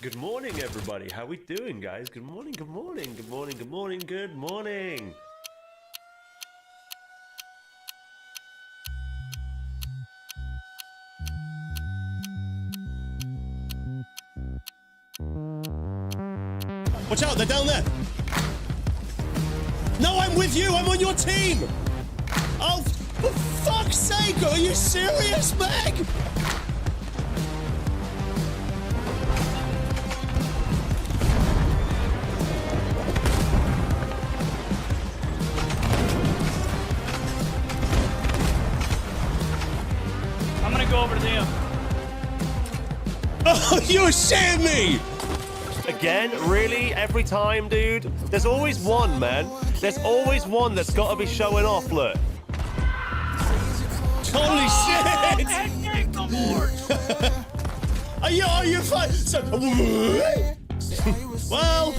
Good morning, everybody. How we doing, guys? Good morning, good morning, good morning, good morning, good morning. Watch out, they're down there. No, I'm with you. I'm on your team. Oh, for fuck's sake. Are you serious, Meg? I'm gonna go over to them. Oh, you're shitting me. Again? Really? Every time, dude? There's always one, man. There's always one that's got to be showing off, look. Holy shit. Are you fine? So, well.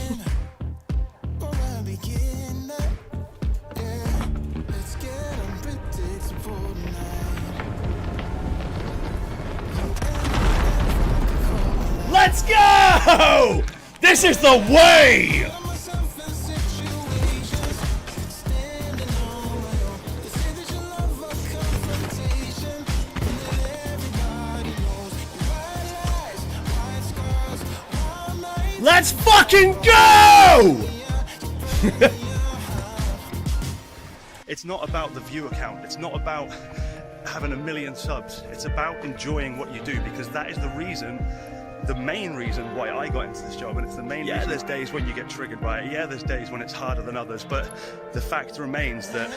Let's go! This is the way! Let's fucking go! It's not about the view count. It's not about having a million subs. It's about enjoying what you do, because that is the main reason why I got into this job, and it's the main reason. There's days when you get triggered by it. Yeah, there's days when it's harder than others, but the fact remains that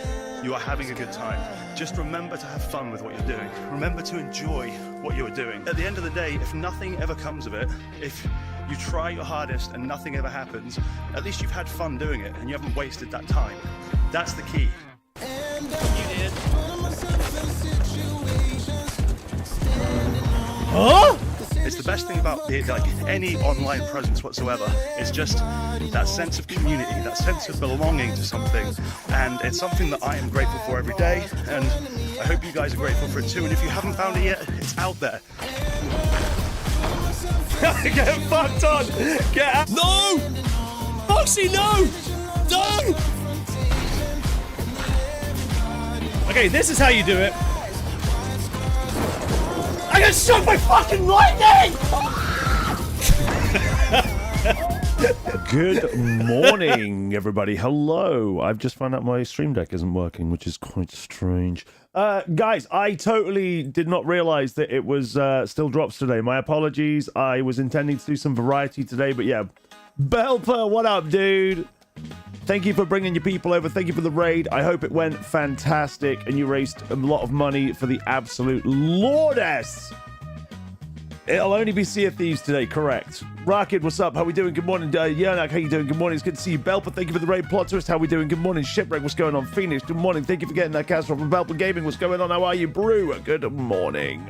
you are having a good time. Just remember to have fun with what you're doing. Remember to enjoy what you're doing. At the end of the day, if nothing ever comes of it, if you try your hardest and nothing ever happens, at least you've had fun doing it and you haven't wasted that time. That's the key. You did. Huh? It's the best thing about any online presence whatsoever. It's just that sense of community, that sense of belonging to something, and it's something that I am grateful for every day, and I hope you guys are grateful for it too. And if you haven't found it yet, it's out there. Get fucked on! Get out! No! Foxy, no! No! Okay, this is how you do it. I got shot by fucking lightning! Good morning, everybody. Hello. I've just found out my stream deck isn't working, which is quite strange. Guys, I totally did not realize that it was still drops today. My apologies. I was intending to do some variety today, but yeah. Belper, what up, dude? Thank you for bringing your people over. Thank you for the raid. I hope it went fantastic and you raised a lot of money for the absolute Lordess. It'll only be Sea of Thieves today, correct. Rocket, what's up? How we doing? Good morning. Yernak, how you doing? Good morning. It's good to see you. Belper, thank you for the raid. Plot twist, how we doing? Good morning. Shipwreck, what's going on? Phoenix, good morning. Thank you for getting that cast from Belper Gaming. What's going on? How are you? Brew, good morning.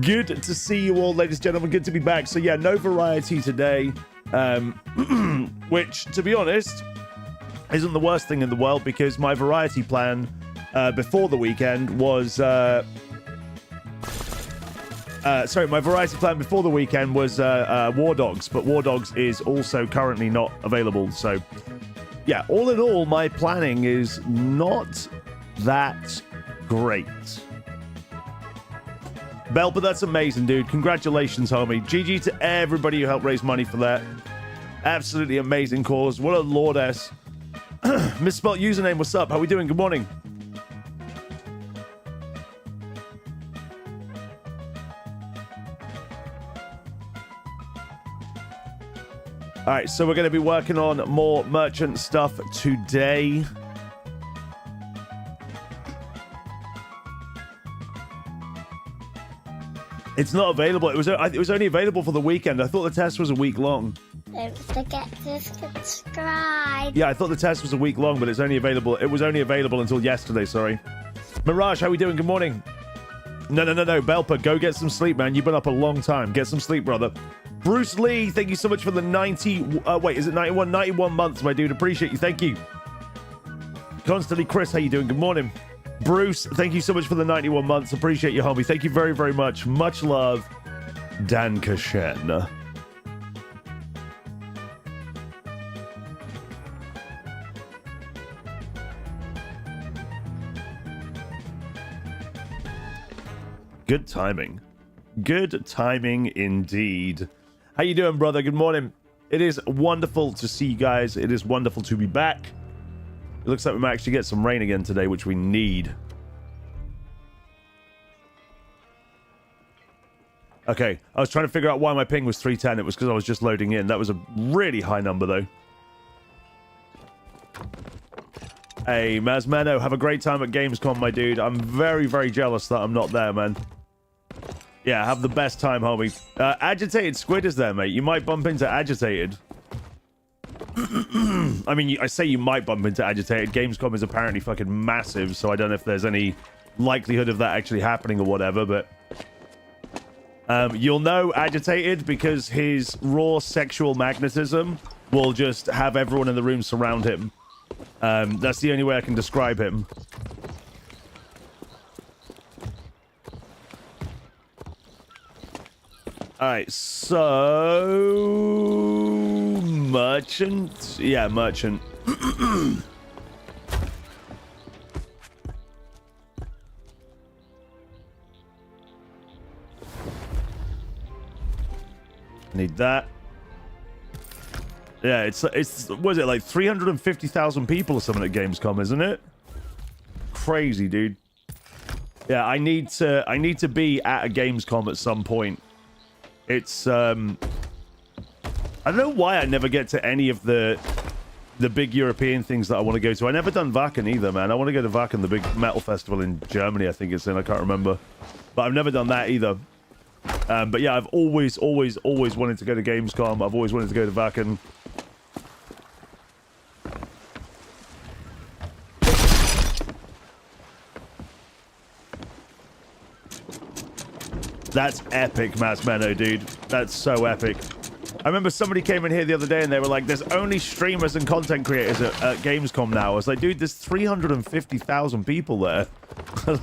Good to see you all, ladies and gentlemen. Good to be back. So yeah, no variety today, which, to be honest, isn't the worst thing in the world, because my variety plan before the weekend was... my variety plan before the weekend was War Dogs, but War Dogs is also currently not available. So, yeah, all in all, my planning is not that great. Bell, but that's amazing, dude. Congratulations, homie. GG to everybody who helped raise money for that. Absolutely amazing cause. What a lordess. Misspelled username, what's up? How we doing? Good morning. All right, so we're going to be working on more merchant stuff today. It's not available. It was only available for the weekend. I thought the test was a week long. Don't forget to subscribe. Yeah, I thought the test was a week long, but it's only available. It was only available until yesterday, sorry. Mirage, how we doing? Good morning. No. Belper, go get some sleep, man. You've been up a long time. Get some sleep, brother. Bruce Lee, thank you so much for the 90... wait, is it 91? 91 months, my dude. Appreciate you. Thank you. Constantly, Chris, how you doing? Good morning. Bruce, thank you so much for the 91 months. Appreciate you, homie. Thank you very, very much. Much love. Dan Kashen. Good timing. Good timing indeed. How you doing, brother? Good morning. It is wonderful to see you guys. It is wonderful to be back. It looks like we might actually get some rain again today, which we need. Okay, I was trying to figure out why my ping was 310. It was because I was just loading in. That was a really high number, though. Hey, Mazmano, have a great time at Gamescom, my dude. I'm very, very jealous that I'm not there, man. Yeah, have the best time, homie. Agitated Squid is there, mate. You might bump into Agitated. I mean, I say you might bump into Agitated. Gamescom is apparently fucking massive, so I don't know if there's any likelihood of that actually happening or whatever, but... you'll know Agitated because his raw sexual magnetism will just have everyone in the room surround him. That's the only way I can describe him. Alright, so... Merchant? Yeah, merchant. Need that. Yeah, it's what is it, like 350,000 people or something at Gamescom, isn't it? Crazy, dude. Yeah, I need to be at a Gamescom at some point. It's I don't know why I never get to any of the big European things that I want to go to. I never done Wacken either, man. I want to go to Wacken, the big metal festival in Germany, I think it's in. I can't remember. But I've never done that either. But yeah, I've always wanted to go to Gamescom. I've always wanted to go to Wacken. That's epic, Masmeno, dude. That's so epic. I remember somebody came in here the other day and they were like, there's only streamers and content creators at Gamescom now. I was like, dude, there's 350,000 people there.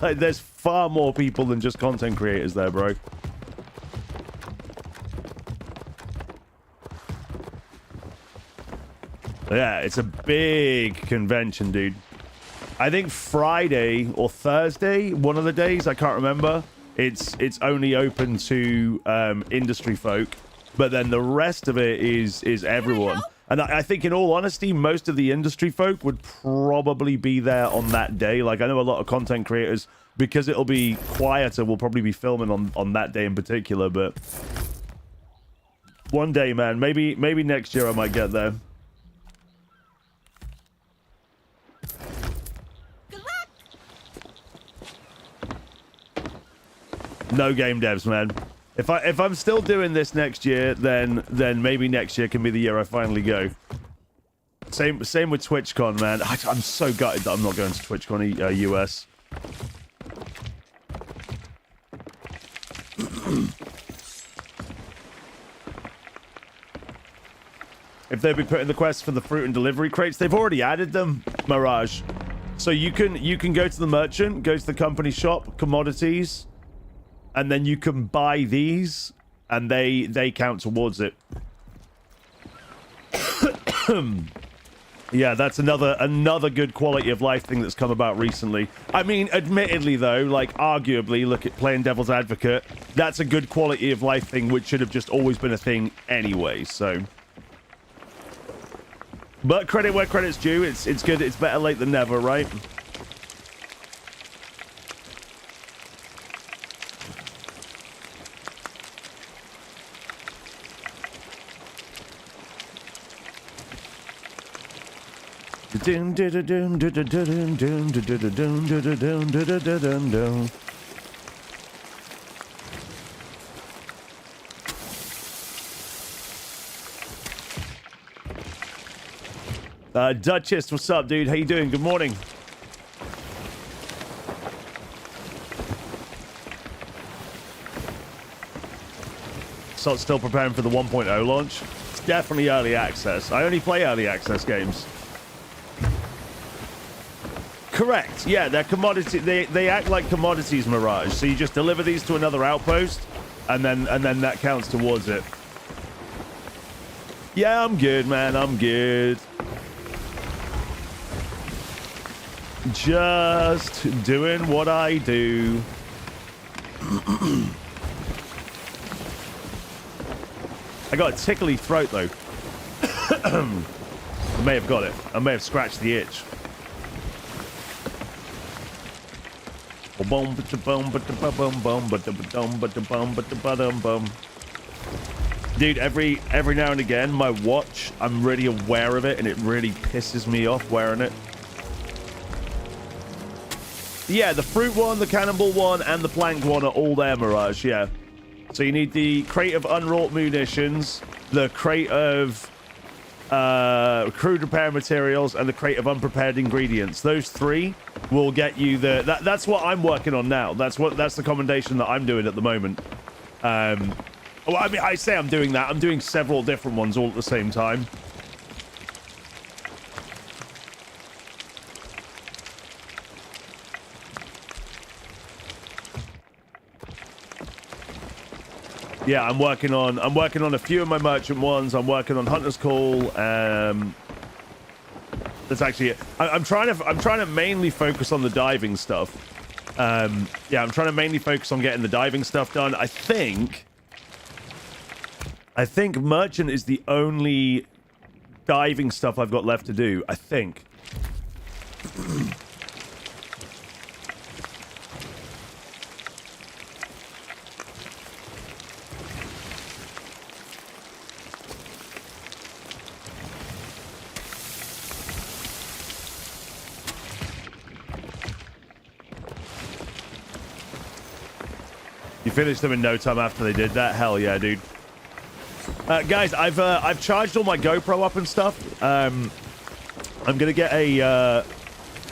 Like, there's far more people than just content creators there, bro. Yeah, it's a big convention, dude. I think Friday or Thursday, one of the days, I can't remember. It's only open to industry folk, but then the rest of it is everyone. And I think, in all honesty, most of the industry folk would probably be there on that day. Like, I know a lot of content creators, because it'll be quieter, will probably be filming on that day in particular. But one day, man, maybe next year I might get there. No game devs, man. If I'm still doing this next year, then maybe next year can be the year I finally go. Same with TwitchCon, man. I'm so gutted that I'm not going to TwitchCon US. If they'd be putting the quest for the fruit and delivery crates, they've already added them, Mirage. So you can go to the merchant, go to the company shop, commodities, and then you can buy these, and they count towards it. Yeah, that's another good quality of life thing that's come about recently. I mean, admittedly though, like arguably, look at playing devil's advocate, that's a good quality of life thing which should have just always been a thing anyway, so. But credit where credit's due, it's good, it's better late than never, right? Duchess, what's up, dude? How you doing? Good morning. So it's still preparing for the 1.0 launch. It's definitely early access. I only play early access games. Correct. Yeah, they're commodity. They act like commodities, Mirage. So you just deliver these to another outpost, and then that counts towards it. Yeah, I'm good, man. I'm good. Just doing what I do. I got a tickly throat, though. I may have got it. I may have scratched the itch. Dude, every now and again, my watch, I'm really aware of it, and it really pisses me off wearing it. Yeah, the fruit one, the cannonball one, and the plank one are all there, Mirage, yeah. So you need the crate of unwrought munitions, the crate of crude repair materials, and the crate of unprepared ingredients. Those three will get you the... That's what I'm working on now. That's the commendation that I'm doing at the moment. Well, I mean, I say I'm doing that. I'm doing several different ones all at the same time. Yeah, I'm working on a few of my merchant ones. I'm working on Hunter's Call. That's actually it. I'm trying to mainly focus on the diving stuff. Yeah, I'm trying to mainly focus on getting the diving stuff done. I think merchant is the only diving stuff I've got left to do. I think. You finished them in no time after they did that? Hell yeah, dude. Guys, I've charged all my GoPro up and stuff. I'm gonna get a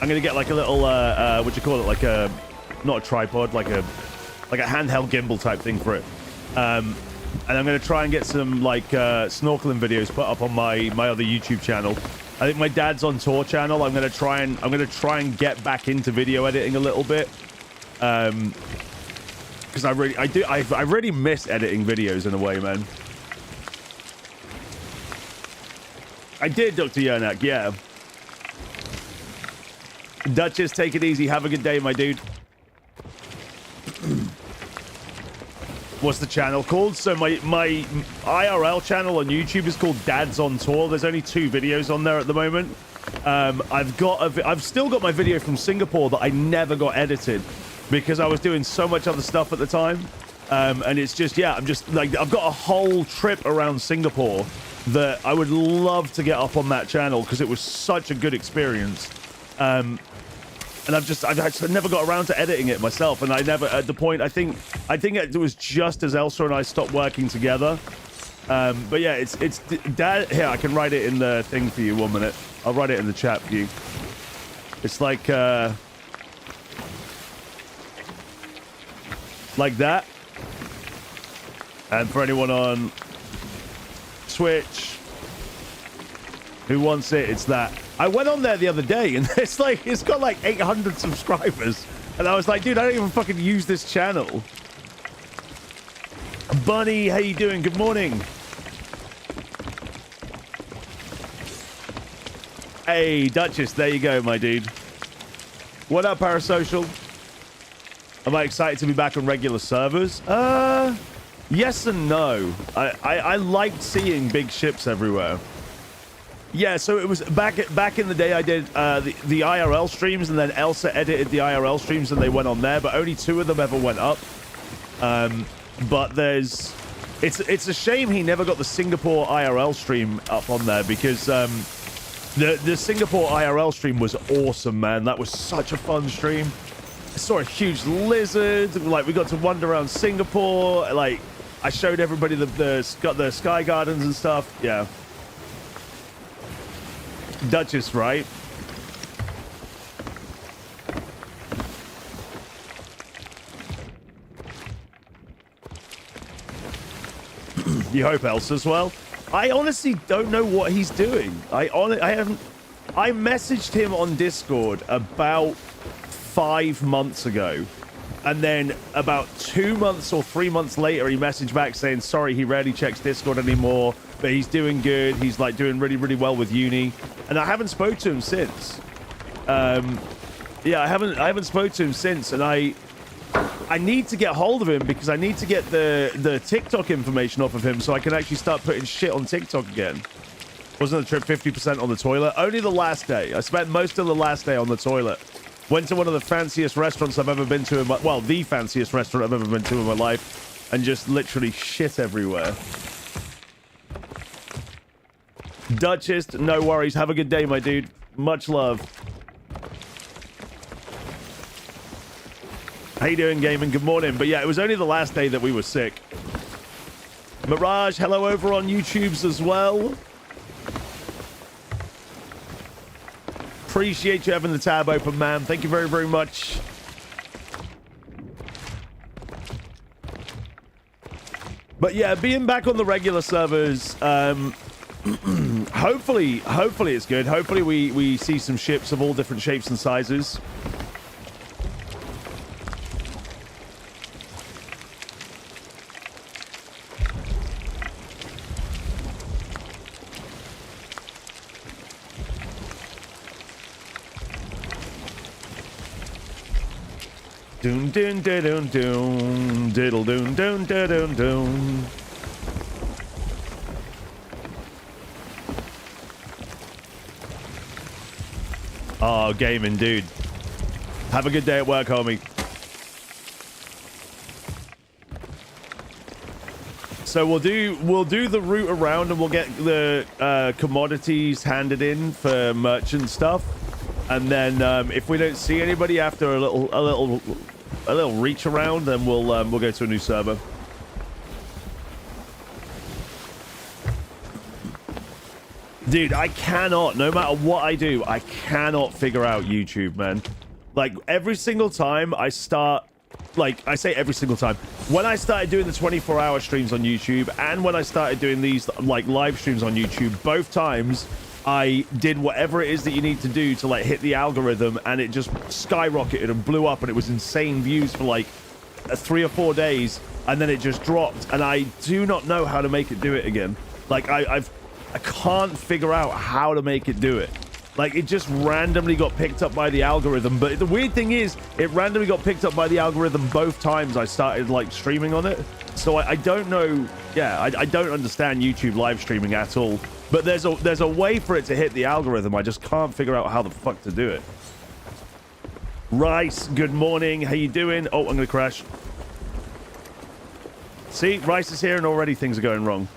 like a little what do you call it? Like a not a tripod, like a handheld gimbal type thing for it. And I'm gonna try and get some like snorkeling videos put up on my other YouTube channel. I think my dad's on tour channel. I'm gonna try and get back into video editing a little bit. Because I really miss editing videos in a way, man. I did, Dr. Yernak, yeah. Duchess, take it easy. Have a good day, my dude. What's the channel called? So my IRL channel on YouTube is called Dad's on Tour. There's only 2 videos on there at the moment. I've still got my video from Singapore that I never got edited, because I was doing so much other stuff at the time. And it's just, yeah, I'm just like, I've got a whole trip around Singapore that I would love to get up on that channel because it was such a good experience. And I've never got around to editing it myself. And I never, at the point, I think it was just as Elsa and I stopped working together. But yeah, it's Dad. Here, I can write it in the thing for you. 1 minute. I'll write it in the chat for you. It's like that. And for anyone on Twitch who wants it, it's that. I went on there the other day and it's got like 800 subscribers, and I was like, dude, I don't even fucking use this channel. Bunny, how you doing? Good morning. Hey, Duchess, there you go, my dude. What up, Parasocial? Am I excited to be back on regular servers? Yes and no. I liked seeing big ships everywhere. Yeah, so it was back in the day I did the IRL streams, and then Elsa edited the IRL streams and they went on there, but only 2 of them ever went up. But it's a shame he never got the Singapore IRL stream up on there, because the Singapore IRL stream was awesome, man. That was such a fun stream. I saw a huge lizard. Like, we got to wander around Singapore. Like, I showed everybody the sky gardens and stuff. Yeah. Duchess, right? You hope else as well. I honestly don't know what he's doing. I messaged him on Discord about 5 months ago, and then about 2 months or 3 months later he messaged back saying sorry, he rarely checks Discord anymore, but he's doing good. He's like doing really well with uni, and I haven't spoke to him since. Yeah, I haven't spoke to him since, and I I need to get hold of him because I need to get the TikTok information off of him so I can actually start putting shit on TikTok again. Wasn't the trip 50% on the toilet? Only the last day. I spent most of the last day on the toilet. Went to one of the fanciest restaurants I've ever been to in my... Well, the fanciest restaurant I've ever been to in my life. And just literally shit everywhere. Duchess, no worries. Have a good day, my dude. Much love. How you doing, gaming? Good morning. But yeah, it was only the last day that we were sick. Mirage, hello over on YouTube's as well. Appreciate you having the tab open, man. Thank you very, very much. But yeah, being back on the regular servers, hopefully it's good. Hopefully we see some ships of all different shapes and sizes. Doon doon doon doon diddle doon doon doon doon. Oh, gaming, dude. Have a good day at work, homie. So we'll do the route around and we'll get the commodities handed in for merchant stuff, and then if we don't see anybody after a little reach around, then we'll go to a new server. Dude, I cannot, no matter what I do, I cannot figure out YouTube, man. Like, every single time I start, like, I say every single time, when I started doing the 24-hour streams on YouTube and when I started doing these, like, live streams on YouTube, both times I did whatever it is that you need to do to, like, hit the algorithm, and it just skyrocketed and blew up, and it was insane views for, like, 3 or 4 days, and then it just dropped, and I do not know how to make it do it again. Like, I can't figure out how to make it do it. Like, it just randomly got picked up by the algorithm. But the weird thing is, it randomly got picked up by the algorithm both times I started, like, streaming on it. So I don't know. Yeah, I don't understand YouTube live streaming at all. But there's a way for it to hit the algorithm. I just can't figure out how the fuck to do it. Rice, good morning. How you doing? Oh, I'm gonna crash. See, Rice is here and already things are going wrong.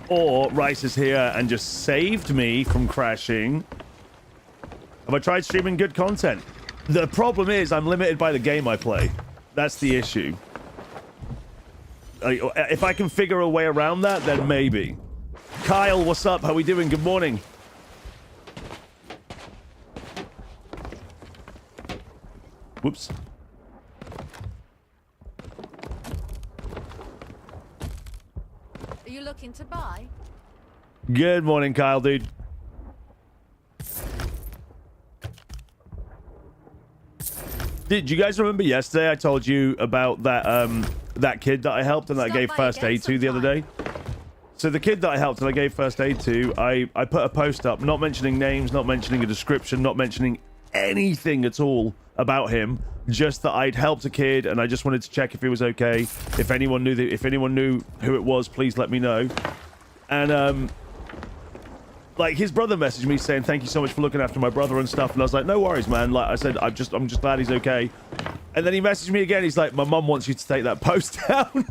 Or Rice is here and just saved me from crashing. Have I tried streaming good content? The problem is I'm limited by the game I play. That's the issue. If I can figure a way around that, then maybe. Kyle, what's up? How we doing? Good morning. Whoops. Are you looking to buy? Good morning, Kyle, dude. Did you guys remember yesterday I told you about that kid that I helped and that I gave first aid to the other day? So the kid that I helped and I gave first aid to, I put a post up, not mentioning names, not mentioning a description, not mentioning anything at all about him, just that I'd helped a kid and I just wanted to check if he was okay. If anyone knew who it was, please let me know. And like, his brother messaged me saying thank you so much for looking after my brother and stuff, and I was like, no worries, man. Like I said, I'm just glad he's okay. And then he messaged me again. He's like, my mum wants you to take that post down.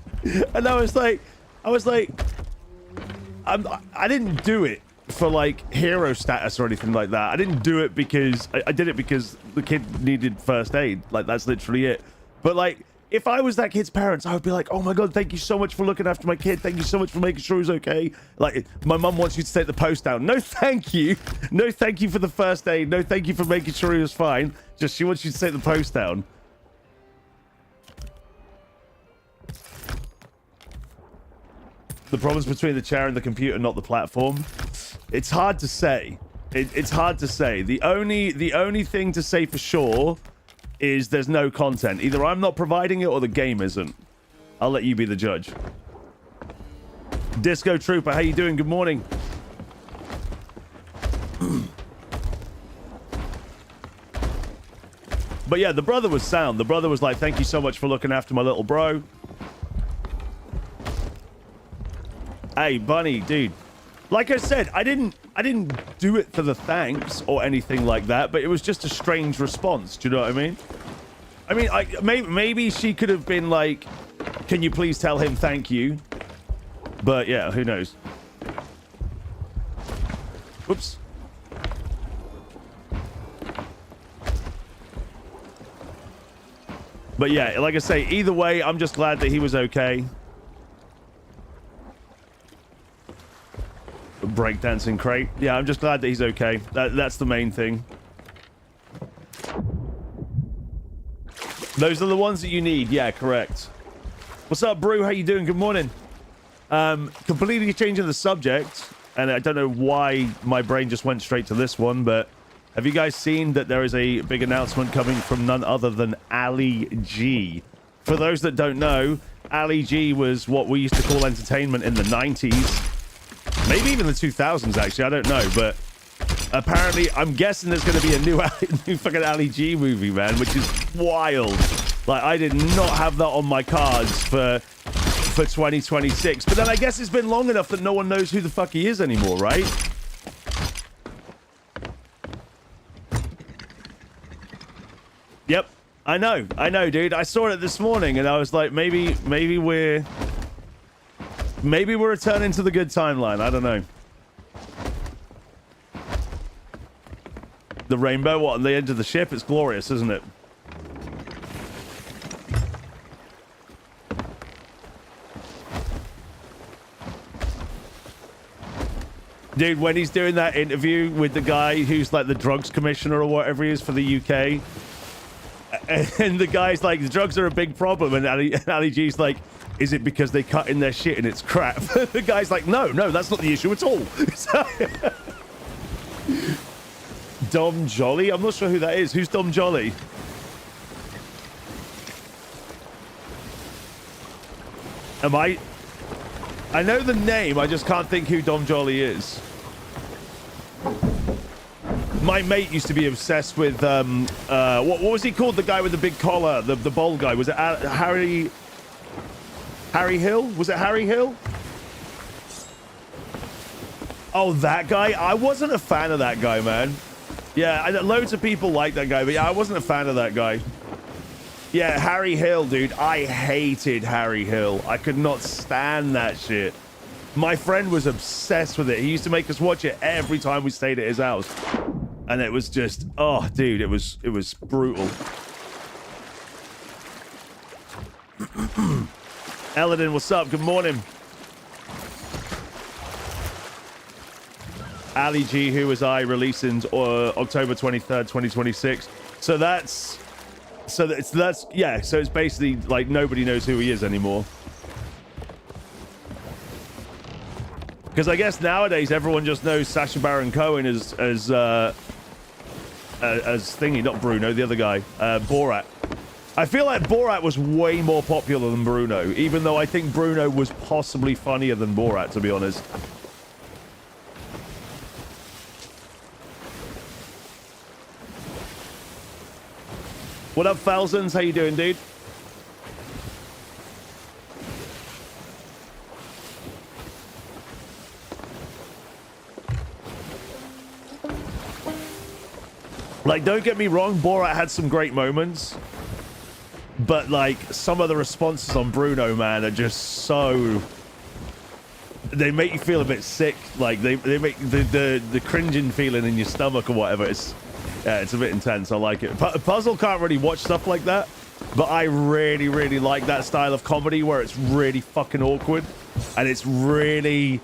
And I was like, I didn't do it for like hero status or anything like that. I didn't do it because I did it because the kid needed first aid. Like, that's literally it. But like, if I was that kid's parents, I would be like, oh my god, thank you so much for looking after my kid. Thank you so much for making sure he's okay. Like, my mum wants you to take the post down. No thank you. No thank you for the first aid. No thank you for making sure he was fine. Just she wants you to take the post down. The problem's between the chair and the computer, not the platform. It's hard to say. It's hard to say. The only thing to say for sure is there's no content. Either I'm not providing it or the game isn't. I'll let you be the judge. Disco Trooper, how you doing? Good morning. But yeah, the brother was sound. The brother was like, thank you so much for looking after my little bro. Hey, Bunny, dude. Like I said, I didn't do it for the thanks or anything like that, but it was just a strange response. Do you know what I mean? I mean, maybe she could have been like, can you please tell him thank you? But yeah, who knows? Whoops. But yeah, like I say, either way, I'm just glad that he was okay. Breakdancing crate. Yeah, I'm just glad that he's okay. That's the main thing. Those are the ones that you need. Yeah, correct. What's up, Brew? How you doing? Good morning. Completely changing the subject, and I don't know why my brain just went straight to this one, but have you guys seen that there is a big announcement coming from none other than Ali G? For those that don't know, Ali G was what we used to call entertainment in the 90s. Maybe even the 2000s, actually. I don't know, but apparently, I'm guessing there's going to be a new fucking Ali G movie, man, which is wild. Like, I did not have that on my cards for 2026. But then I guess it's been long enough that no one knows who the fuck he is anymore, right? Yep, I know, dude. I saw it this morning, and I was like, maybe we're returning to the good timeline. I don't know. The rainbow, what, on the edge of the ship? It's glorious, isn't it? Dude, when he's doing that interview with the guy who's like the drugs commissioner or whatever he is for the UK, and the guy's like, the drugs are a big problem, and Ali G's like, is it because they cut in their shit and it's crap? The guy's like, no, that's not the issue at all. Dom Jolly? I'm not sure who that is. Who's Dom Jolly? I know the name, I just can't think who Dom Jolly is. My mate used to be obsessed with, what was he called? The guy with the big collar, the bald guy. Was it Harry Hill? Was it Harry Hill? Oh, that guy? I wasn't a fan of that guy, man. Yeah, loads of people like that guy, but yeah, I wasn't a fan of that guy. Yeah, Harry Hill, dude. I hated Harry Hill. I could not stand that shit. My friend was obsessed with it. He used to make us watch it every time we stayed at his house. And it was just, oh, dude, it was brutal. Eladin, what's up? Good morning. Ali G, Who Was I, releasing October 23rd, 2026. So that's yeah, so it's basically like nobody knows who he is anymore. Because I guess nowadays everyone just knows Sacha Baron Cohen as thingy, not Bruno, the other guy, Borat. I feel like Borat was way more popular than Bruno, even though I think Bruno was possibly funnier than Borat, to be honest. What up, Falzons? How you doing, dude? Like, don't get me wrong, Borat had some great moments, but like some of the responses on Bruno, man, are just so, they make you feel a bit sick. Like they make the cringing feeling in your stomach or whatever. Yeah, it's a bit intense. I like it. Puzzle can't really watch stuff like that, but I really like that style of comedy where it's really fucking awkward and it's really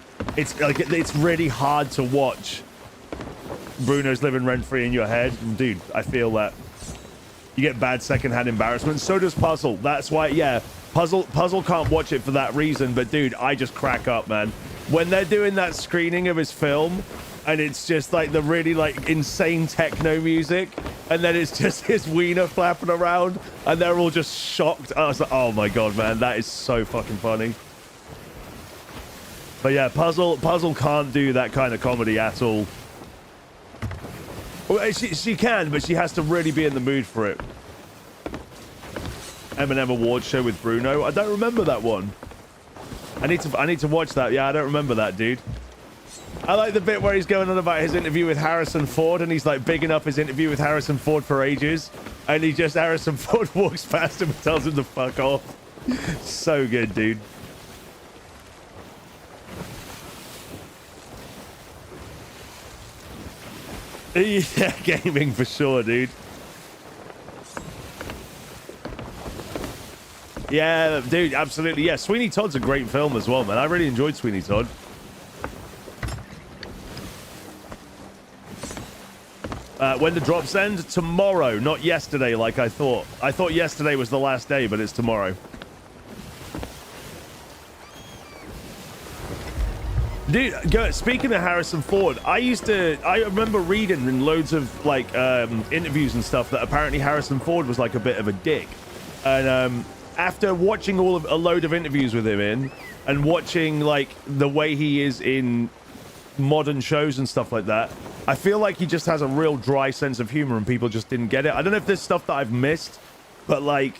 hard to watch. Bruno's living rent-free in your head. Dude, I feel that. You get bad secondhand embarrassment. So does Puzzle. That's why, yeah, Puzzle can't watch it for that reason, but dude, I just crack up, man. When they're doing that screening of his film, and it's just like the really like insane techno music, and then it's just his wiener flapping around, and they're all just shocked. I was like, oh my god, man, that is so fucking funny. But yeah, Puzzle can't do that kind of comedy at all. Well, she can, but she has to really be in the mood for it. Eminem Awards show with Bruno. I don't remember that one. I need to watch that. Yeah, I don't remember that, dude. I like the bit where he's going on about his interview with Harrison Ford, and he's like bigging up his interview with Harrison Ford for ages, and Harrison Ford walks past him and tells him to fuck off. So good, dude. Yeah, gaming for sure, dude. Yeah, dude, absolutely. Yeah, Sweeney Todd's a great film as well, man. I really enjoyed Sweeney Todd. When the drops end? Tomorrow, not yesterday like I thought. I thought yesterday was the last day, but it's tomorrow. Dude, speaking of Harrison Ford, I remember reading in loads of like interviews and stuff that apparently Harrison Ford was like a bit of a dick. And after watching a load of interviews with him and watching like the way he is in modern shows and stuff like that, I feel like he just has a real dry sense of humor and people just didn't get it. I don't know if there's stuff that I've missed, but like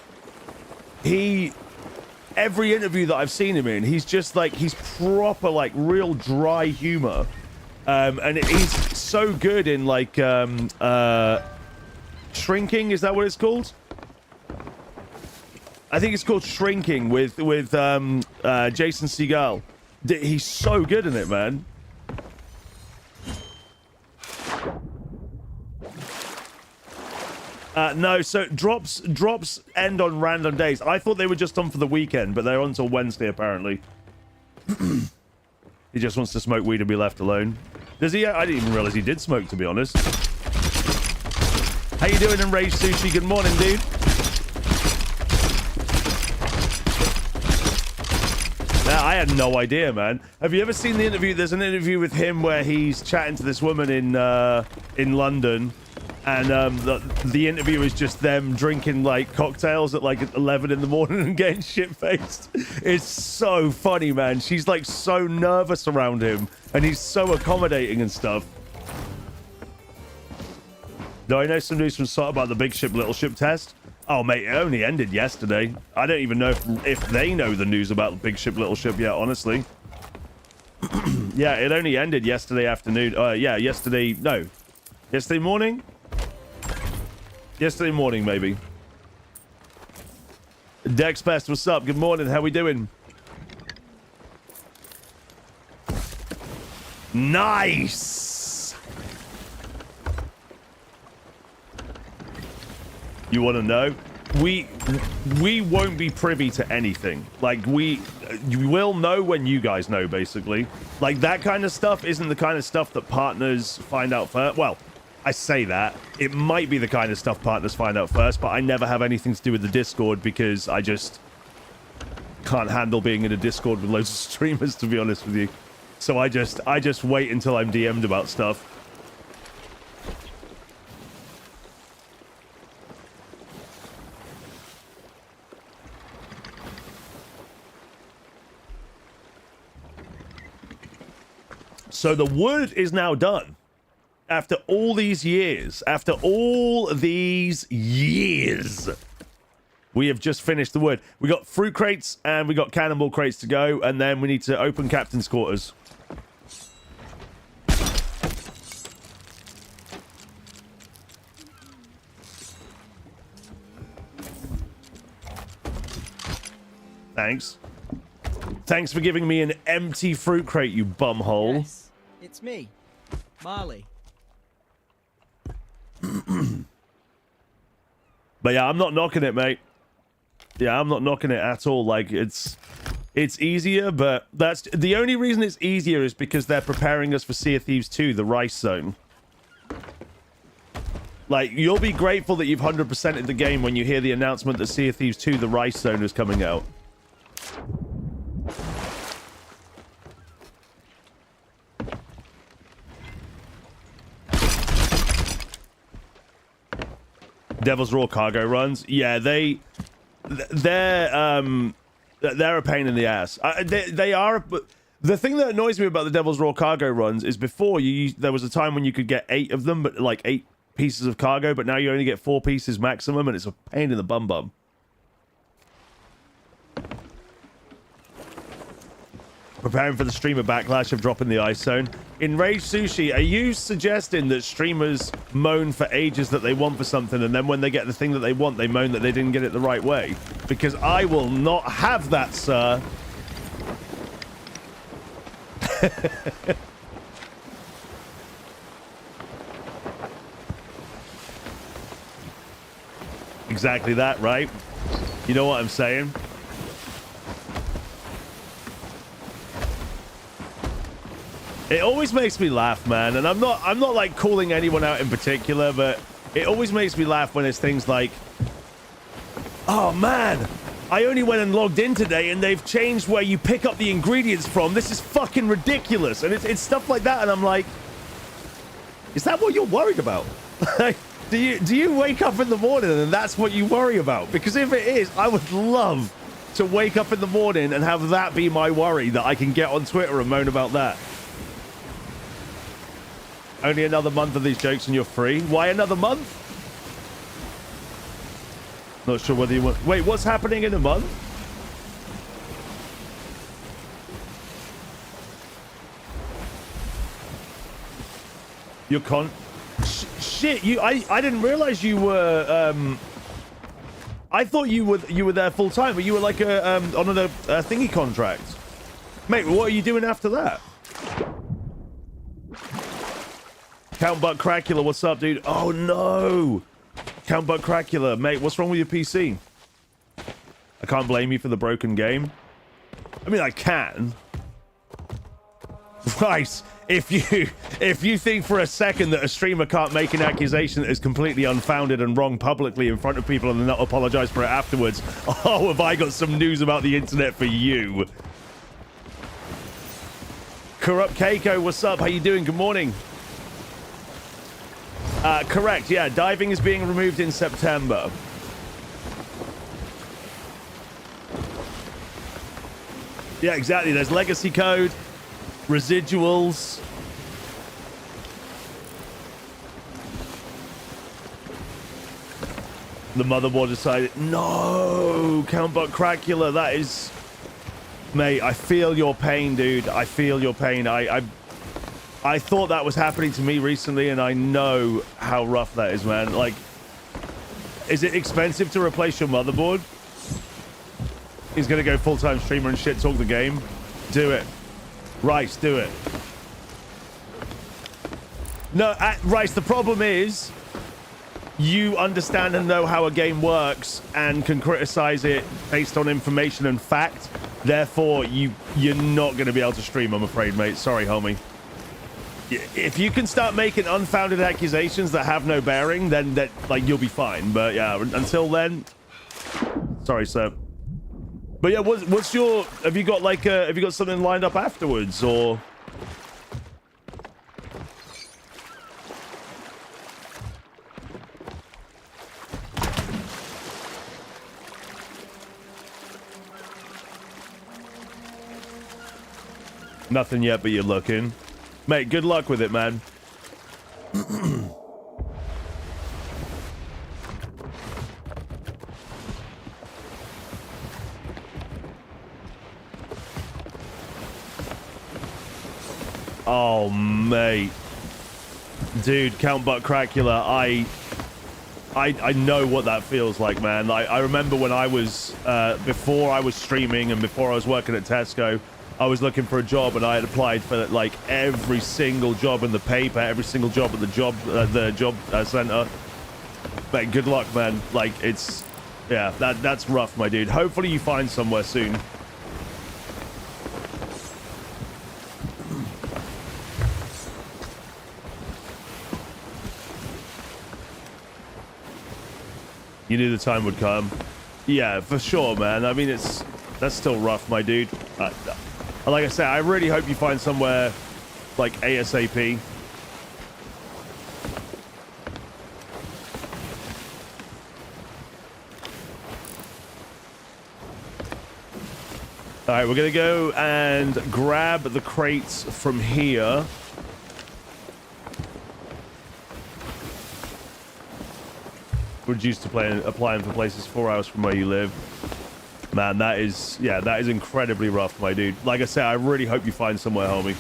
every interview that I've seen him in, he's just like, he's proper like real dry humor. And he's so good in like Shrinking, is that what it's called? I think it's called Shrinking with Jason Segel. He's so good in it, man. No, so drops end on random days. I thought they were just on for the weekend, but they're on until Wednesday, apparently. He just wants to smoke weed and be left alone. Does he? I didn't even realize he did smoke, to be honest. How you doing, Enraged Sushi? Good morning, dude. I had no idea, man. Have you ever seen the interview? There's an interview with him where he's chatting to this woman in London. And the interview is just them drinking like cocktails at like 11 in the morning and getting shit-faced. It's so funny, man. She's like so nervous around him and he's so accommodating and stuff. Do I know some news from SOT about the big ship, little ship test? Oh, mate, it only ended yesterday. I don't even know if they know the news about the big ship, little ship yet, honestly. Yeah, it only ended yesterday afternoon. Yeah, yesterday morning? Yesterday morning, maybe. Dexpest, what's up? Good morning. How we doing? Nice. You want to know? We won't be privy to anything. Like you will know when you guys know, basically. Like that kind of stuff isn't the kind of stuff that partners find out first. Well, I say that. It might be the kind of stuff partners find out first, but I never have anything to do with the Discord because I just can't handle being in a Discord with loads of streamers, to be honest with you. So I just wait until I'm DM'd about stuff. So the wood is now done. After all these years, we have just finished the wood. We got fruit crates and we got cannonball crates to go, and then we need to open captain's quarters. Thanks. Thanks for giving me an empty fruit crate, you bumhole. Yes, it's me, Marley. But yeah, I'm not knocking it, mate. Yeah, I'm not knocking it at all. Like, it's easier, but that's the only reason it's easier is because they're preparing us for Sea of Thieves 2, the Rice Zone. Like, you'll be grateful that you've 100%ed the game when you hear the announcement that Sea of Thieves 2, the Rice Zone is coming out. Devil's Raw cargo runs. Yeah, they're a pain in the ass. They are. The thing that annoys me about the Devil's Raw cargo runs is before there was a time when you could get 8 of them, but like 8 pieces of cargo, but now you only get 4 pieces maximum, and it's a pain in the bum. Preparing for the streamer backlash of dropping the ice zone. In Rage Sushi, are you suggesting that streamers moan for ages that they want for something, and then when they get the thing that they want, they moan that they didn't get it the right way? Because I will not have that, sir. Exactly that, right? You know what I'm saying? It always makes me laugh, man, and I'm not like calling anyone out in particular, but it always makes me laugh when it's things like, oh man, I only went and logged in today and they've changed where you pick up the ingredients from. This is fucking ridiculous. And it's stuff like that, and I'm like, is that what you're worried about? do you wake up in the morning and that's what you worry about? Because if it is, I would love to wake up in the morning and have that be my worry, that I can get on Twitter and moan about that. Only another month of these jokes and you're free. Why another month? Not sure whether you want... Wait, what's happening in a month? You're shit, I didn't realize you were... I thought you were there full time, but you were like on a thingy contract. Mate, what are you doing after that? Count Butt Cracula, what's up, dude? Oh, no. Count Butt Cracula, mate, what's wrong with your PC? I can't blame you for the broken game. I mean, I can. Right. If you think for a second that a streamer can't make an accusation that is completely unfounded and wrong publicly in front of people and then not apologize for it afterwards, oh, have I got some news about the internet for you. Corrupt Keiko, what's up? How you doing? Good morning. Correct, yeah. Diving is being removed in September. Yeah, exactly. There's legacy code, residuals. The motherboard decided, no, Count Butt Cracula, that is... Mate, I feel your pain, dude. I feel your pain. I thought that was happening to me recently, and I know how rough that is, man. Like, is it expensive to replace your motherboard? He's gonna go full-time streamer and shit talk the game. Do it. Rice, do it. No, Rice, the problem is you understand and know how a game works and can criticize it based on information and fact. Therefore, you're not going to be able to stream, I'm afraid, mate. Sorry, homie. If you can start making unfounded accusations that have no bearing, then like you'll be fine. But yeah, until then, sorry, sir. But yeah, what's your? Have you got like have you got something lined up afterwards or? Nothing yet, but you're looking. Mate, good luck with it, man. Oh, mate. Dude, Count Butt Cracula, I know what that feels like, man. I remember when I was, before I was streaming and before I was working at Tesco, I was looking for a job and I had applied for like every single job in the paper, every single job at the job center. But good luck, man. Like it's, yeah, that's rough, my dude. Hopefully you find somewhere soon. You knew the time would come. Yeah, for sure, man. I mean, that's still rough, my dude. Like I said, I really hope you find somewhere like ASAP. All right, we're gonna go and grab the crates from here. Reduced to applying for places 4 hours from where you live. Man, that is incredibly rough, my dude. Like I said, I really hope you find somewhere, homie.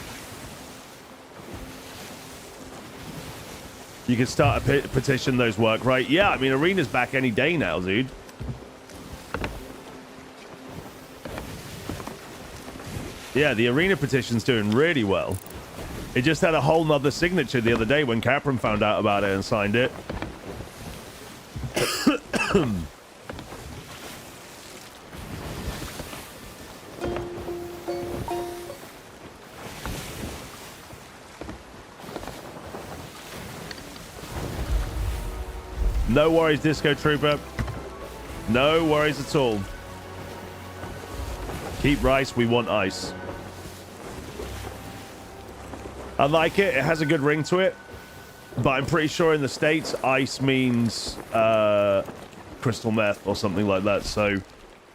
You can start a petition those work, right? Yeah, I mean, Arena's back any day now, dude. Yeah, the Arena petition's doing really well. It just had a whole nother signature the other day when Capron found out about it and signed it. No worries, Disco Trooper. No worries at all. Keep rice, we want ice. I like it. It has a good ring to it. But I'm pretty sure in the States, ice means crystal meth or something like that. So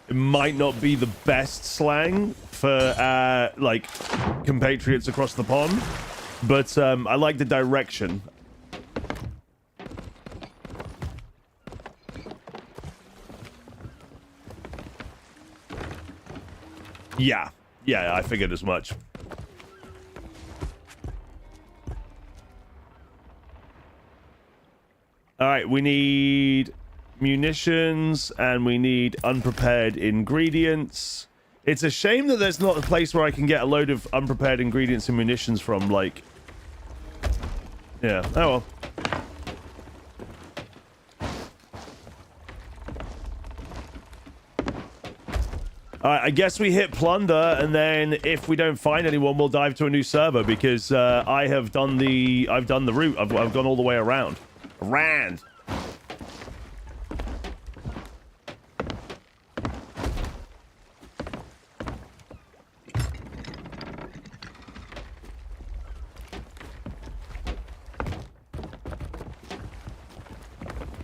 it might not be the best slang for like compatriots across the pond. But I like the direction. Yeah, I figured as much. All right, we need munitions and we need unprepared ingredients. It's a shame that there's not a place where I can get a load of unprepared ingredients and munitions from, like... Yeah, oh well. Alright, I guess we hit plunder, and then if we don't find anyone, we'll dive to a new server, because I've done the route. I've gone all the way around.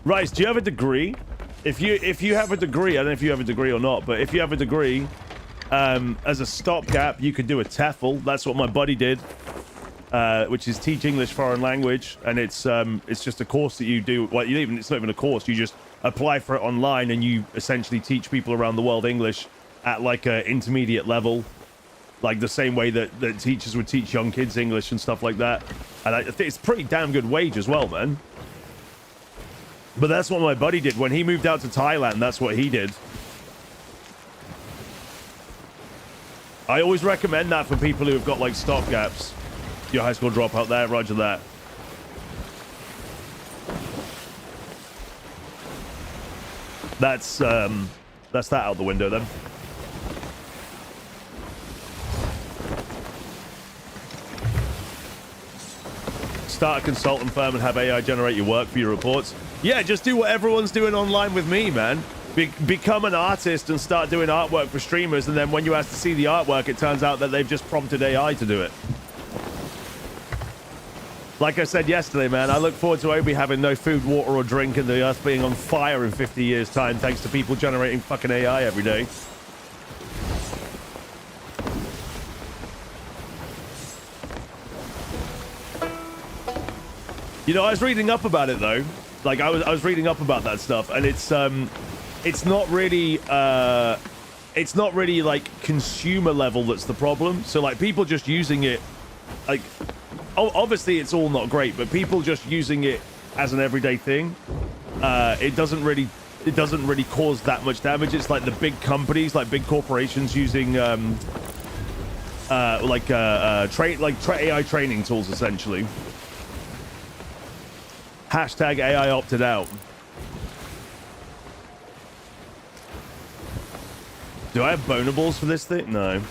Rice, do you have a degree? If you have a degree, I don't know if you have a degree or not, but if you have a degree, as a stopgap, you could do a TEFL. That's what my buddy did, which is teach English foreign language, and it's just a course that you do. Well, it's not even a course. You just apply for it online, and you essentially teach people around the world English at like an intermediate level, like the same way that teachers would teach young kids English and stuff like that. And I think it's pretty damn good wage as well, man. But that's what my buddy did. When he moved out to Thailand, that's what he did. I always recommend that for people who have got, like, stopgaps. Your high school dropout there, roger that. That's that out the window, then. Start a consultant firm and have AI generate your work for your reports. Yeah, just do what everyone's doing online with me, man. Become an artist and start doing artwork for streamers, and then when you ask to see the artwork, it turns out that they've just prompted AI to do it. Like I said yesterday, man, I look forward to Obi having no food, water, or drink, and the Earth being on fire in 50 years' time, thanks to people generating fucking AI every day. You know, I was reading up about it, though. Like, I was reading up about that stuff, and it's not really like consumer level that's the problem. So like people just using it, like, obviously it's all not great, but people just using it as an everyday thing, it doesn't really cause that much damage. It's like the big companies, like big corporations using AI training tools, essentially. Hashtag AI opted out. Do I have bonables for this thing? No.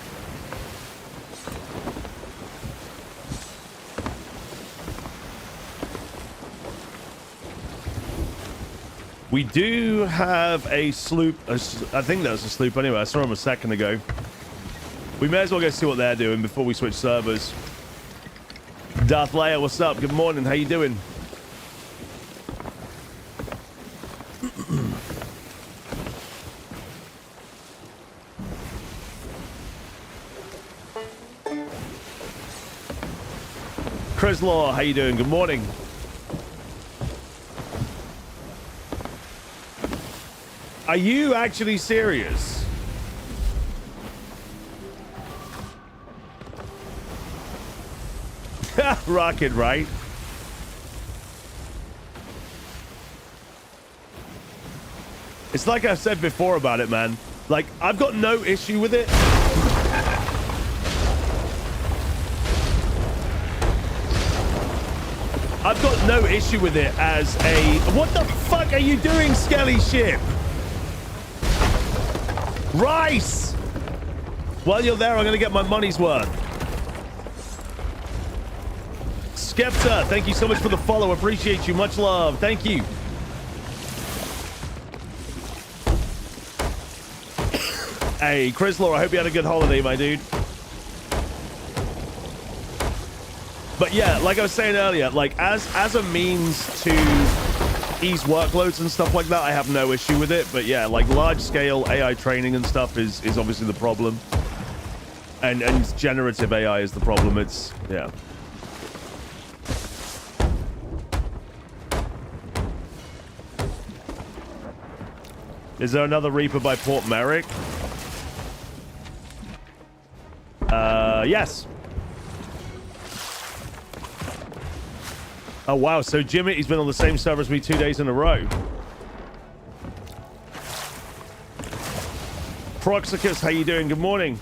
We do have a sloop. I think that was a sloop anyway. I saw him a second ago. We may as well go see what they're doing before we switch servers. Darth Leia, what's up? Good morning. How you doing? Chris Law, how you doing? Good morning. Are you actually serious? Rocking, right? It's like I've said before about it, man. Like, I've got no issue with it. I've got no issue with it as a... What the fuck are you doing, Skelly Ship? Rice! While you're there, I'm going to get my money's worth. Skepta, thank you so much for the follow. Appreciate you. Much love. Thank you. Hey, Chryslaw, I hope you had a good holiday, my dude. But yeah, like I was saying earlier, like as a means to ease workloads and stuff like that, I have no issue with it. But yeah, like large scale AI training and stuff is obviously the problem. And generative AI is the problem. It's, yeah. Is there another Reaper by Port Merrick? Yes. Oh, wow. So Jimmy, he's been on the same server as me 2 days in a row. Proxicus, how you doing? Good morning.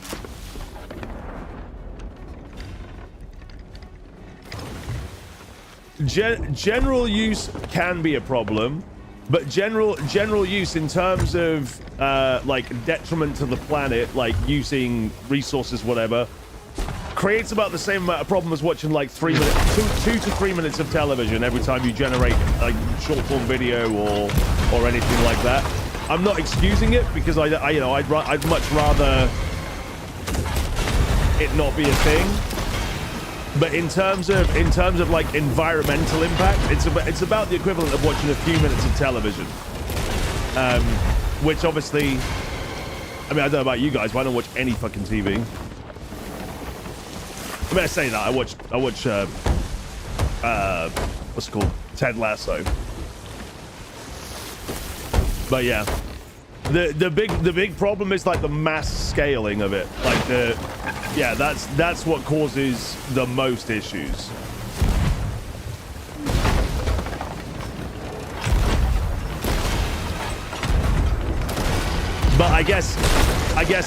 General use can be a problem, but general use in terms of like detriment to the planet, like using resources, whatever, creates about the same amount of problem as watching like 2 to 3 minutes of television every time you generate like short form video or anything like that. I'm not excusing it because I you know, I'd much rather it not be a thing. But in terms of like environmental impact, it's about the equivalent of watching a few minutes of television, which obviously, I mean, I don't know about you guys, but I don't watch any fucking TV. I mean, I say that I watch what's it called, Ted Lasso. But yeah, the big problem is like the mass scaling of it, like yeah, that's what causes the most issues. But I guess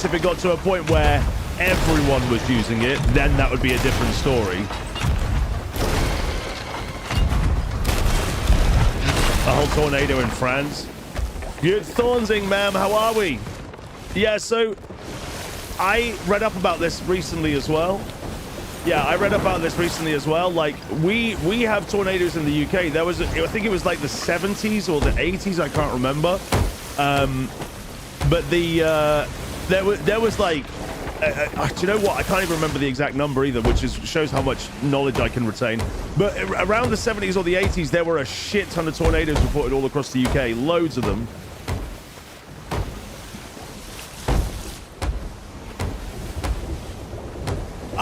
if it got to a point where everyone was using it, then that would be a different story. A whole tornado in France. Good Thornsing, ma'am, how are we? Yeah, so I read up about this recently as well. Yeah, I read about this recently as well. Like, we have tornadoes in the UK. There was, I think it was like the 70s or the 80s, I can't remember. But there was like, do you know what? I can't even remember the exact number either, which shows how much knowledge I can retain. But around the 70s or the 80s, there were a shit ton of tornadoes reported all across the UK, loads of them.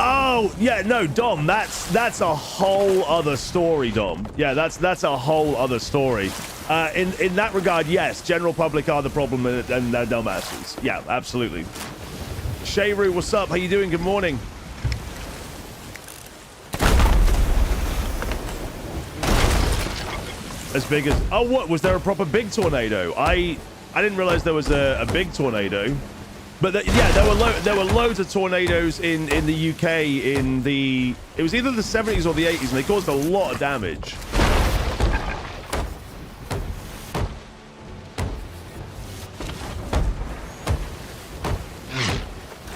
Oh, yeah, no, Dom, that's a whole other story, Dom. Yeah, that's a whole other story. In that regard, yes, general public are the problem and they're dumbasses. Yeah, absolutely. Shayru, what's up? How you doing? Good morning. As big as... Oh, what? Was there a proper big tornado? I didn't realize there was a big tornado. But yeah, there were loads of tornadoes in the UK in the... It was either the 70s or the 80s, and they caused a lot of damage.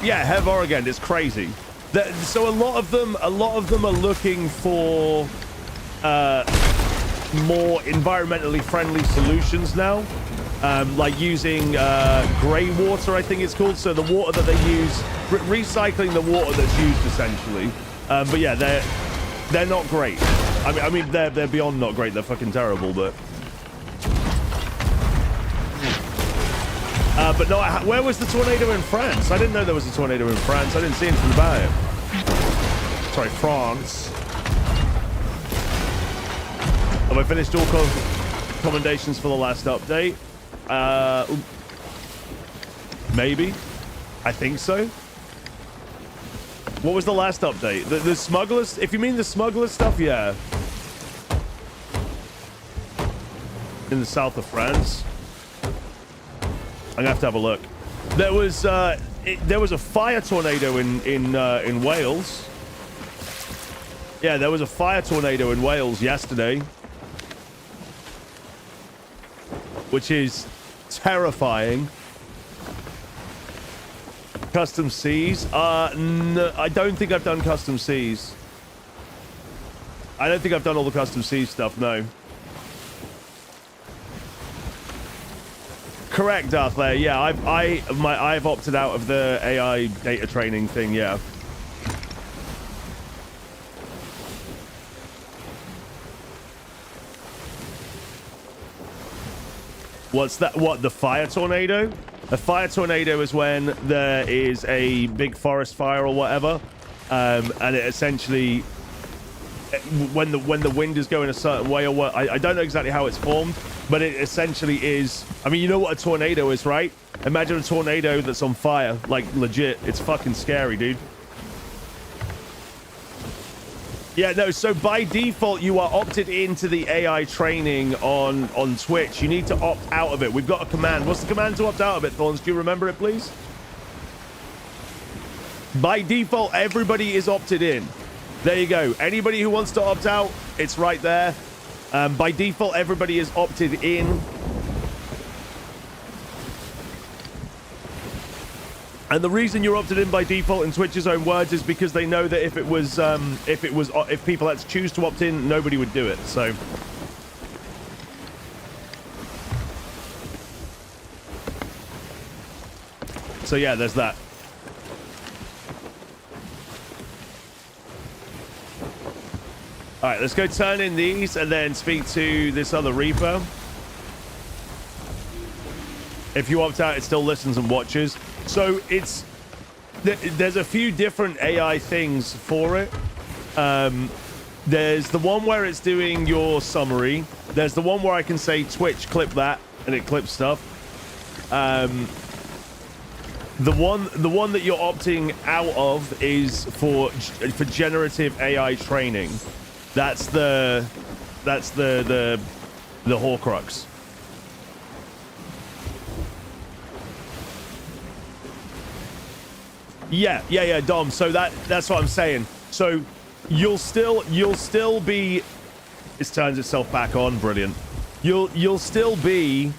Yeah, Hev Oregon is crazy. So a lot of them are looking for more environmentally friendly solutions now. Like using grey water, I think it's called. So the water that they use, recycling the water that's used essentially. But yeah, they're not great. I mean they're beyond not great. They're fucking terrible. But no, where was the tornado in France? I didn't know there was a tornado in France. I didn't see anything about it. Sorry, France. Have I finished all commendations for the last update? Maybe. I think so. What was the last update? The smugglers? If you mean the smuggler stuff, yeah. In the south of France. I'm gonna have to have a look. There was a fire tornado in Wales. Yeah, there was a fire tornado in Wales yesterday, which is terrifying. Custom seas? No, I don't think I've done custom seas. I don't think I've done all the custom seas stuff, no. Correct, Darth Lair. Yeah, I've opted out of the AI data training thing, yeah. What's that? What, the fire tornado? A fire tornado is when there is a big forest fire or whatever, and it essentially, when the wind is going a certain way or what, I don't know exactly how it's formed, but it essentially is. I mean, you know what a tornado is, right? Imagine a tornado that's on fire, like legit. It's fucking scary, dude. Yeah, no, so by default, you are opted into the AI training on Twitch. You need to opt out of it. We've got a command. What's the command to opt out of it, Thorns? Do you remember it, please? By default, everybody is opted in. There you go. Anybody who wants to opt out, it's right there. By default, everybody is opted in. And the reason you're opted in by default in Twitch's own words is because they know that if people had to choose to opt in, nobody would do it. So yeah, there's that. All right, let's go turn in these and then speak to this other Reaper. If you opt out, it still listens and watches. So there's a few different AI things for it. There's the one where it's doing your summary. There's the one where I can say Twitch clip that and it clips stuff. The one that you're opting out of is for generative AI training. That's the Horcrux. Yeah, Dom. So that's what I'm saying. So you'll still be. It turns itself back on. Brilliant. You'll still be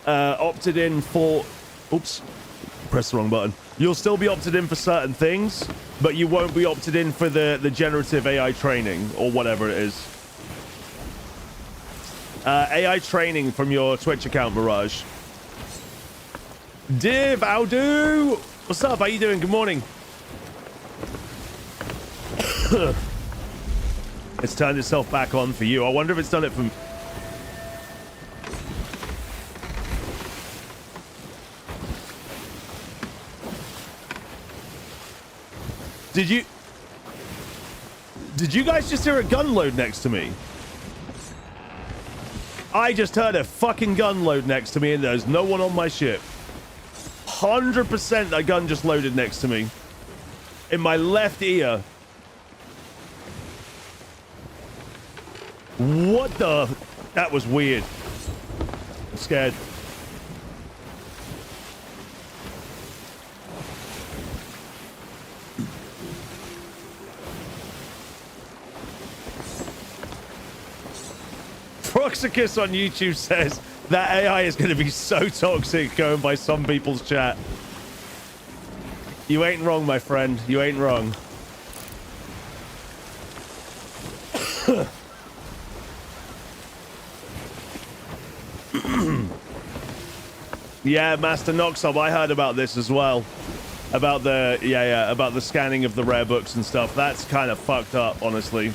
opted in for. Oops, press the wrong button. You'll still be opted in for certain things, but you won't be opted in for the generative AI training or whatever it is. AI training from your Twitch account, Mirage. Div, how do? What's up? How you doing? Good morning. It's turned itself back on for you. I wonder if it's done it for... Did you guys just hear a gun load next to me? I just heard a fucking gun load next to me and there's no one on my ship. 100% a gun just loaded next to me. In my left ear. What the... That was weird. I'm scared. Proxicus on YouTube says that AI is going to be so toxic going by some people's chat. You ain't wrong, my friend. You ain't wrong. Yeah, Master Noxob, I heard about this as well. About the about the scanning of the rare books and stuff. That's kind of fucked up, honestly.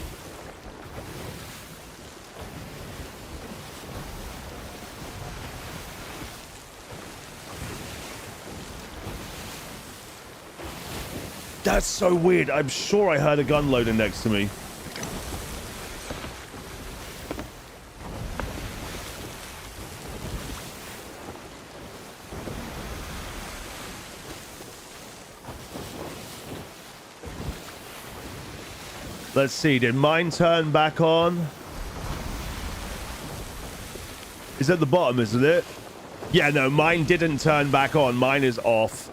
That's so weird. I'm sure I heard a gun loading next to me. Let's see. Did mine turn back on? Is at the bottom, isn't it? Yeah, no, mine didn't turn back on. Mine is off.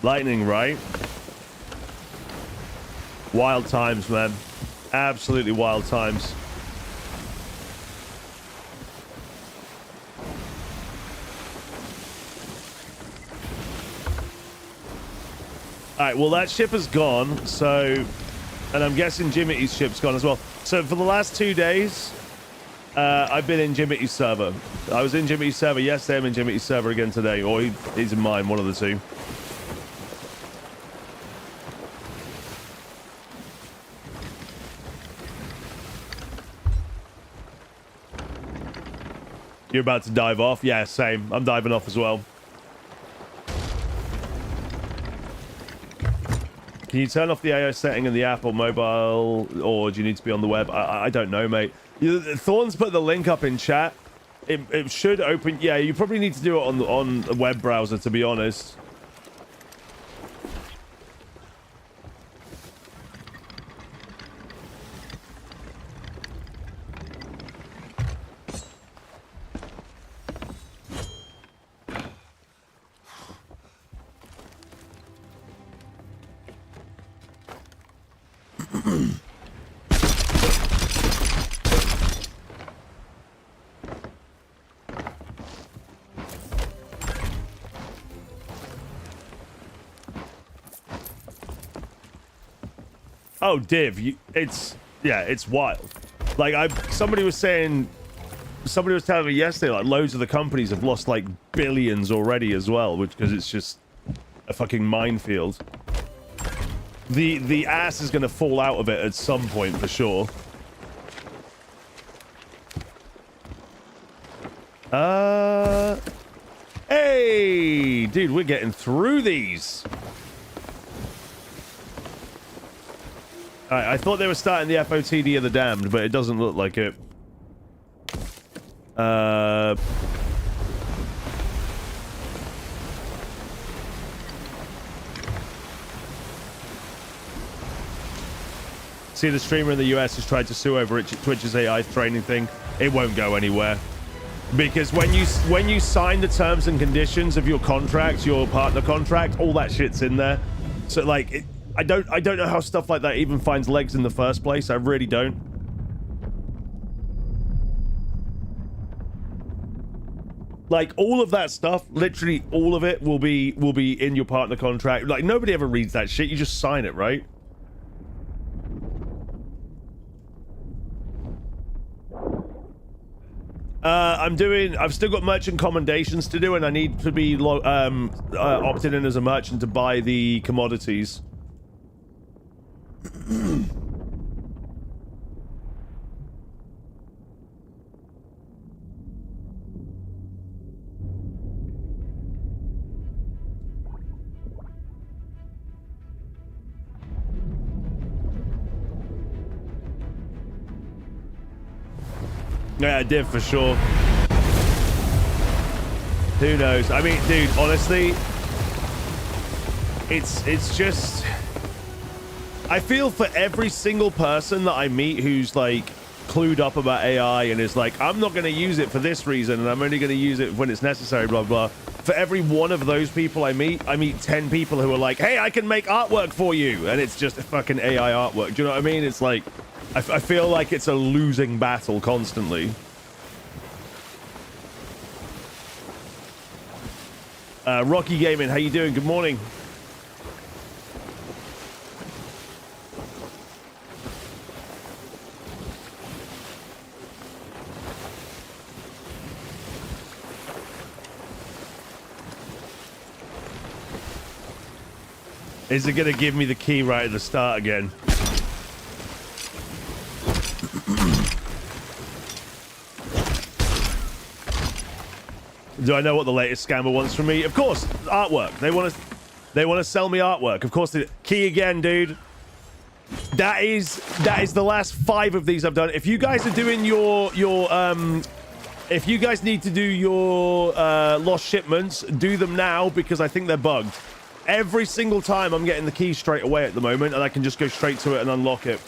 Lightning, right? Wild times, man. Absolutely wild times. All right, well, that ship is gone, so... And I'm guessing Jimity's ship's gone as well. So for the last 2 days, I've been in Jimity's server. I was in Jimity's server yesterday, I'm in Jimity's server again today. Or he's in mine, one of the two. You're about to dive off? Yeah, same. I'm diving off as well. Can you turn off the AI setting in the app or mobile, or do you need to be on the web? I don't know, mate. Thorns put the link up in chat. It should open. Yeah, you probably need to do it on the web browser, to be honest. Oh, Div, it's wild. Like somebody was telling me yesterday, like loads of the companies have lost like billions already as well, because it's just a fucking minefield. The ass is gonna fall out of it at some point for sure. Hey, dude, we're getting through these. I thought they were starting the FOTD of the damned, but it doesn't look like it. See, the streamer in the US has tried to sue over Twitch's AI training thing. It won't go anywhere. Because when you sign the terms and conditions of your contract, your partner contract, all that shit's in there. So like, I don't know how stuff like that even finds legs in the first place. I really don't. Like all of that stuff, literally all of it will be in your partner contract. Like nobody ever reads that shit. You just sign it, right? I've still got merchant commendations to do, and I need to be opted in as a merchant to buy the commodities. Yeah, I did for sure. Who knows? I mean, dude, honestly, it's just, I feel for every single person that I meet who's like clued up about AI and is like, I'm not going to use it for this reason and I'm only going to use it when it's necessary, blah, blah. For every one of those people I meet 10 people who are like, hey, I can make artwork for you. And it's just a fucking AI artwork. Do you know what I mean? It's like, I feel like it's a losing battle constantly. Rocky Gaming, how you doing? Good morning. Is it gonna give me the key right at the start again? Do I know what the latest scammer wants from me? Of course, artwork. They want to... They want to sell me artwork. Of course, key again, dude. That is the last 5 of these I've done. If you guys are doing if you guys need to do your lost shipments, do them now because I think they're bugged. Every single time I'm getting the key straight away at the moment, and I can just go straight to it and unlock it.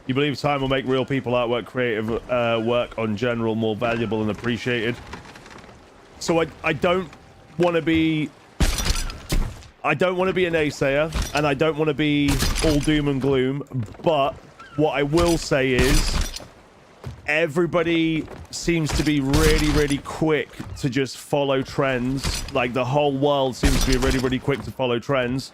You believe time will make real people artwork, creative work on general more valuable and appreciated. So I don't want to be a naysayer, and I don't want to be all doom and gloom, but what I will say is everybody seems to be really quick to just follow trends. Like, the whole world seems to be really quick to follow trends.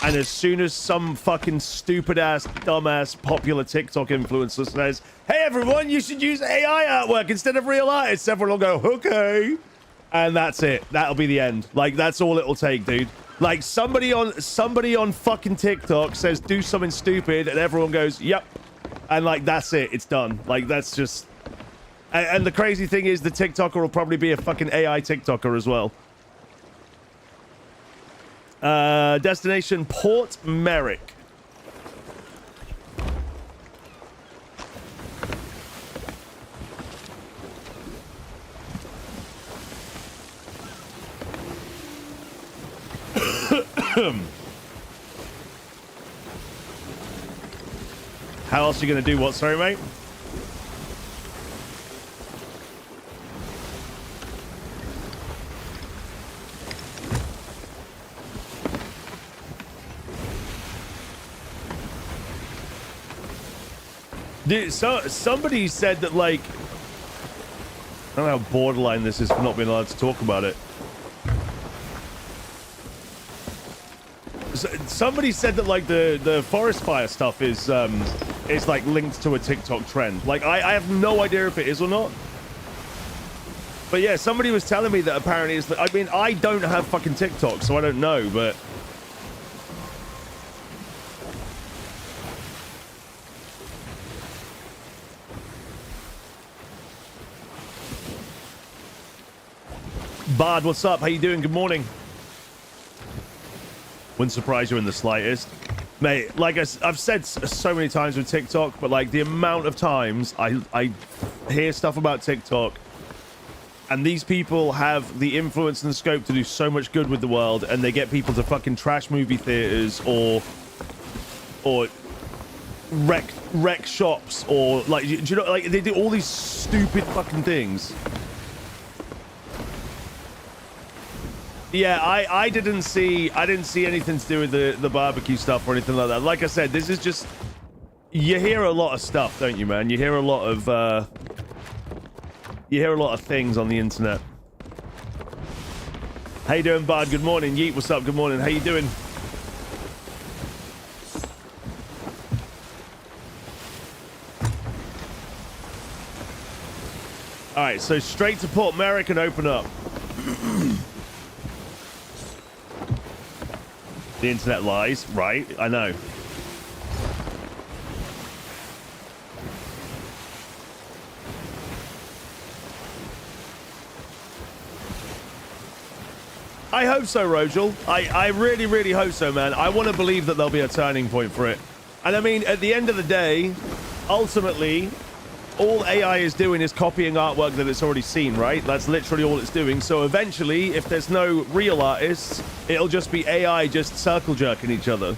And as soon as some fucking stupid-ass, dumbass, popular TikTok influencer says, hey, everyone, you should use AI artwork instead of real artists, everyone will go, okay. And that's it. That'll be the end. Like, that's all it'll take, dude. Like, somebody on fucking TikTok says, do something stupid, and everyone goes, yep. And, like, that's it. It's done. Like, that's just... And the crazy thing is, the TikToker will probably be a fucking AI TikToker as well. Destination Port Merrick. How else are you gonna do what? Sorry, mate. Dude, so somebody said that, like, I don't know how borderline this is for not being allowed to talk about it. Somebody said that, like, the forest fire stuff is like linked to a TikTok trend. Like, I have no idea if it is or not. But yeah, somebody was telling me that apparently it's. I mean, I don't have fucking TikTok, so I don't know, but. Bard, what's up? How you doing? Good morning. Wouldn't surprise you in the slightest. Mate, like I've said so many times with TikTok, but like the amount of times I hear stuff about TikTok, and these people have the influence and the scope to do so much good with the world, and they get people to fucking trash movie theaters or wreck shops, or like, do you know, like they do all these stupid fucking things. Yeah, I didn't see anything to do with the barbecue stuff or anything like that. Like I said, this is just, you hear a lot of stuff, don't you, man? You hear a lot of things on the internet. How you doing, Bard? Good morning. Yeet, what's up? Good morning. How you doing? All right, so straight to Port Merrick and open up. The internet lies, right? I know. I hope so, Rogel. I really hope so, man. I want to believe that there'll be a turning point for it. And I mean, at the end of the day, ultimately, all AI is doing is copying artwork that it's already seen, right? That's literally all it's doing. So eventually, if there's no real artists, it'll just be AI just circle jerking each other.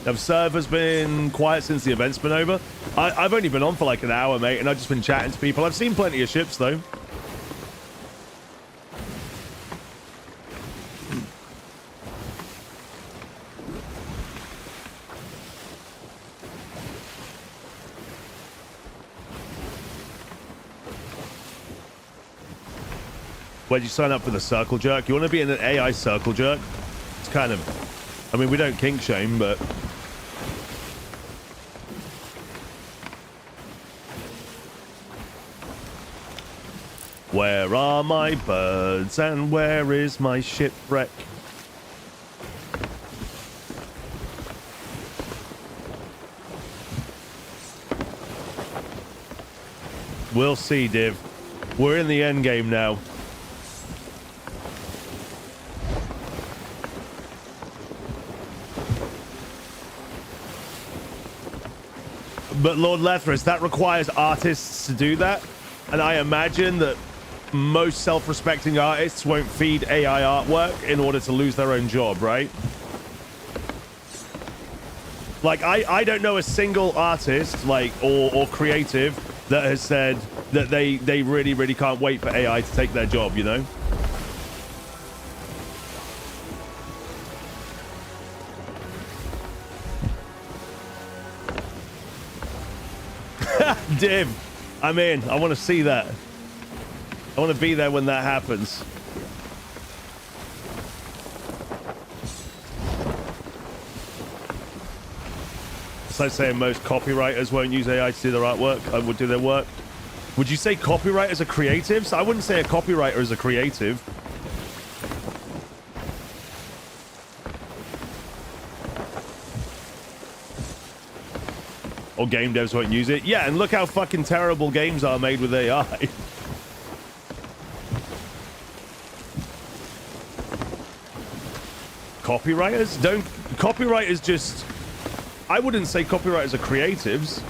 Have servers been quiet since the event's been over? I've only been on for like an hour, mate, and I've just been chatting to people. I've seen plenty of ships, though. Where'd you sign up for the circle jerk? You want to be in an AI circle jerk? It's kind of... I mean, we don't kink shame, but... Where are my birds and where is my shipwreck? We'll see, Div. We're in the end game now. But Lord Lethris, that requires artists to do that. And I imagine that most self-respecting artists won't feed AI artwork in order to lose their own job, right? Like, I don't know a single artist, like, or creative that has said that they really, really can't wait for AI to take their job, you know? Div, I'm in. I want to see that. I want to be there when that happens. It's like saying most copywriters won't use AI to do their artwork. I would do their work. Would you say copywriters are creatives? I wouldn't say a copywriter is a creative. Or game devs won't use it. Yeah, and look how fucking terrible games are made with AI. Copywriters? Don't... Copywriters just... I wouldn't say copywriters are creatives.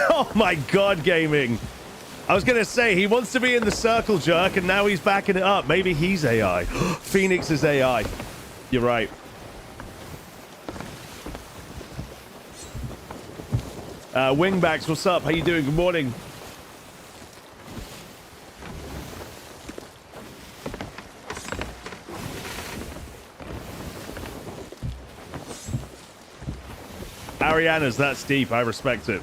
Oh my god, gaming. I was gonna say, he wants to be in the circle jerk, and now he's backing it up. Maybe he's AI. Phoenix is AI. You're right. Wingbacks, what's up? How you doing? Good morning. Ariana's, that's deep. I respect it.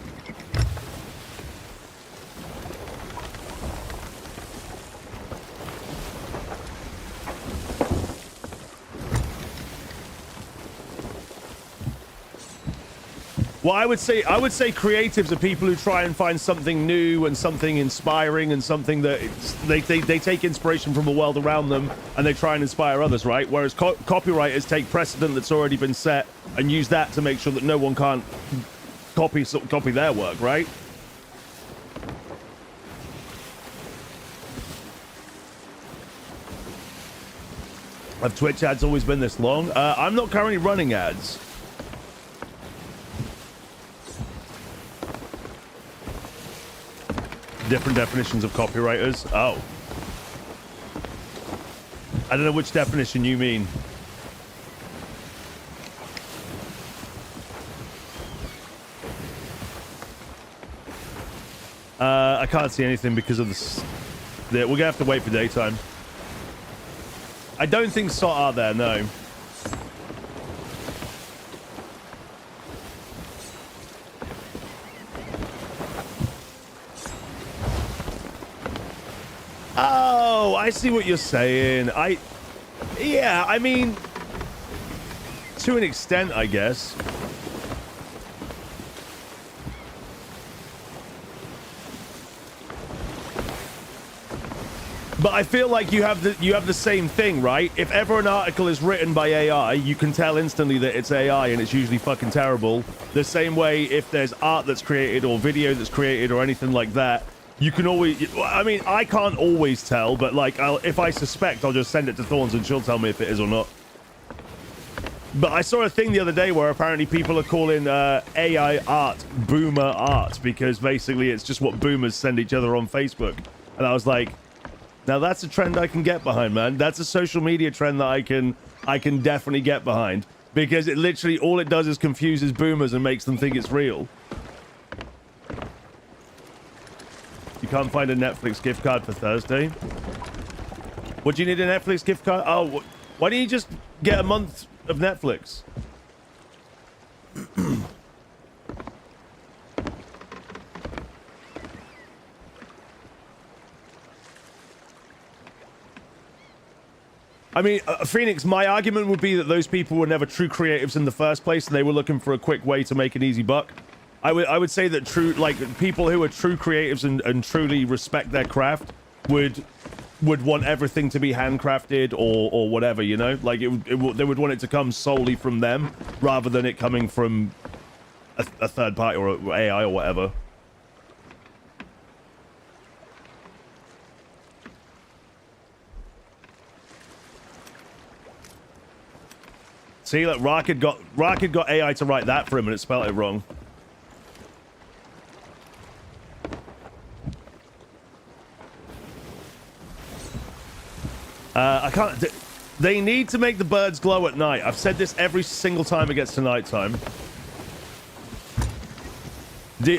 Well, I would say creatives are people who try and find something new and something inspiring and something that they take inspiration from the world around them and they try and inspire others, right? Whereas copywriters take precedent that's already been set and use that to make sure that no one can't copy their work, right? Have Twitch ads always been this long? I'm not currently running ads. Different definitions of copywriters. Oh. I don't know which definition you mean. I can't see anything because of this. We're gonna have to wait for daytime. I don't think SOT are there, no. Oh, I see what you're saying. Yeah, I mean, to an extent, I guess. But I feel like you have the same thing, right? If ever an article is written by AI, you can tell instantly that it's AI and it's usually fucking terrible. The same way if there's art that's created or video that's created or anything like that, you can always... I mean, I can't always tell, but like, if I suspect, I'll just send it to Thorns and she'll tell me if it is or not. But I saw a thing the other day where apparently people are calling AI art boomer art because basically it's just what boomers send each other on Facebook. And I was like, now that's a trend I can get behind, man. That's a social media trend that I can definitely get behind because it literally, all it does is confuses boomers and makes them think it's real. You can't find a Netflix gift card for Thursday. What do you need a Netflix gift card? Oh, why don't you just get a month of Netflix? I mean, Phoenix, my argument would be that those people were never true creatives in the first place and they were looking for a quick way to make an easy buck. I would say that true, like, people who are true creatives and truly respect their craft would want everything to be handcrafted or whatever, you know? Like, they would want it to come solely from them rather than it coming from a third party or AI or whatever. See, look, Rocket got AI to write that for him and it spelled it wrong. I can't... They need to make the birds glow at night. I've said this every single time it gets to nighttime.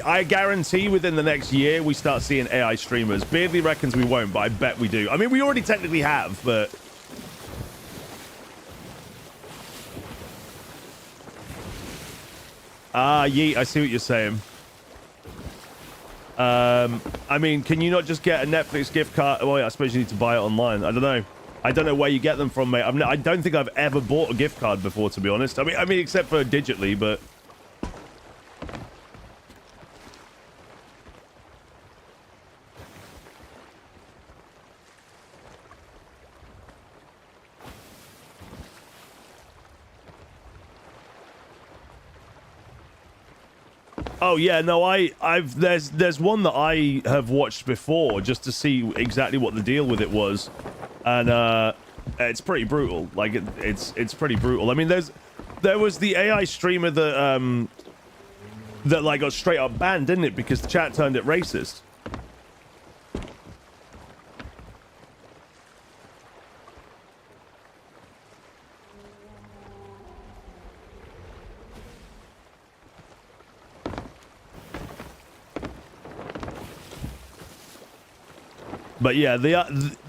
I guarantee within the next year we start seeing AI streamers. Beardly reckons we won't, but I bet we do. I mean, we already technically have, but... Yeet, I see what you're saying. I mean, can you not just get a Netflix gift card? Well, yeah, I suppose you need to buy it online. I don't know. I don't know where you get them from, mate. I don't think I've ever bought a gift card before, to be honest. I mean, except for digitally, but... Oh yeah, no, there's one that I have watched before just to see exactly what the deal with it was, and it's pretty brutal. Like it's pretty brutal. I mean, there was the AI streamer that that like got straight up banned, didn't it? Because the chat turned it racist. But yeah,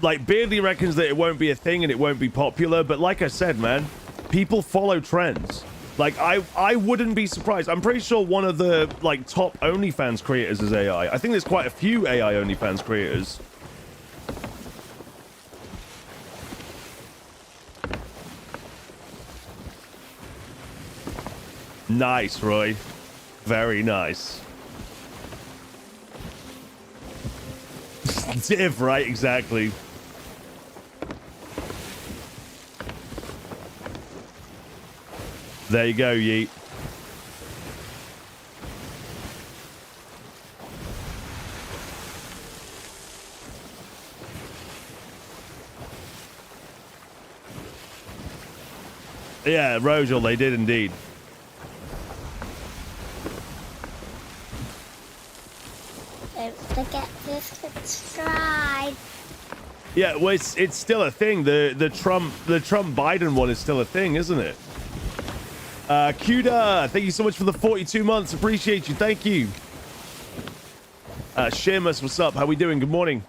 like Beardly reckons that it won't be a thing and it won't be popular. But like I said, man, people follow trends. Like I wouldn't be surprised. I'm pretty sure one of the like top OnlyFans creators is AI. I think there's quite a few AI OnlyFans creators. Nice, Roy. Very nice. Div, right? Exactly. There you go, Yeet. Yeah, Rogel, they did indeed. Don't forget to subscribe. Yeah, well, it's still a thing. The Trump Biden one is still a thing, isn't it? Cuda, thank you so much for the 42 months. Appreciate you. Thank you. Sheamus, what's up? How we doing? Good morning.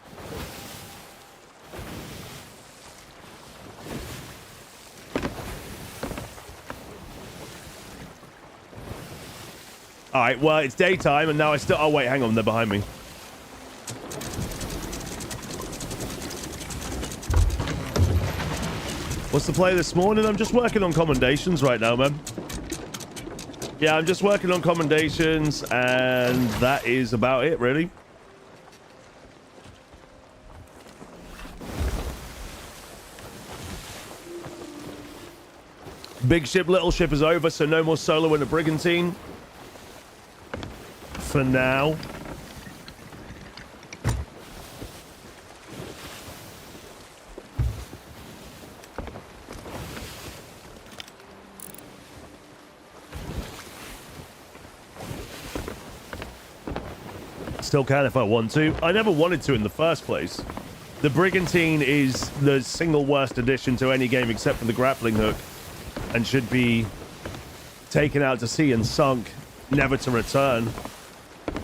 All right, well, it's daytime, and now I still... Oh, wait, hang on. They're behind me. What's the play this morning? I'm just working on commendations right now, man. Yeah, I'm just working on commendations, and that is about it, really. Big ship, little ship is over, so no more solo in the brigantine. For now. Still can if I want to. I never wanted to in the first place. The brigantine is the single worst addition to any game except for the grappling hook, and should be taken out to sea and sunk, never to return.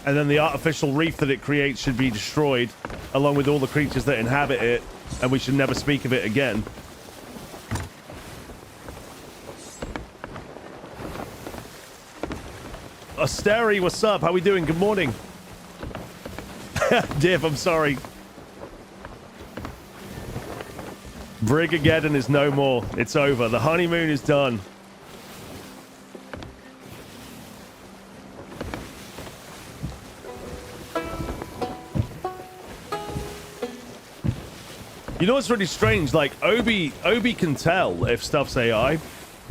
And then the artificial reef that it creates should be destroyed, along with all the creatures that inhabit it, and we should never speak of it again. Asteri, what's up? How we doing? Good morning. Div, I'm sorry. Beardageddon is no more. It's over. The honeymoon is done. You know what's really strange? Like Obi can tell if stuff's AI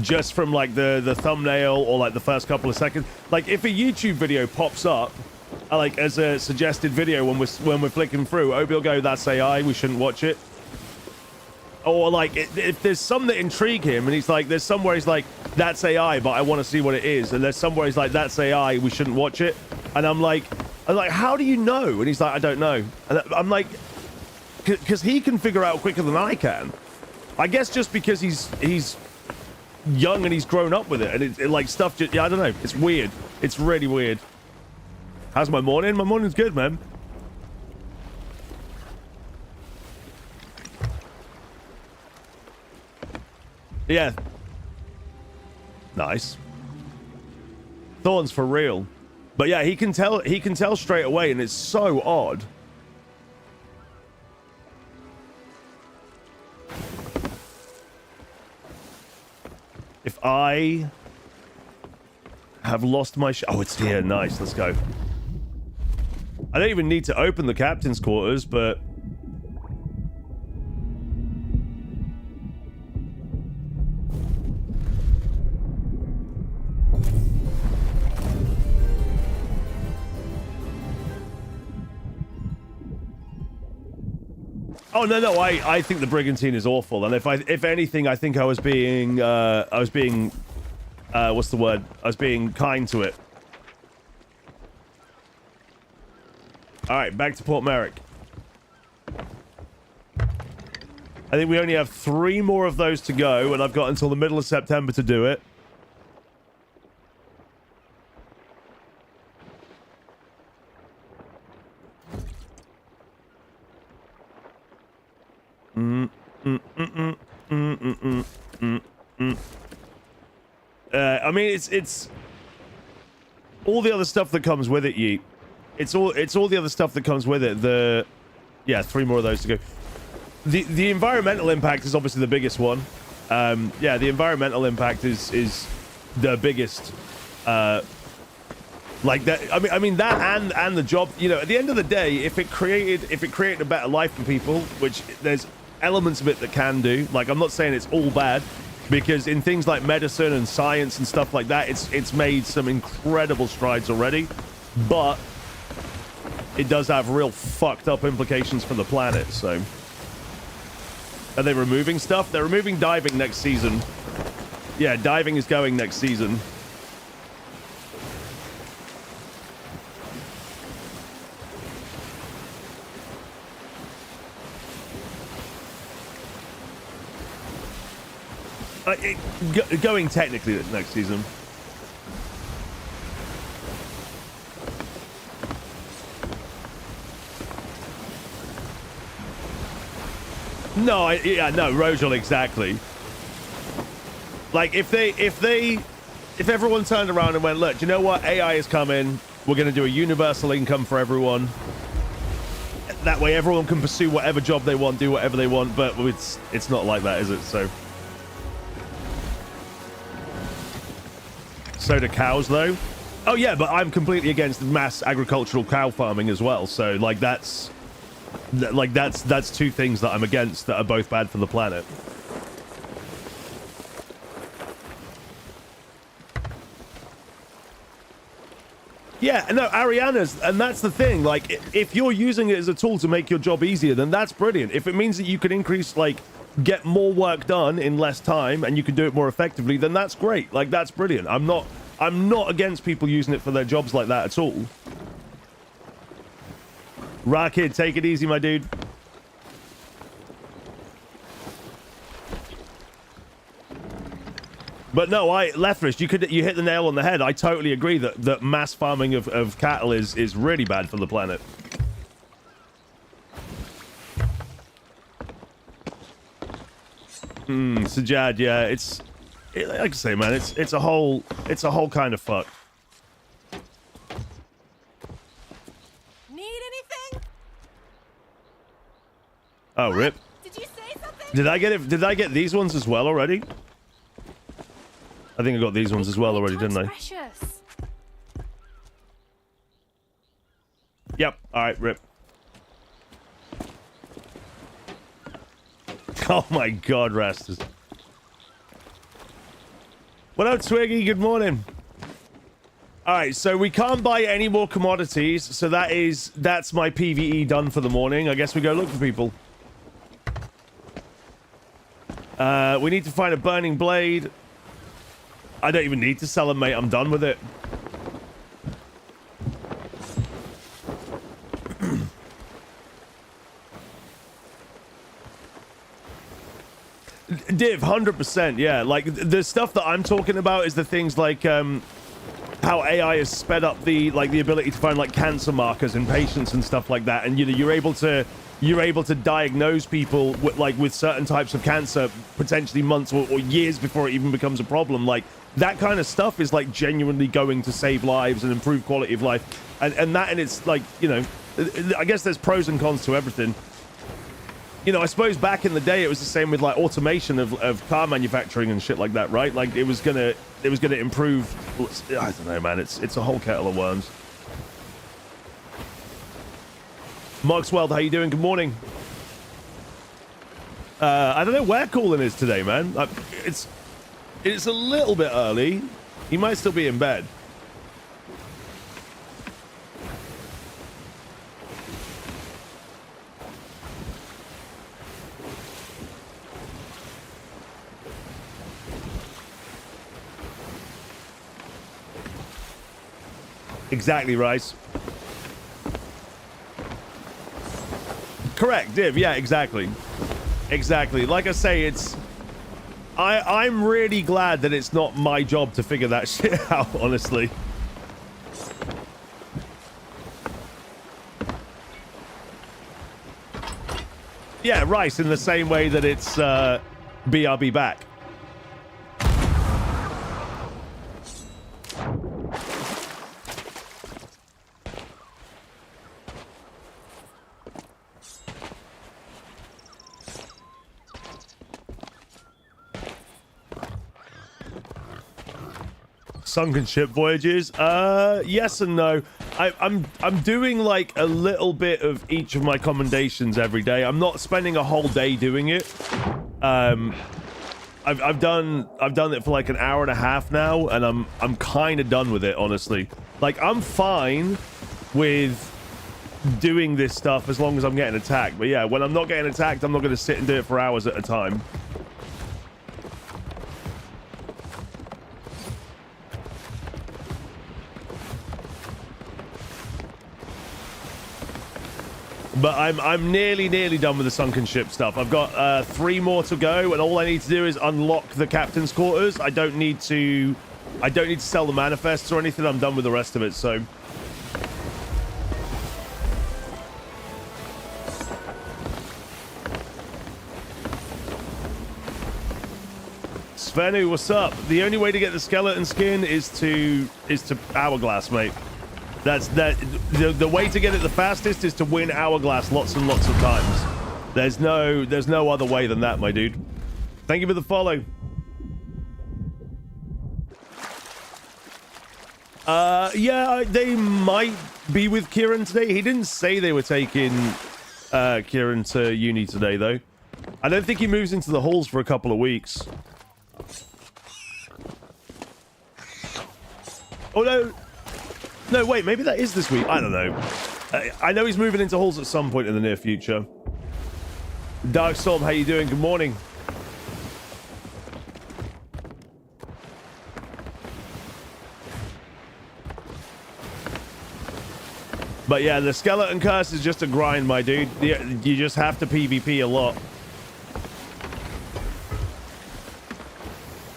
just from like the thumbnail or like the first couple of seconds. Like if a YouTube video pops up like as a suggested video when we're flicking through, Obi will go, "That's AI. We shouldn't watch it." Or like if there's some that intrigue him and he's like, there's somewhere he's like, "That's AI, but I want to see what it is," and there's somewhere he's like, "That's AI. We shouldn't watch it." And I'm like, "How do you know?" And he's like, "I don't know." And I'm like, because he can figure out quicker than I can. I guess just because he's young and he's grown up with it, and it like stuff just, yeah, I don't know. It's weird. It's really weird. How's my morning? My morning's good, man. Yeah. Nice. Thorns for real. But yeah, he can tell straight away, and it's so odd. If I have lost my oh, it's here. Nice. Let's go. I don't even need to open the captain's quarters, but oh no, I think the brigantine is awful, and if anything, I think I was being what's the word? I was being kind to it. All right, back to Port Merrick. I think we only have 3 more of those to go, and I've got until the middle of September to do it. I mean, it's all the other stuff that comes with it, Yeet. It's all the other stuff that comes with it. Yeah, 3 more of those to go. The environmental impact is obviously the biggest one. Yeah, the environmental impact is the biggest. Like that. I mean that and the job. You know, at the end of the day, if it created a better life for people, which there's elements of it that can do. Like, I'm not saying it's all bad, because in things like medicine and science and stuff like that, it's made some incredible strides already, but it does have real fucked up implications for the planet. So, are they removing stuff? They're removing diving next season. Yeah, diving is going next season. Going technically next season. No, no, Rojal, exactly. Like, if everyone turned around and went, look, do you know what? AI is coming. We're going to do a universal income for everyone. That way everyone can pursue whatever job they want, do whatever they want, but it's not like that, is it? So do cows, though. Oh yeah, but I'm completely against mass agricultural cow farming as well. So like that's 2 things that I'm against that are both bad for the planet. Yeah, no, Ariana's, and that's the thing. Like, if you're using it as a tool to make your job easier, then that's brilliant. If it means that you can increase, like, get more work done in less time and you can do it more effectively, then that's great. Like, that's brilliant. I'm not against people using it for their jobs like that at all. Rocket, take it easy, my dude. But no, Lethrish, you hit the nail on the head. I totally agree that mass farming of cattle is really bad for the planet. Sajad, yeah, like I say, man, it's a whole kind of fuck. Need anything? Oh, rip. Did you say something? Did I get these ones as well already? I think I got these ones as well already, didn't I? Precious. Yep. All right, rip. Oh my God, Rastas. What up, Twiggy? Good morning. All right, so we can't buy any more commodities, so that's my PvE done for the morning. I guess we go look for people. We need to find a burning blade. I don't even need to sell them, mate. I'm done with it. Div, 100%, yeah. Like, the stuff that I'm talking about is the things like, how AI has sped up the ability to find, like, cancer markers in patients and stuff like that. And, you know, you're able to diagnose people with certain types of cancer potentially months or years before it even becomes a problem. Like, that kind of stuff is, like, genuinely going to save lives and improve quality of life. And that, and it's, like, you know, I guess there's pros and cons to everything. You know, I suppose back in the day it was the same with like automation of car manufacturing and shit like that, right? Like it was gonna improve. I don't know, man. It's a whole kettle of worms. Marksweld, how you doing? Good morning. I don't know where Coolin is today, man. It's a little bit early. He might still be in bed. Exactly, Rice. Correct, Div. Yeah, exactly. Exactly. Like I say, I'm really glad that it's not my job to figure that shit out, honestly. Yeah, Rice, in the same way that it's BRB back. Sunken ship voyages? Yes and no. I'm doing like a little bit of each of my commendations every day. I'm not spending a whole day doing it. I've done it for like an hour and a half now, and I'm kind of done with it, honestly. Like, I'm fine with doing this stuff as long as I'm getting attacked. But yeah, when I'm not getting attacked, I'm not going to sit and do it for hours at a time. But I'm nearly done with the sunken ship stuff. I've got 3 more to go, and all I need to do is unlock the captain's quarters. I don't need to sell the manifests or anything. I'm done with the rest of it. So Svenu, what's up? The only way to get the skeleton skin is to hourglass, mate. The way to get it the fastest is to win hourglass lots and lots of times. There's no other way than that, my dude. Thank you for the follow. Yeah, they might be with Kieran today. He didn't say they were taking Kieran to uni today, though. I don't think he moves into the halls for a couple of weeks. Oh no. No, wait, maybe that is this week. I don't know. I know he's moving into halls at some point in the near future. Darkstorm, how you doing? Good morning. But yeah, the skeleton curse is just a grind, my dude. You just have to PvP a lot.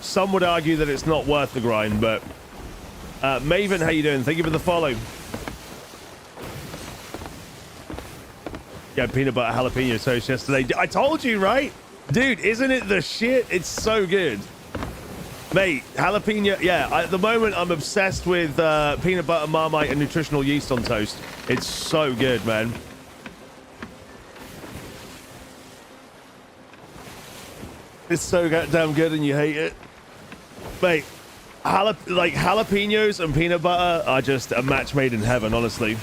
Some would argue that it's not worth the grind, but... Maven, how you doing? Thank you for the follow. Yeah, peanut butter jalapeno toast yesterday. I told you, right? Dude, isn't it the shit? It's so good. Mate, jalapeno... Yeah, at the moment, I'm obsessed with peanut butter, Marmite, and nutritional yeast on toast. It's so good, man. It's so goddamn good and you hate it. Mate, jalapenos and peanut butter are just a match made in heaven, honestly.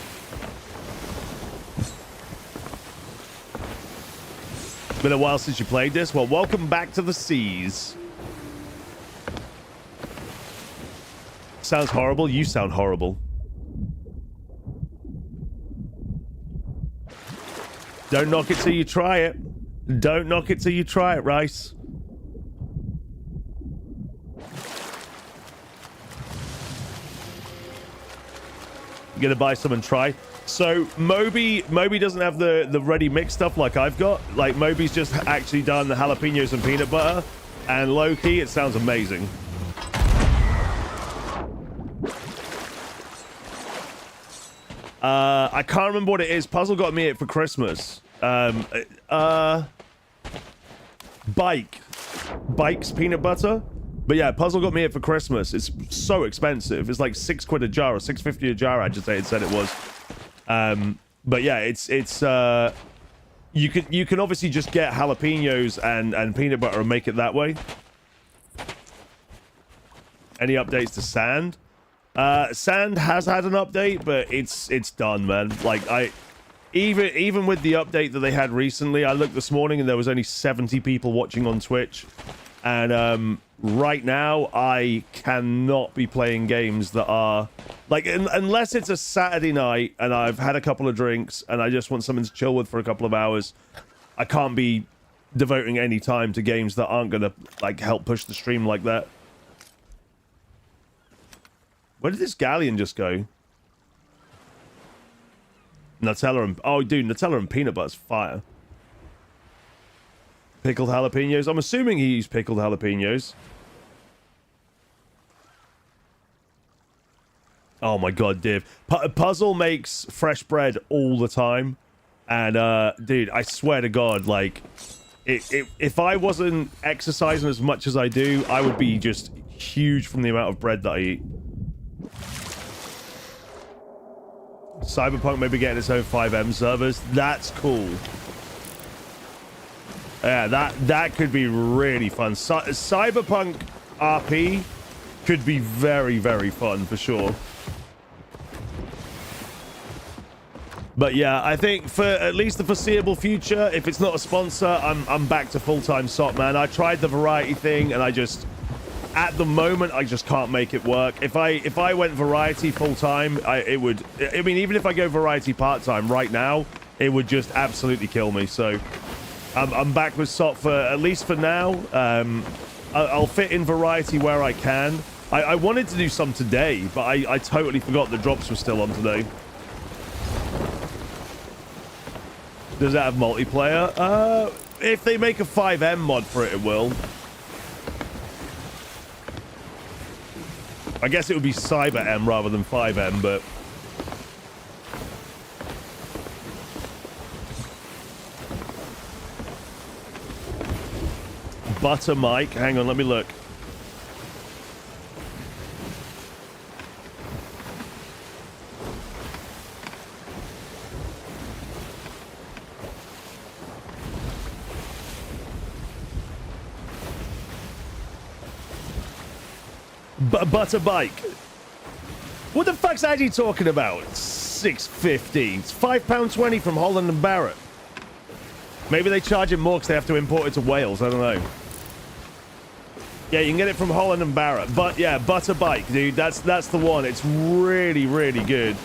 Been a while since you played this. Well, welcome back to the seas. Sounds horrible. You sound horrible. Don't knock it till you try it. Don't knock it till you try it, Rice. You gonna buy some and try? So Moby doesn't have the ready mix stuff like I've got. Like Moby's just actually done the jalapenos and peanut butter, and low key it sounds amazing. I can't remember what it is. Puzzle got me it for Christmas. Bike's peanut butter. But yeah, Puzzle got me it for Christmas. It's so expensive. It's like £6 a jar or $6.50 a jar. I just said it was. But yeah, it's you can obviously just get jalapenos and peanut butter and make it that way. Any updates to Sand? Sand has had an update, but it's done, man. Like even with the update that they had recently, I looked this morning and there was only 70 people watching on Twitch. And right now I cannot be playing games that are like unless it's a Saturday night and I've had a couple of drinks and I just want something to chill with for a couple of hours. I can't be devoting any time to games that aren't gonna like help push the stream like that. Where did this galleon just go? Nutella and... Oh, dude, Nutella and peanut butter's fire. Pickled jalapenos. I'm assuming he used pickled jalapenos. Oh my god, Div. Puzzle makes fresh bread all the time. And, dude, I swear to god, like... If I wasn't exercising as much as I do, I would be just huge from the amount of bread that I eat. Cyberpunk may be getting its own 5M servers. That's cool. Yeah, that could be really fun. Cyberpunk RP could be very, very fun for sure. But yeah, I think for at least the foreseeable future, if it's not a sponsor, I'm back to full-time SOT, man. I tried the variety thing, and I just... At the moment, I just can't make it work. If I went variety full-time, it would... I mean, even if I go variety part-time right now, it would just absolutely kill me. So I'm back with SOT for at least for now. I'll fit in variety where I can. I wanted to do some today, but I totally forgot the drops were still on today. Does that have multiplayer? If they make a 5M mod for it, it will. I guess it would be Cyber M rather than 5M, but... Butter Mike. Hang on, let me look. Butter Bike. What the fuck's Addy talking about? $6.50. It's £5.20 from Holland and Barrett. Maybe they charge it more because they have to import it to Wales. I don't know. Yeah, you can get it from Holland and Barrett. But yeah, Butter Bike, dude. That's the one. It's really, really good.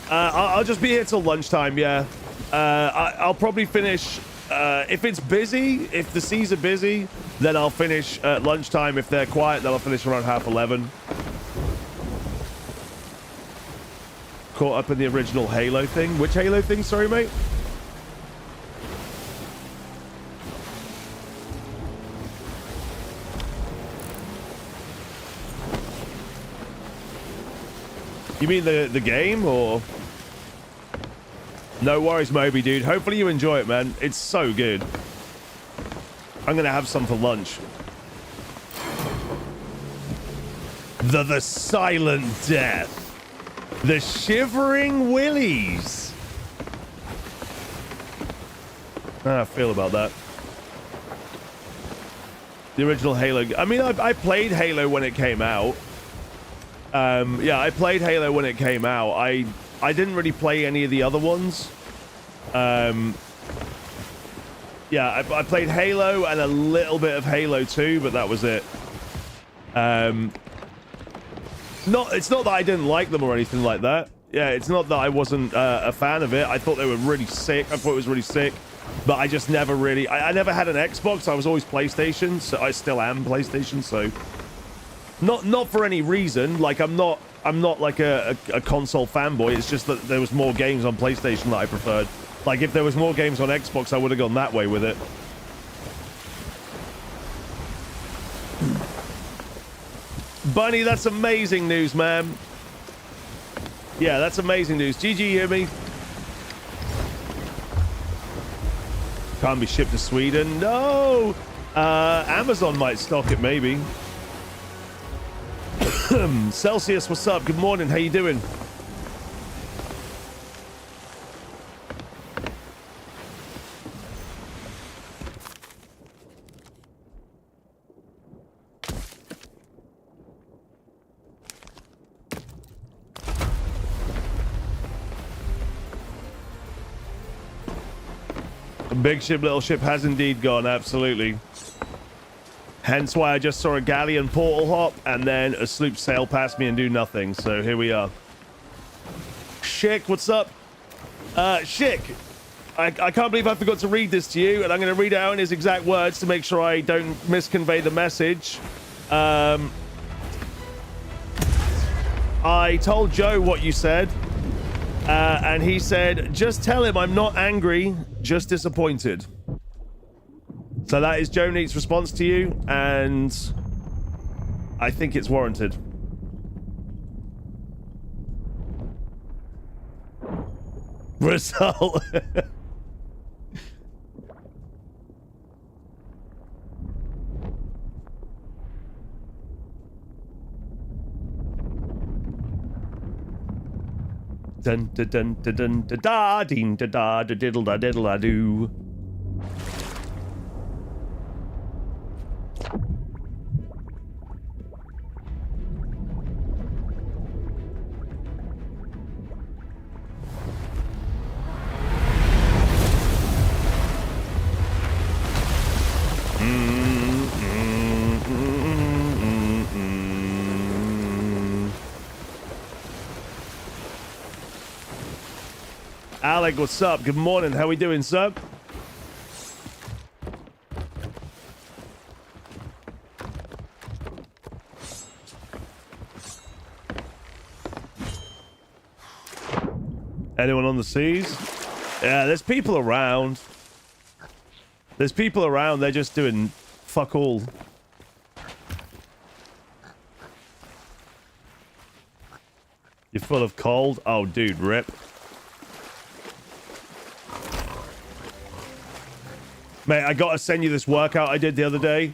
I'll just be here till lunchtime, yeah. I'll probably finish... if it's busy, if the seas are busy, then I'll finish at lunchtime. If they're quiet, then I'll finish around 11:30. Caught up in the original Halo thing. Which Halo thing? Sorry, mate. You mean the game, or... No worries, Moby, dude. Hopefully you enjoy it, man. It's so good. I'm gonna have some for lunch. The Silent Death. The Shivering Willies. How I feel about that. The original Halo. I mean, I played Halo when it came out. Yeah, I played Halo when it came out. I didn't really play any of the other ones. Yeah, I played Halo and a little bit of Halo 2, but that was it. It's not that I didn't like them or anything like that. Yeah, it's not that I wasn't a fan of it. I thought they were really sick. I thought it was really sick, but I just never really. I never had an Xbox. I was always PlayStation. So I still am PlayStation. So not for any reason. Like I'm not like a console fanboy. It's just that there was more games on PlayStation that I preferred. Like if there was more games on Xbox, I would have gone that way with it. Bunny, that's amazing news, man. Yeah, that's amazing news. GG, you hear me? Can't be shipped to Sweden. No! Amazon might stock it, maybe. Celsius, what's up? Good morning. How you doing? Big ship, little ship has indeed gone, absolutely. Hence why I just saw a galleon portal hop and then a sloop sail past me and do nothing. So here we are. Shik, what's up? Shik, I can't believe I forgot to read this to you, and I'm going to read it out in his exact words to make sure I don't misconvey the message. I told Joe what you said. And he said, just tell him I'm not angry, just disappointed. So that is Joe Neat's response to you, and I think it's warranted. Result. Dun da dun da dun da da deen da da da diddle da diddle da do. Alec, what's up? Good morning. How we doing, sir? Anyone on the seas? Yeah, there's people around. There's people around. They're just doing fuck all. You're full of cold? Oh, dude, rip. Mate, I gotta send you this workout I did the other day.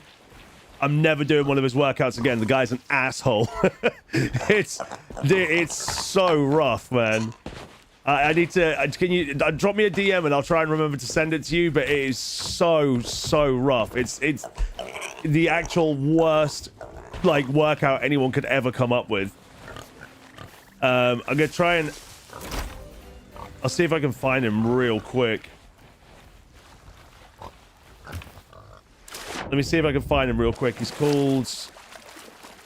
I'm never doing one of his workouts again. The guy's an asshole. It's so rough, man. I need to. Can you drop me a DM and I'll try and remember to send it to you? But it is so rough. It's the actual worst like workout anyone could ever come up with. I'm gonna try and I'll see if I can find him real quick. Let me see if I can find him real quick. He's called...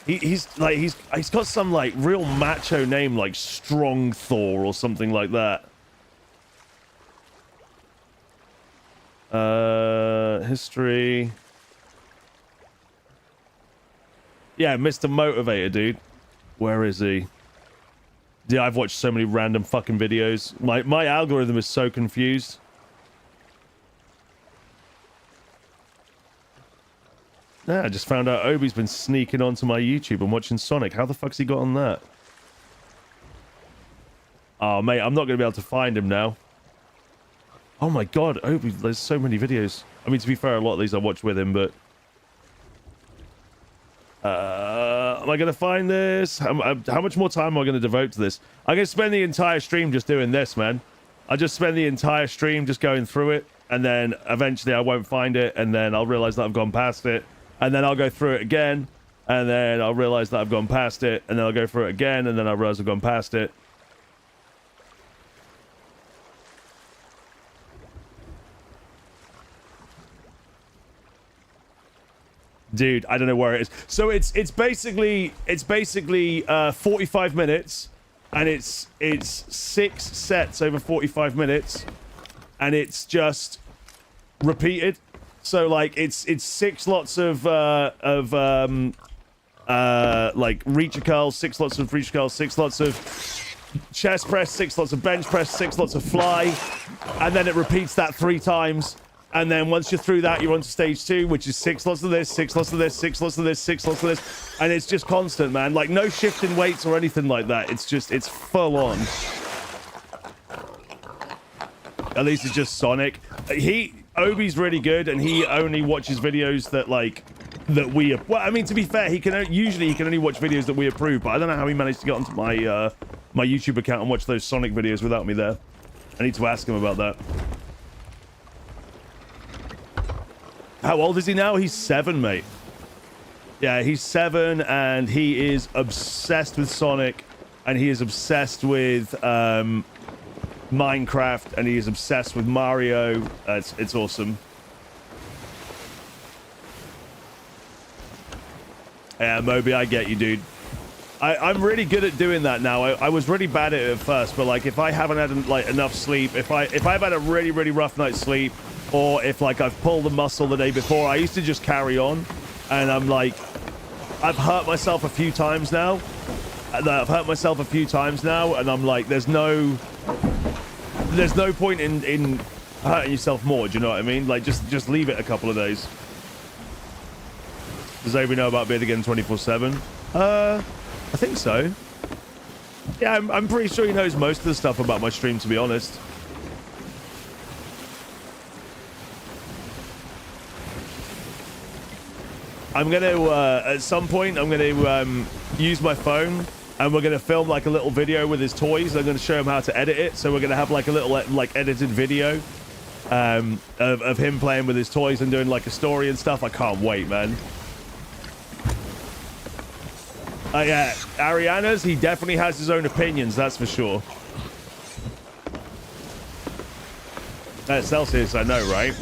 He's got some, like, real macho name, like Strong Thor or something like that. History... Yeah, Mr. Motivator, dude. Where is he? Yeah, I've watched so many random fucking videos. My algorithm is so confused. Yeah, I just found out Obi's been sneaking onto my YouTube and watching Sonic. How the fuck's he got on that? Oh, mate, I'm not going to be able to find him now. Oh my god, Obi, there's so many videos. I mean, to be fair, a lot of these I watched with him, but... am I going to find this? How much more time am I going to devote to this? I'm going to spend the entire stream just doing this, man. I'll just spend the entire stream just going through it, and then eventually I won't find it, and then I'll realize that I've gone past it. And then I'll go through it again, and then I'll realize that I've gone past it, and then I'll go through it again, and then I'll realize I've gone past it. Dude, I don't know where it is. So it's basically 45 minutes, and it's 6 sets over 45 minutes, and it's just repeated. So like it's 6 lots of like reacher curls, 6 lots of reacher curls, 6 lots of chest press, 6 lots of bench press, 6 lots of fly, and then it repeats that 3 times. And then once you're through that, you're on to stage 2, which is 6 lots of this, 6 lots of this, 6 lots of this, 6 lots of this. And it's just constant, man. Like, no shifting weights or anything like that. It's just, it's full on. At least it's just Sonic. Obi's really good, and he only watches videos that, like, that we... Well, I mean, to be fair, usually he can only watch videos that we approve, but I don't know how he managed to get onto my, my YouTube account and watch those Sonic videos without me there. I need to ask him about that. How old is he now? He's 7, mate. Yeah, he's 7, and he is obsessed with Sonic, and he is obsessed with Minecraft, and he is obsessed with Mario. It's awesome. Yeah, Moby, I get you, dude. I'm really good at doing that now. I was really bad at it at first, but like if I haven't had like enough sleep, if I've had a really rough night's sleep, or if like I've pulled a muscle the day before, I used to just carry on, and I'm like, I've hurt myself a few times now. And I'm like, there's no point in hurting yourself more. Do you know what I mean? Like just leave it a couple of days. Does Avery know about Beardageddon 24/7? I think so. Yeah, I'm pretty sure he knows most of the stuff about my stream, to be honest. I'm going to, at some point, I'm going to use my phone, and we're going to film like a little video with his toys. I'm going to show him how to edit it. So we're going to have like a little like edited video of him playing with his toys and doing like a story and stuff. I can't wait, man. Yeah, Ariana's, he definitely has his own opinions, that's for sure. Celsius, I know, right?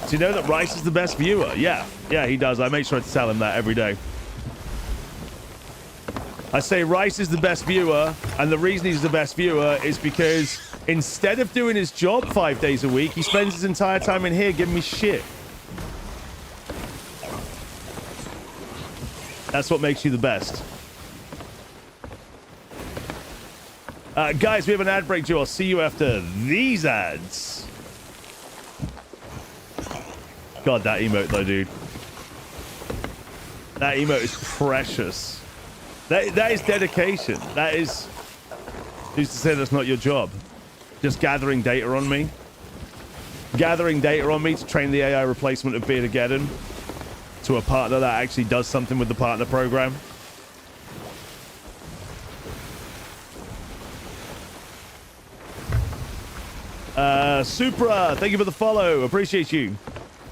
Do you know that Rice is the best viewer? Yeah, he does. I make sure to tell him that every day. I say Rice is the best viewer, and the reason he's the best viewer is because instead of doing his job 5 days a week, he spends his entire time in here giving me shit. That's what makes you the best. Guys, we have an ad break, Joe. I'll see you after these ads. God, that emote, though, dude. That emote is precious. That is dedication. That is... Who's to say that's not your job? Just gathering data on me. Gathering data on me to train the AI replacement of Beardageddon to a partner that actually does something with the partner program. Supra, thank you for the follow. Appreciate you.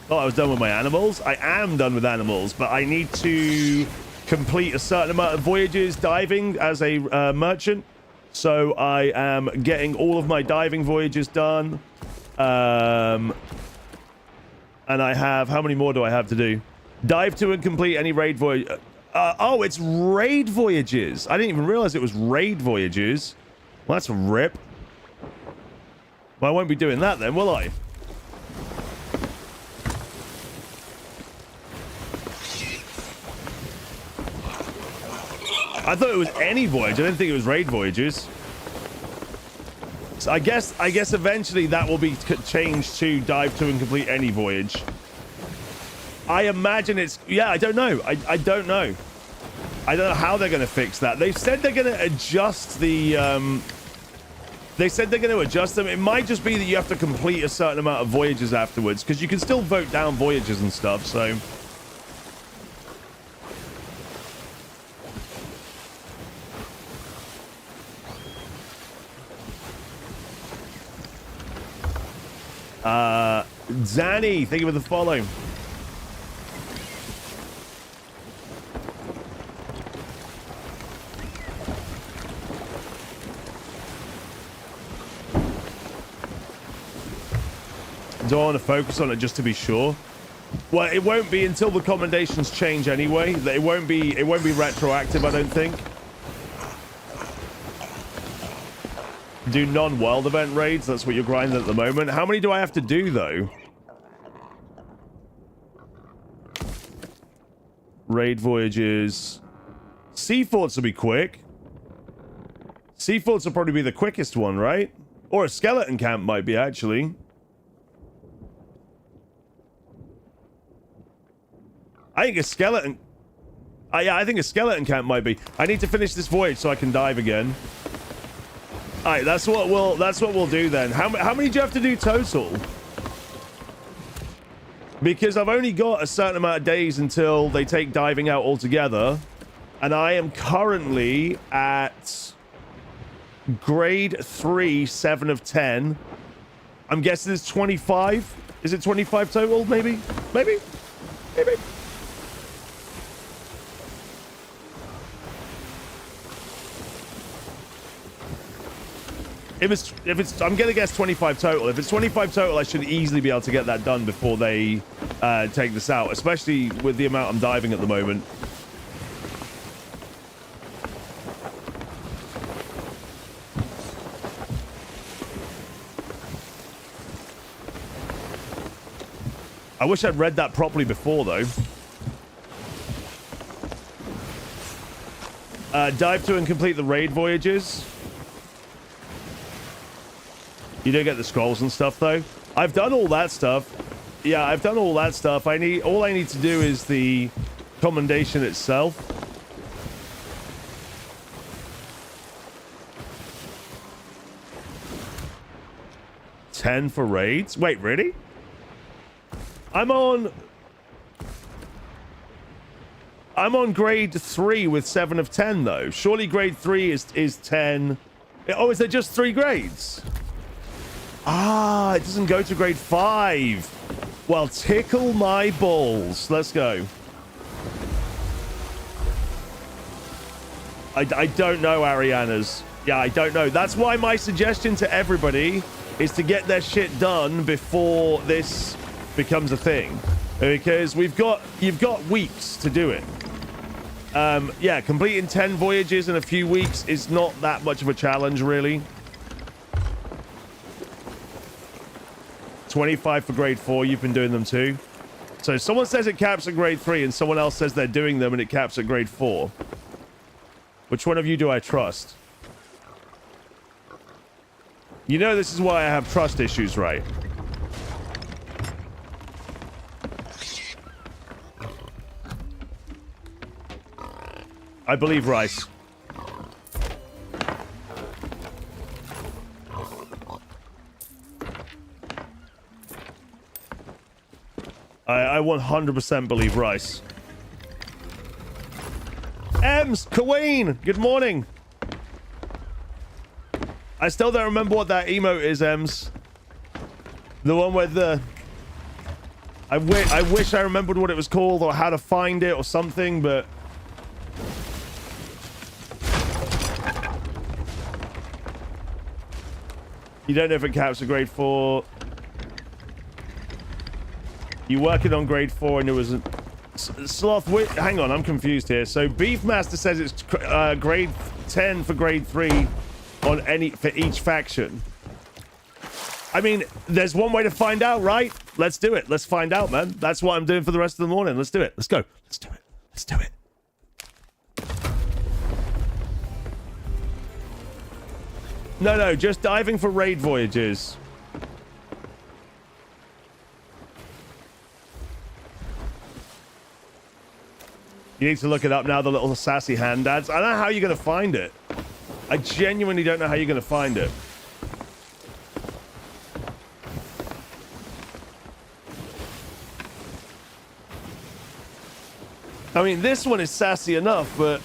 Thought I was done with my animals. I am done with animals, but I need to complete a certain amount of voyages diving as a merchant. So I am getting all of my diving voyages done. And I have... How many more do I have to do? Dive to and complete any raid voyage. Oh, it's raid voyages. I didn't even realize it was raid voyages. Well, that's a rip. Well, I won't be doing that then, will I? I thought it was any voyage. I didn't think it was raid voyages. So I guess eventually that will be changed to dive to and complete any voyage. I imagine it's... Yeah, I don't know. I don't know. I don't know how they're going to fix that. They've said they're going to adjust the... They said they're going to adjust them. It might just be that you have to complete a certain amount of voyages afterwards, because you can still vote down voyages and stuff, so... Zanny, thank you for the follow. Do I want to focus on it just to be sure? Well, it won't be until the commendations change anyway. It won't be retroactive, I don't think. Do non-world event raids. That's what you're grinding at the moment. How many do I have to do, though? Raid voyages. Sea forts will be quick. Sea forts will probably be the quickest one, right? Or a skeleton camp might be, actually. I think a skeleton... yeah, I think a skeleton camp might be. I need to finish this voyage so I can dive again. Alright, that's what we'll do then. How many do you have to do total? Because I've only got a certain amount of days until they take diving out altogether. And I am currently at grade 3, 7 of 10. I'm guessing it's 25. Is it 25 total? Maybe? Maybe? Maybe? If it's, I'm gonna guess 25 total. If it's 25 total, I should easily be able to get that done before they take this out, especially with the amount I'm diving at the moment. I wish I'd read that properly before, though. Dive to and complete the raid voyages. You don't get the scrolls and stuff, though. I've done all that stuff. Yeah, I've done all that stuff. All I need to do is the commendation itself. $10 for raids. Wait, really? I'm on grade 3 with 7 of 10, though. Surely grade 3 is 10. Oh, is there just 3 grades? Ah, it doesn't go to grade 5. Well, tickle my balls. Let's go. I don't know, Ariana's. Yeah, I don't know. That's why my suggestion to everybody is to get their shit done before this becomes a thing. Because you've got weeks to do it. Yeah, completing 10 voyages in a few weeks is not that much of a challenge, really. 25 for grade 4. You've been doing them too. So someone says it caps at grade 3 and someone else says they're doing them and it caps at grade 4. Which one of you do I trust? You know this is why I have trust issues, right? I believe Rice. I 100% believe Rice. Ems, Queen, good morning. I still don't remember what that emote is, Ems. The one where the... I wish I remembered what it was called or how to find it or something, but... You don't know if it caps a grade 4. You working on grade 4 and it was a... Sloth, hang on, I'm confused here. So Beefmaster says it's grade 10 for grade 3 on for each faction. I mean, there's one way to find out, right? Let's do it. Let's find out, man. That's what I'm doing for the rest of the morning. Let's do it. Let's go. Let's do it. Let's do it. No, just diving for raid voyages. You need to look it up now, the little sassy hand dads. I don't know how you're going to find it. I genuinely don't know how you're going to find it. I mean, this one is sassy enough, but...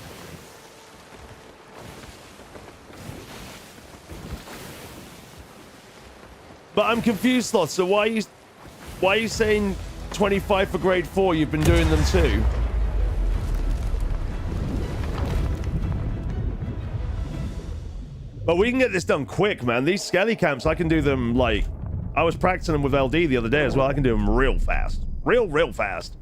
But I'm confused, Sloth. So why are you saying 25 for grade 4? You've been doing them too. But we can get this done quick, man. These skelly camps, I can do them like... I was practicing them with LD the other day as well. I can do them real fast. Real fast.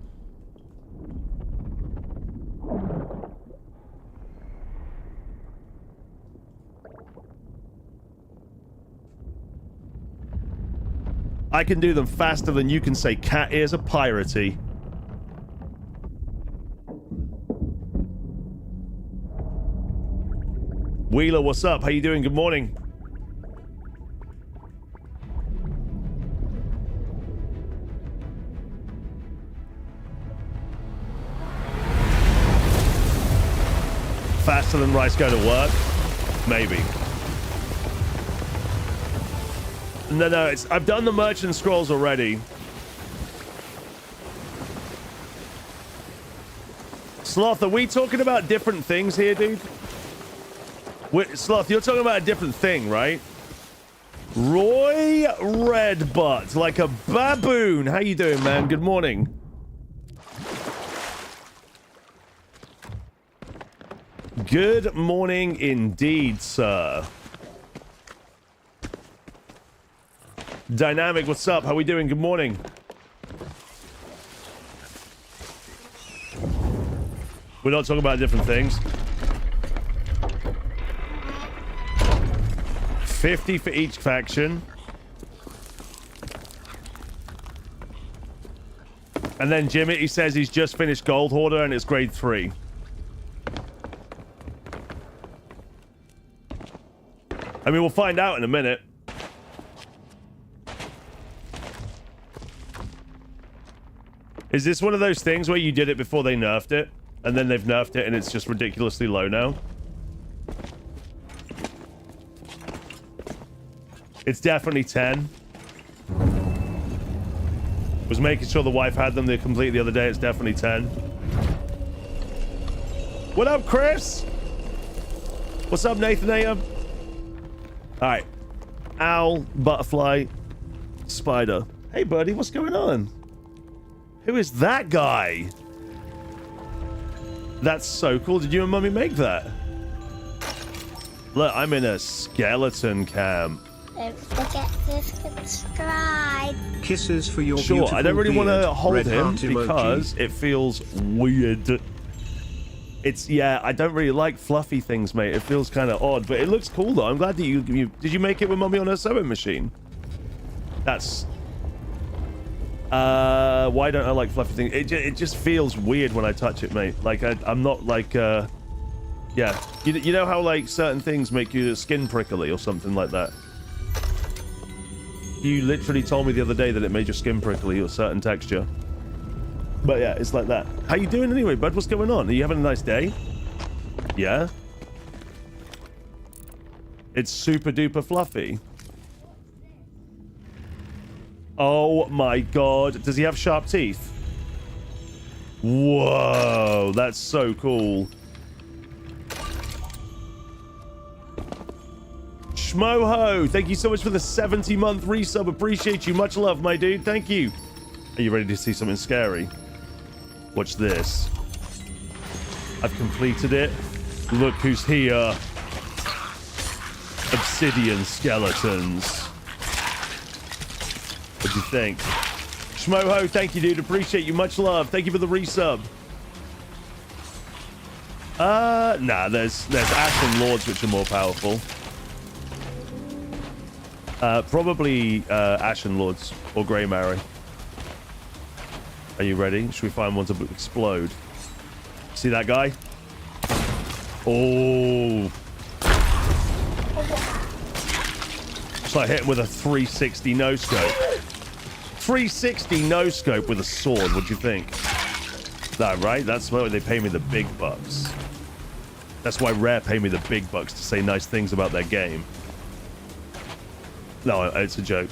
I can do them faster than you can say cat ears are piratey. Wheeler, what's up? How you doing? Good morning. Faster than Rice go to work? Maybe. No, I've done the merchant scrolls already. Sloth, are we talking about different things here, dude? Sloth, you're talking about a different thing, right? Roy Redbutt, like a baboon. How you doing, man? Good morning. Good morning indeed, sir. Dynamic, what's up? How we doing? Good morning. We're not talking about different things. 50 for each faction. And then Jimmy, he says he's just finished Gold Hoarder and it's grade 3. I mean, we'll find out in a minute. Is this one of those things where you did it before they nerfed it, and then they've nerfed it and it's just ridiculously low now? It's definitely 10. Was making sure the wife had them complete the other day. It's definitely 10. What up, Chris? What's up, Nathan A.M.? Alright. Owl, butterfly, spider. Hey, buddy, what's going on? Who is that guy? That's so cool. Did you and Mummy make that? Look, I'm in a skeleton camp. Don't forget to subscribe. Kisses for your sure, beautiful I don't really want to beard. hold Red him heart because emoji. it feels weird. It's, yeah, I don't really like fluffy things, mate. It feels kind of odd, but it looks cool, though. I'm glad that you... Did you make it with Mummy on her sewing machine? That's... why don't I like fluffy things? It just feels weird when I touch it, mate. Like, I'm not like, yeah. You know how, like, certain things make your skin prickly or something like that? You literally told me the other day that it made your skin prickly or certain texture. But yeah, it's like that. How you doing anyway, bud? What's going on? Are you having a nice day? Yeah? It's super duper fluffy. Oh my god. Does he have sharp teeth? Whoa, that's so cool. Schmoho, thank you so much for the 70-month resub. Appreciate you. Much love, my dude. Thank you. Are you ready to see something scary? Watch this. I've completed it. Look who's here. Obsidian skeletons. What do you think? Schmoho, thank you, dude. Appreciate you. Much love. Thank you for the resub. Nah, there's Ashen Lords which are more powerful. Probably Ashen Lords or Grey Mary. Are you ready? Should we find one to explode? See that guy? Oh. It's like hitting with a 360 no scope. 360 no scope with a sword. What do you think? That right? That's why they pay me the big bucks. That's why Rare pay me the big bucks to say nice things about their game. No, it's a joke.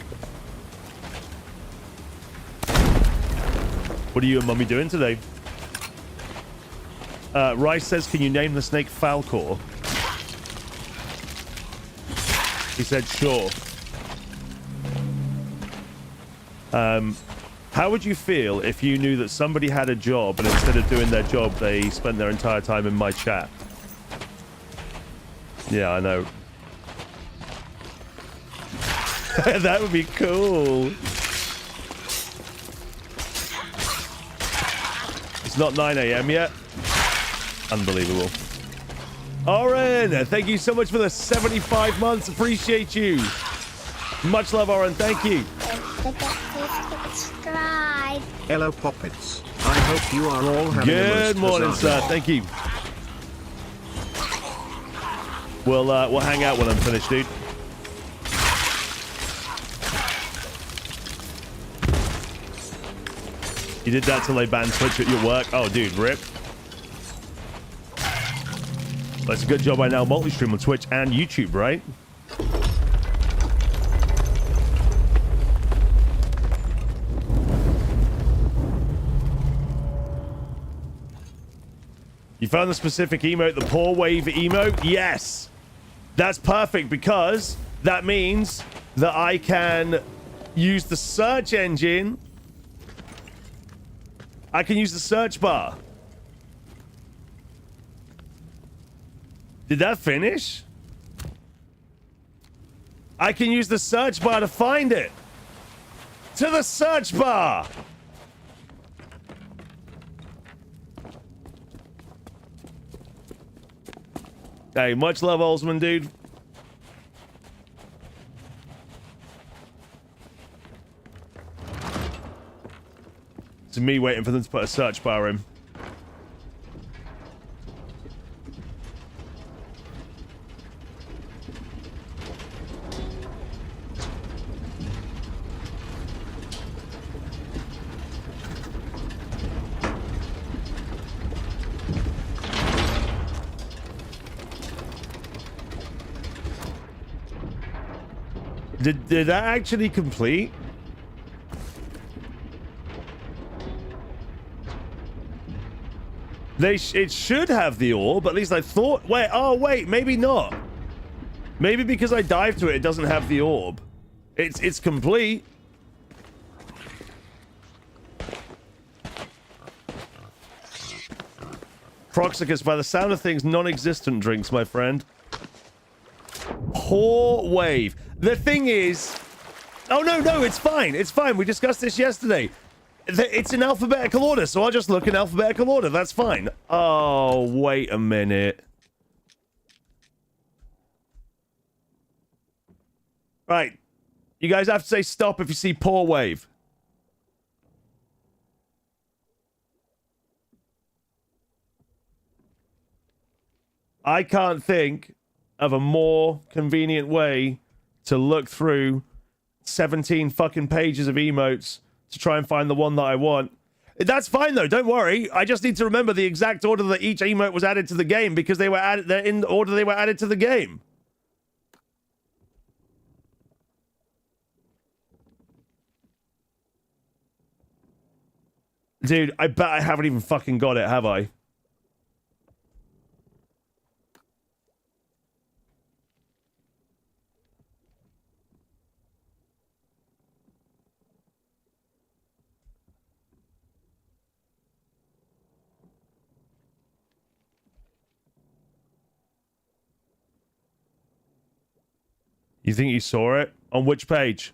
What are you and Mummy doing today? Rice says, can you name the snake Falcor? He said, sure. How would you feel if you knew that somebody had a job and instead of doing their job, they spent their entire time in my chat? Yeah, I know. That would be cool. It's not 9 a.m. yet. Unbelievable. Oren, thank you so much for the 75 months. Appreciate you. Much love, Oren. Thank you. Don't forget to subscribe. Hello, Poppets. I hope you are all having a Good most morning, bizarre sir. Thank you. We'll hang out when I'm finished, dude. You did that till they banned Twitch at your work? Oh, dude, rip. That's a good job I now multi-stream on Twitch and YouTube, right? You found the specific emote, the poor wave emote? Yes. That's perfect because that means that I can use the search engine. I can use the search bar. Did that finish? I can use the search bar to find it. To the search bar. Hey, much love, Olsman, dude. It's me waiting for them to put a search bar in. Did that actually complete? It should have the orb, at least I thought. Wait, oh wait, maybe not. Maybe because I dived to it, it doesn't have the orb. It's complete. Proxicus, by the sound of things, non-existent drinks, my friend. Poor wave. The thing is... Oh, no, it's fine. It's fine. We discussed this yesterday. It's in alphabetical order, so I'll just look in alphabetical order. That's fine. Oh, wait a minute. Right. You guys have to say stop if you see poor wave. I can't think of a more convenient way to look through 17 fucking pages of emotes to try and find the one that I want. That's fine though, don't worry. I just need to remember the exact order that each emote was added to the game because they're in the order they were added to the game. Dude, I bet I haven't even fucking got it, have I? You think you saw it? On which page?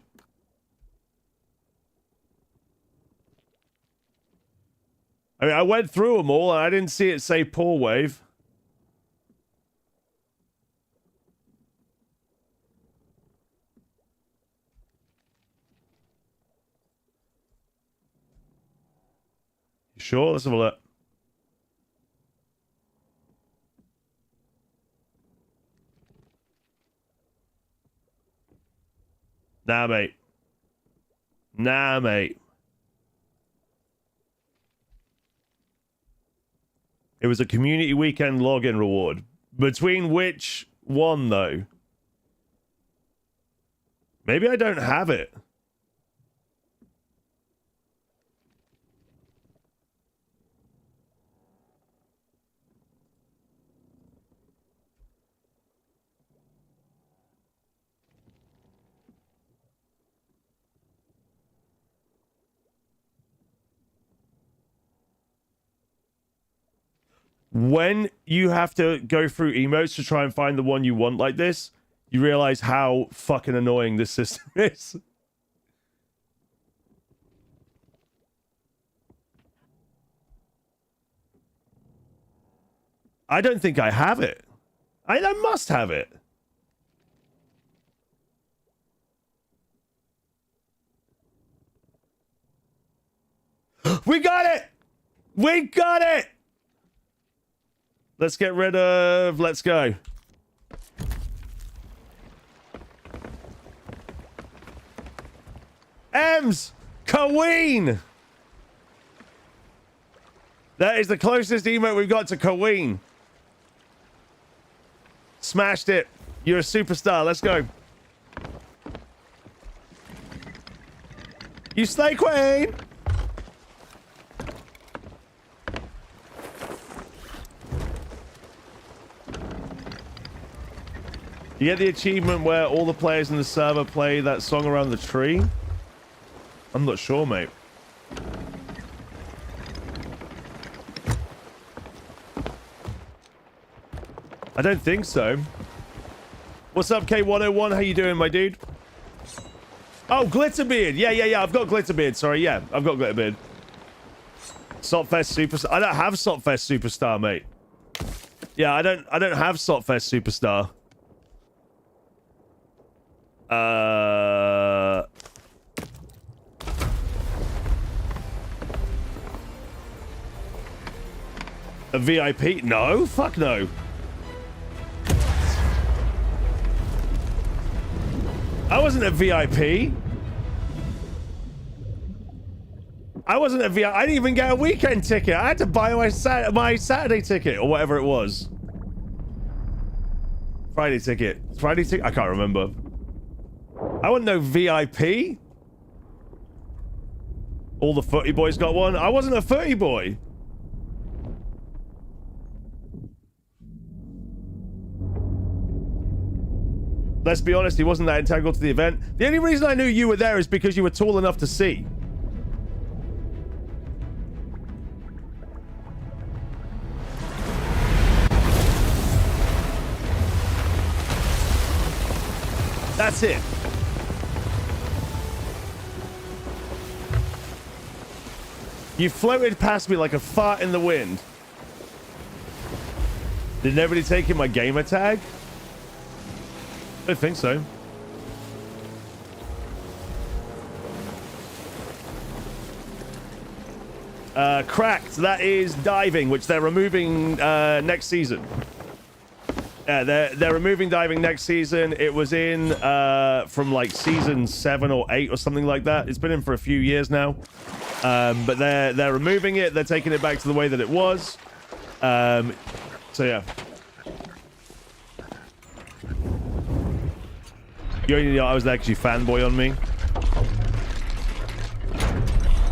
I mean, I went through them all and I didn't see it say poor wave. You sure? Let's have a look. Nah, mate. Nah, mate. It was a community weekend login reward. Between which one, though? Maybe I don't have it. When you have to go through emotes to try and find the one you want like this, you realize how fucking annoying this system is. I don't think I have it. I must have it. We got it! We got it! Let's get rid of... Let's go. Ems! Queen! That is the closest emote we've got to Queen. Smashed it. You're a superstar. Let's go. You slay, Queen! You get the achievement where all the players in the server play that song around the tree? I'm not sure, mate. I don't think so. What's up, K101? How you doing, my dude? Oh, Glitterbeard. Yeah. I've got Glitterbeard. Sorry, yeah. I've got Glitterbeard. Sopfest Superstar. I don't have Sopfest Superstar, mate. Yeah, I don't have Sopfest Superstar. A VIP? No, fuck no. I wasn't a VIP. I wasn't a VIP. I didn't even get a weekend ticket. I had to buy my Saturday ticket or whatever it was. Friday ticket. Friday ticket? I can't remember. I wasn't no VIP. All the footy boys got one. I wasn't a footy boy. Let's be honest, he wasn't that integral to the event. The only reason I knew you were there is because you were tall enough to see. That's it. You floated past me like a fart in the wind. Did nobody take in my gamer tag? I don't think so. Cracked. That is diving, which they're removing next season. Yeah, they're removing diving next season. It was in from like season 7 or 8 or something like that. It's been in for a few years now. But they're removing it. They're taking it back to the way that it was. So yeah. You only knew I was actually fanboy on me.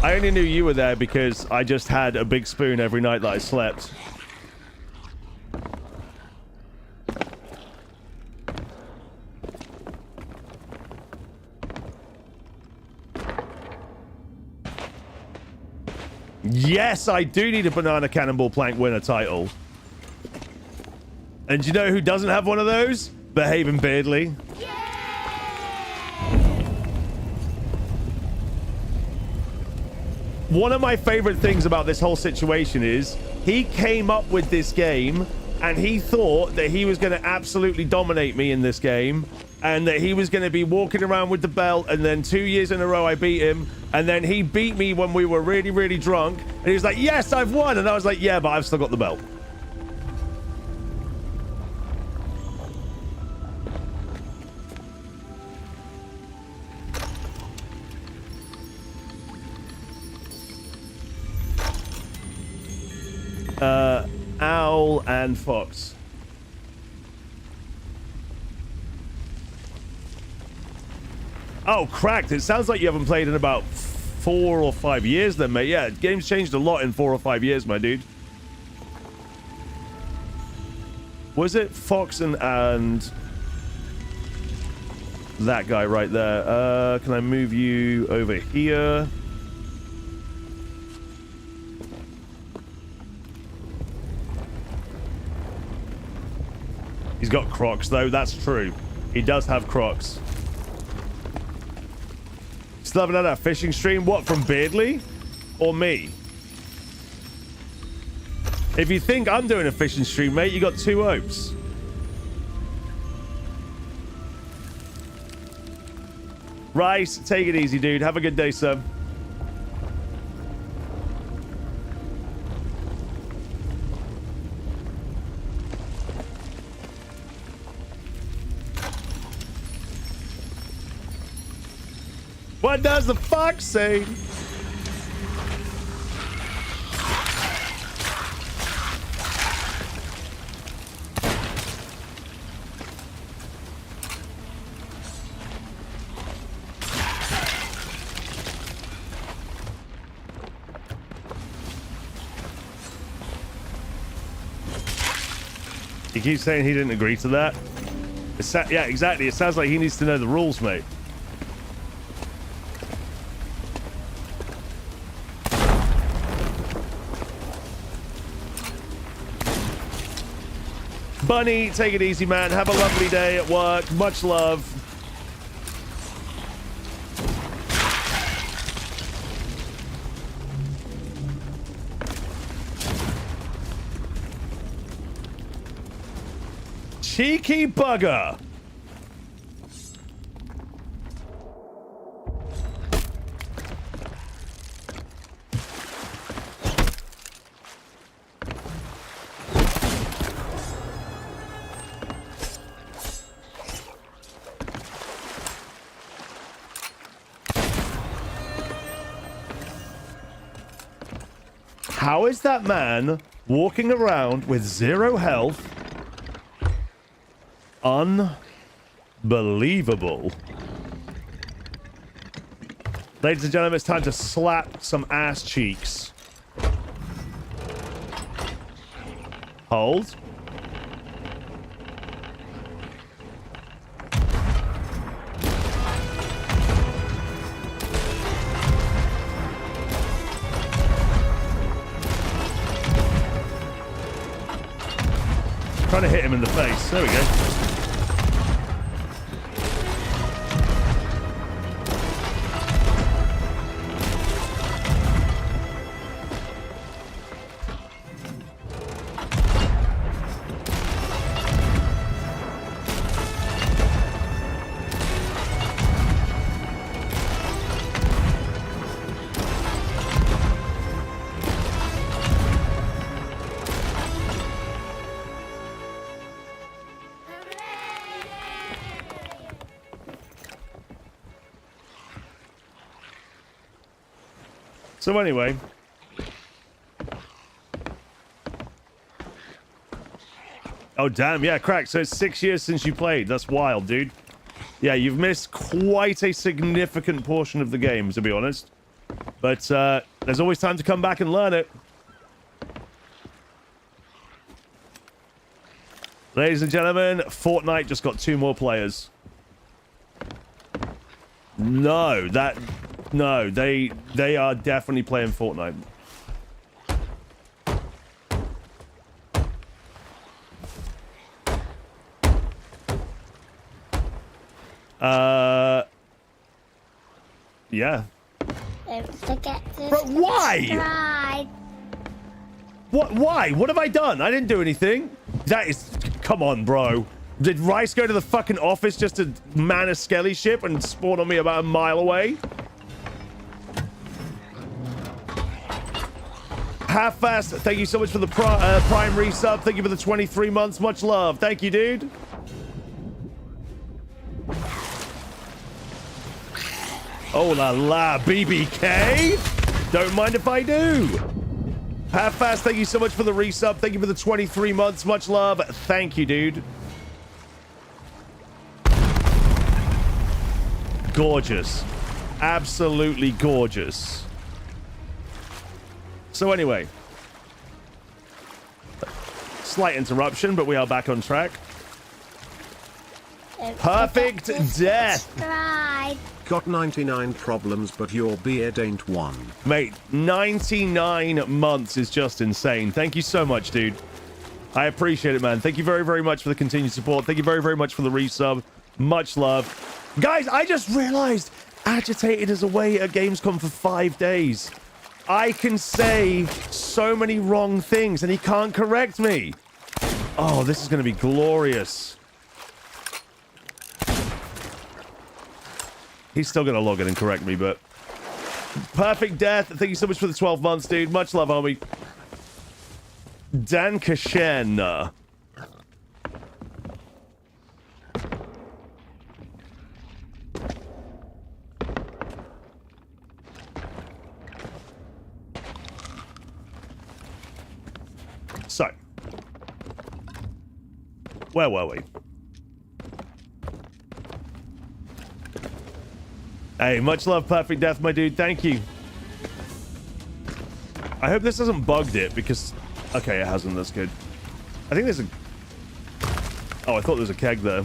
I only knew you were there because I just had a big spoon every night that I slept. Yes, I do need a Banana Cannonball Plank winner title. And do you know who doesn't have one of those? Behaving Beardly. One of my favorite things about this whole situation is he came up with this game and he thought that he was going to absolutely dominate me in this game and that he was going to be walking around with the belt, and then 2 years in a row I beat him, and then he beat me when we were really, really drunk, and he was like, yes, I've won, and I was like, yeah, but I've still got the belt. Owl and Fox. Oh, cracked. It sounds like you haven't played in about 4 or 5 years then, mate. Yeah, game's changed a lot in 4 or 5 years, my dude. Was it Fox and that guy right there? Can I move you over here? He's got Crocs, though. That's true. He does have Crocs. Still haven't had a fishing stream? What, from Beardly? Or me? If you think I'm doing a fishing stream, mate, you got 2 hopes. Rice, take it easy, dude. Have a good day, sir. What does the fox say? He keeps saying he didn't agree to that. Yeah, exactly. It sounds like he needs to know the rules, mate. Bunny, take it easy, man. Have a lovely day at work. Much love. Cheeky bugger. How is that man walking around with 0 health? Unbelievable. Ladies and gentlemen, it's time to slap some ass cheeks. Hold. Trying to hit him in the face. There we go. So anyway, oh damn, yeah, crack. So it's 6 years since you played. That's wild, dude. Yeah, you've missed quite a significant portion of the game, to be honest. But there's always time to come back and learn it. Ladies and gentlemen, Fortnite just got 2 more players. No, they are definitely playing Fortnite. Yeah. Don't forget to Bro, why? subscribe. What? Why? What have I done? I didn't do anything. That is... Come on, bro. Did Rice go to the fucking office just to man a skelly ship and spawn on me about a mile away? Half-fast, thank you so much for the Prime resub. Thank you for the 23 months. Much love. Thank you, dude. Oh la la, BBK. Don't mind if I do. Half-fast, thank you so much for the resub. Thank you for the 23 months. Much love. Thank you, dude. Gorgeous. Absolutely gorgeous. So anyway, slight interruption, but we are back on track. Don't Perfect forget to death. subscribe. Got 99 problems, but your beard ain't one. Mate, 99 months is just insane. Thank you so much, dude. I appreciate it, man. Thank you very, very much for the continued support. Thank you very, very much for the resub. Much love. Guys, I just realized Agitated is away at Gamescom for 5 days. I can say so many wrong things and he can't correct me. Oh, this is going to be glorious. He's still going to log in and correct me, but... Perfect Death, thank you so much for the 12 months, dude. Much love, homie. Dan Kashen. So, where were we? Hey, much love, Perfect Death, my dude. Thank you. I hope this hasn't bugged it because... Okay, it hasn't. That's good. I think there's a... Oh, I thought there was a keg there.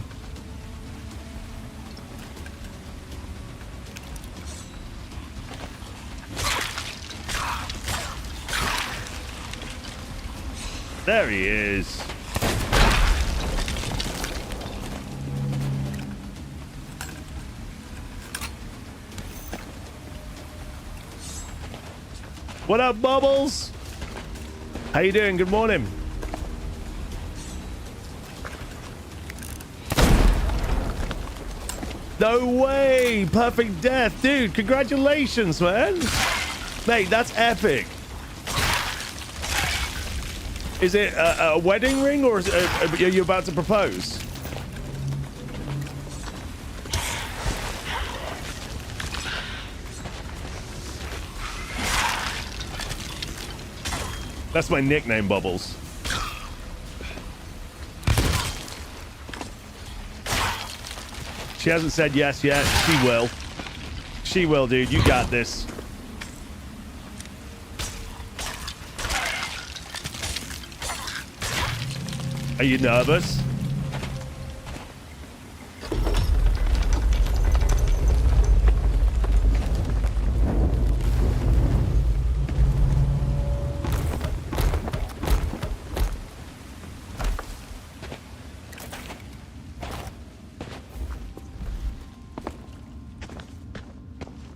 There he is. What up, Bubbles? How you doing? Good morning. No way! Perfect Death. Dude, congratulations, man. Mate, that's epic. Is it a wedding ring or is it, are you about to propose? That's my nickname, Bubbles. She hasn't said yes yet. She will. She will, dude. You got this. Are you nervous?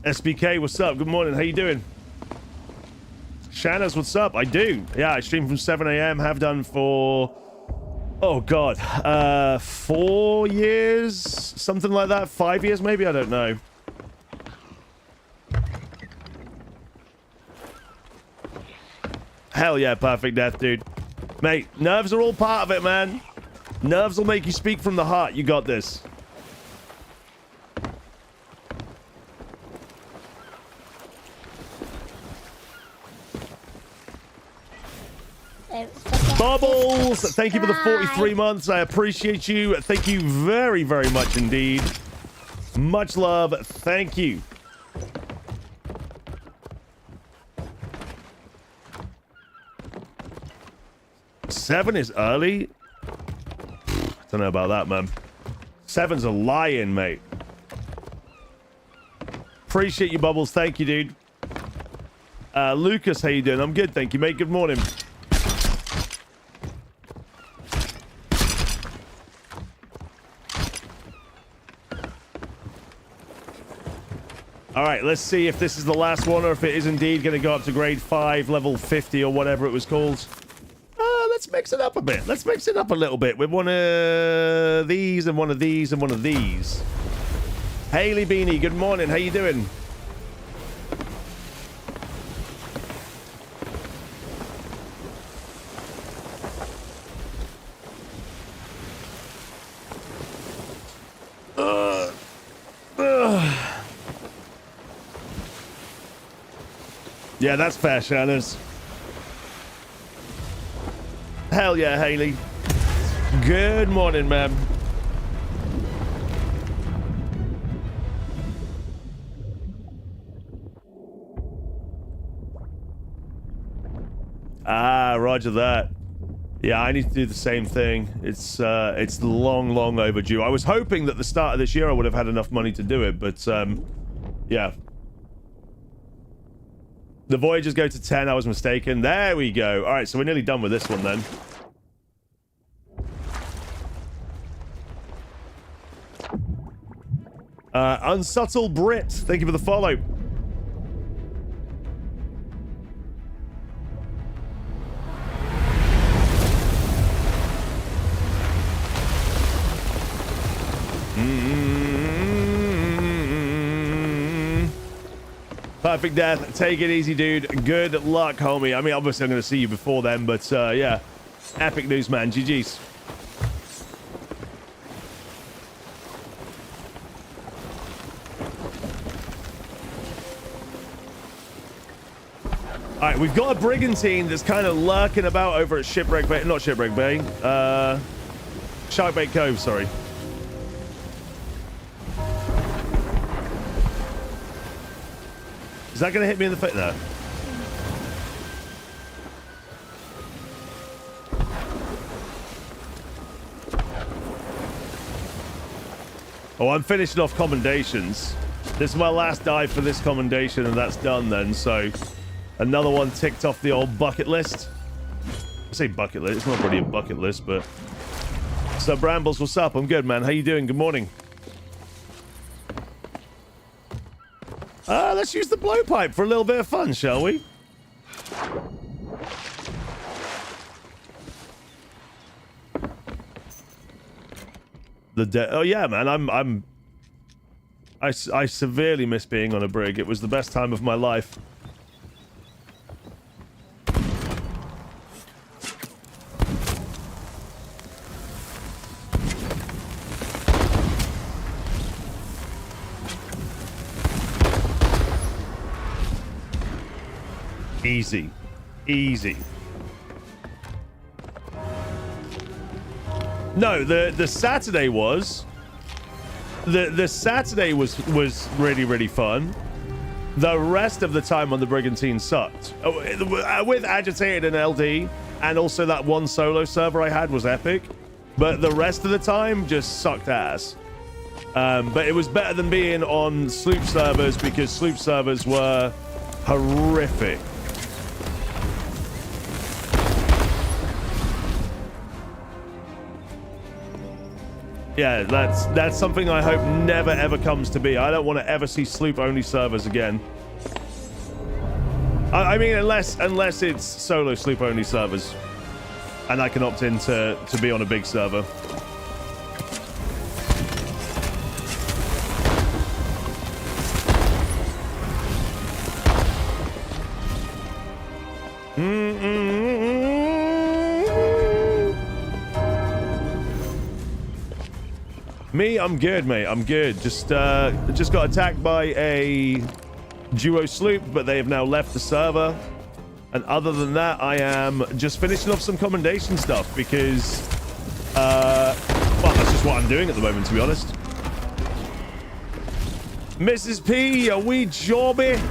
SBK, what's up? Good morning. How you doing? Shannas, what's up? I do. Yeah, I stream from 7 a.m. Have done for... Oh, God. 4 years? Something like that? 5 years, maybe? I don't know. Hell yeah, Perfect Death, dude. Mate, nerves are all part of it, man. Nerves will make you speak from the heart. You got this. Bubbles, thank you for the 43 months. I appreciate you. Thank you very, very much indeed. Much love. Thank you. Seven is early? Don't know about that, man. 7's a lie-in, mate. Appreciate you, Bubbles. Thank you, dude. Lucas, how you doing? I'm good, thank you, mate. Good morning. All right, let's see if this is the last one or if it is indeed going to go up to grade 5, level 50 or whatever it was called. Let's mix it up a bit. Let's mix it up a little bit with one of these and one of these and one of these. Haley Beanie, good morning. How you doing? Yeah, that's fair, Shanners. Hell yeah, Haley. Good morning, ma'am. Ah, roger that. Yeah, I need to do the same thing. It's long, long overdue. I was hoping that the start of this year I would have had enough money to do it, but yeah. The Voyagers go to 10. I was mistaken. There we go. All right, so we're nearly done with this one then. Unsubtle Brit, thank you for the follow. Perfect death. Take it easy, dude. Good luck, homie. I mean, obviously, I'm going to see you before then, but yeah. Epic news, man. GG's. All right, we've got a brigantine that's kind of lurking about over at Shipwreck Bay. Not Shipwreck Bay. Sharkbait Cove, sorry. Is that going to hit me in the face? No. Oh, I'm finishing off commendations. This is my last dive for this commendation, and that's done then, so another one ticked off the old bucket list. I say bucket list. It's not really a bucket list, but... So, Brambles, what's up? I'm good, man. How you doing? Good morning. Let's use the blowpipe for a little bit of fun, shall we? Oh yeah, man. I severely miss being on a brig. It was the best time of my life. Easy. Easy. No, the Saturday was... The Saturday was really, really fun. The rest of the time on the Brigantine sucked. With Agitated and LD, and also that one solo server I had was epic. But the rest of the time just sucked ass. But it was better than being on sloop servers, because sloop servers were horrific. Yeah, that's something I hope never ever comes to be. I don't want to ever see sloop only servers again. I mean, unless it's solo sloop only servers, and I can opt in to be on a big server. Me, I'm good, mate. I'm good. Just got attacked by a duo sloop, but they have now left the server. And other than that, I am just finishing off some commendation stuff because, well, that's just what I'm doing at the moment, to be honest. Mrs. P, are we jobby?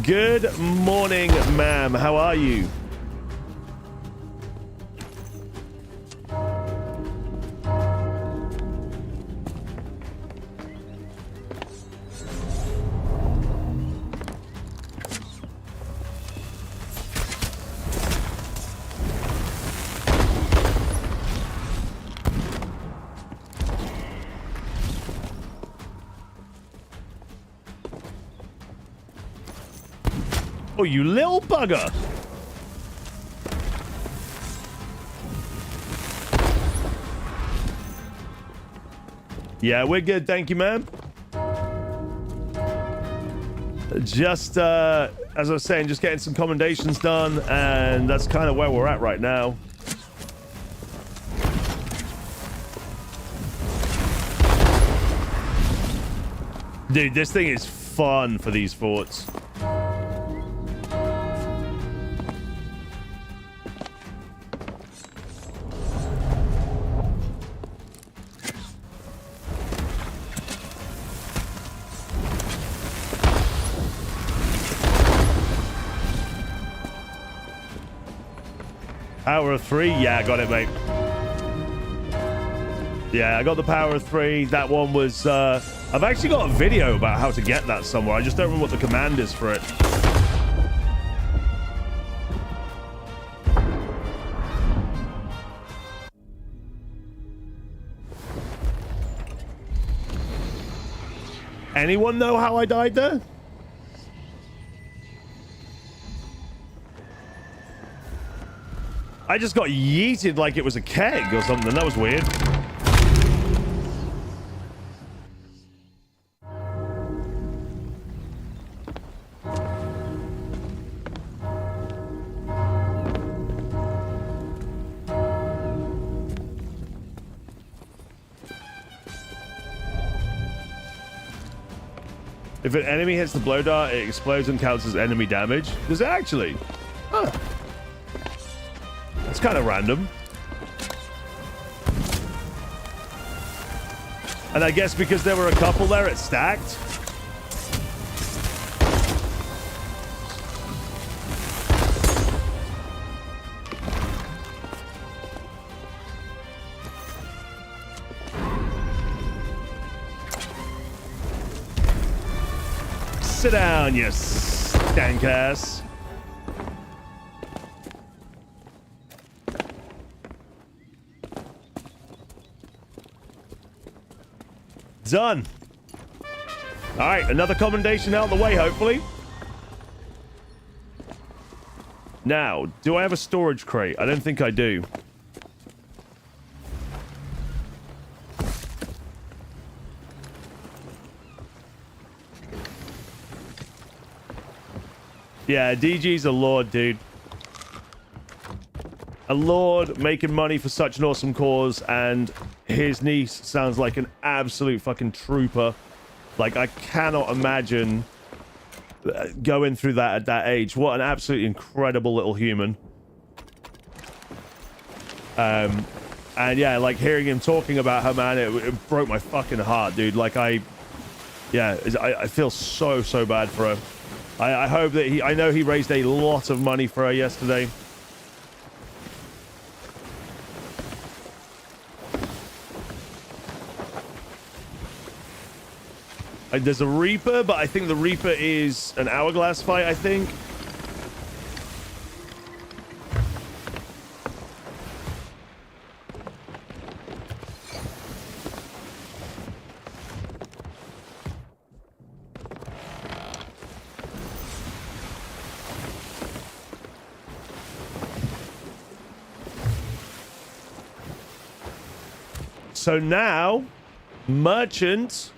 Good morning, ma'am. How are you? Oh, you little bugger. Yeah, we're good. Thank you, ma'am. Just, as I was saying, just getting some commendations done, and that's kind of where we're at right now. Dude, this thing is fun for these forts. Power of 3? Yeah, I got it, mate. Yeah, I got the power of 3. That one was... I've actually got a video about how to get that somewhere. I just don't remember what the command is for it. Anyone know how I died there? I just got yeeted like it was a keg or something. That was weird. If an enemy hits the blow dart, it explodes and counts as enemy damage. Does it actually? Huh. That's kind of random. And I guess because there were a couple there, it stacked. Sit down, you stank ass. Done. All right, another commendation out of the way, hopefully. Now, do I have a storage crate? I don't think I do. Yeah, DG's a lord, dude. A lord making money for such an awesome cause, and his niece sounds like an absolute fucking trooper. Like, I cannot imagine going through that at that age. What an absolutely incredible little human. And yeah, like, hearing him talking about her, man, it broke my fucking heart, dude. Like, I feel so bad for her. I hope that I know he raised a lot of money for her yesterday. There's a Reaper, but I think the Reaper is an hourglass fight, I think. So now, merchant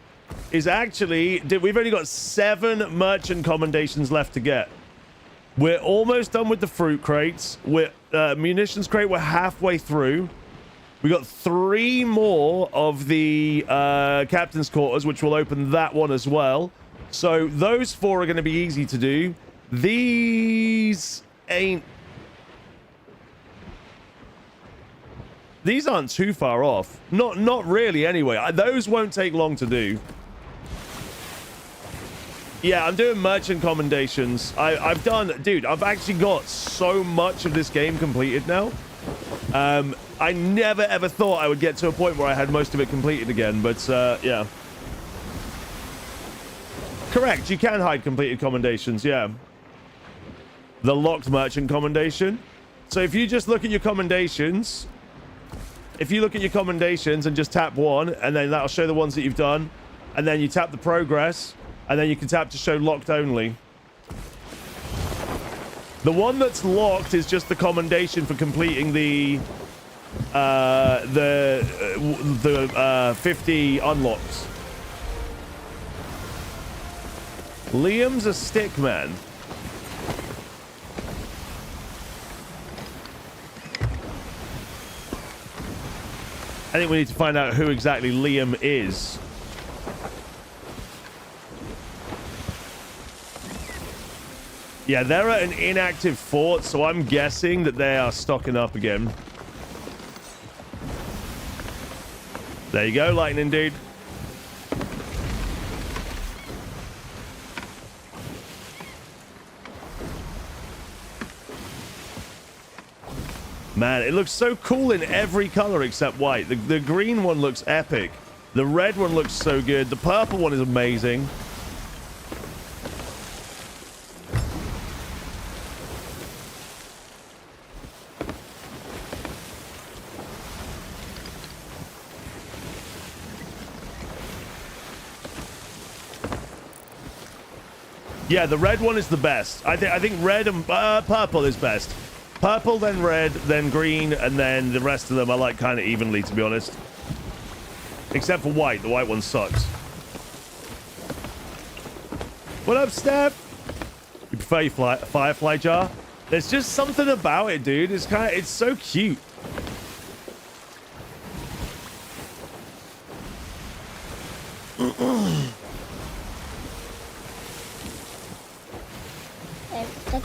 is actually... We've only got 7 merchant commendations left to get. We're almost done with the fruit crates. We're munitions crate, we're halfway through. We got 3 more of the captain's quarters, which will open that one as well. So those 4 are going to be easy to do. These ain't... These aren't too far off. Not really, anyway. Those won't take long to do. Yeah, I'm doing merchant commendations. I've done... Dude, I've actually got so much of this game completed now. I never, ever thought I would get to a point where I had most of it completed again, but, yeah. Correct, you can hide completed commendations, yeah. The locked merchant commendation. So if you just look at your commendations... If you look at your commendations and just tap 1, and then that'll show the ones that you've done, and then you tap the progress, and then you can tap to show locked only. The one that's locked is just the commendation for completing the 50 unlocks. Liam's a stick man. I think we need to find out who exactly Liam is. Yeah, they're at an inactive fort, so I'm guessing that they are stocking up again. There you go, lightning dude. Man, it looks so cool in every color except white. The green one looks epic. The red one looks so good. The purple one is amazing. Yeah, the red one is the best. I think red and purple is best. Purple, then red, then green, and then the rest of them I like kind of evenly, to be honest. Except for white. The white one sucks. What up, Steph? You prefer your Firefly jar? There's just something about it, dude. It's so cute.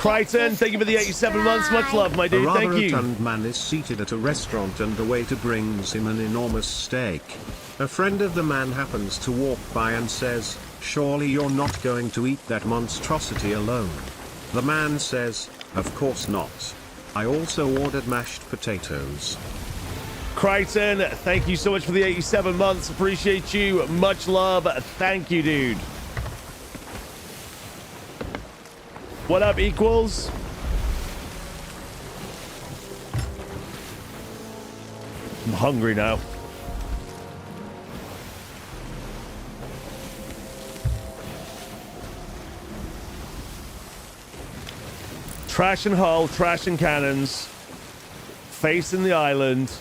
Crichton, thank you for the 87 months. Much love, my A dude. rather Thank you. rotund man is seated at a restaurant and the waiter brings him an enormous steak. A friend of the man happens to walk by and says, "Surely you're not going to eat that monstrosity alone." The man says, "Of course not. I also ordered mashed potatoes." Crichton, thank you so much for the 87 months. Appreciate you. Much love. Thank you, dude. What up, equals? I'm hungry now. Trash and hull, trash and cannons. Facing the island.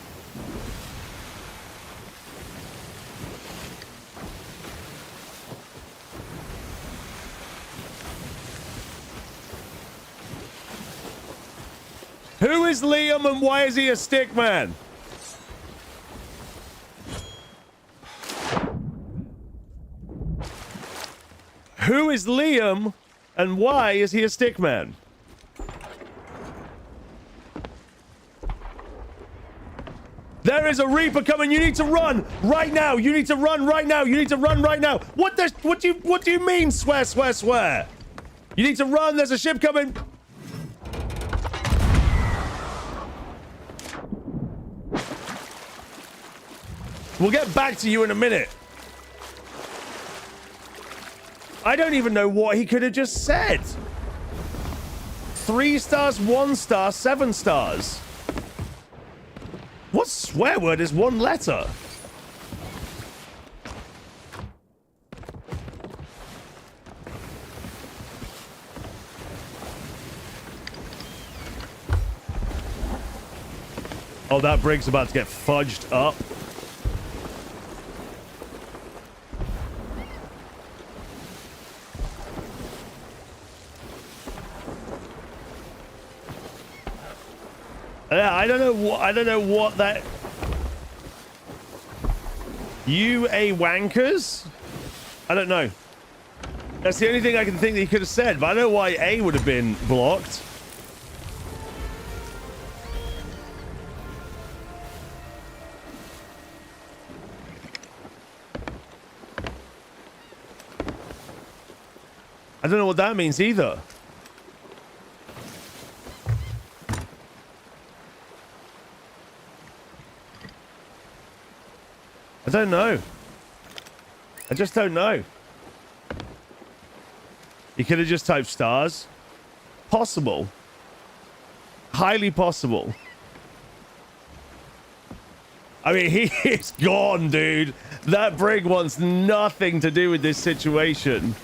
Who is Liam and why is he a stick man? Who is Liam and why is he a stick man? There is a Reaper coming. You need to run right now. You need to run right now. You need to run right now. What do you mean? Swear, swear, swear. You need to run. There's a ship coming. We'll get back to you in a minute. I don't even know what he could have just said. 3 stars, 1 star, 7 stars. What swear word is 1 letter? Oh, that brig's about to get fudged up. Yeah, I don't know what that. You a wankers? I don't know. That's the only thing I can think that he could have said, but I don't know why A would have been blocked. I don't know what that means either. I don't know. I just don't know. He could have just typed stars. Possible. Highly possible. I mean, he is gone, dude. That brig wants nothing to do with this situation.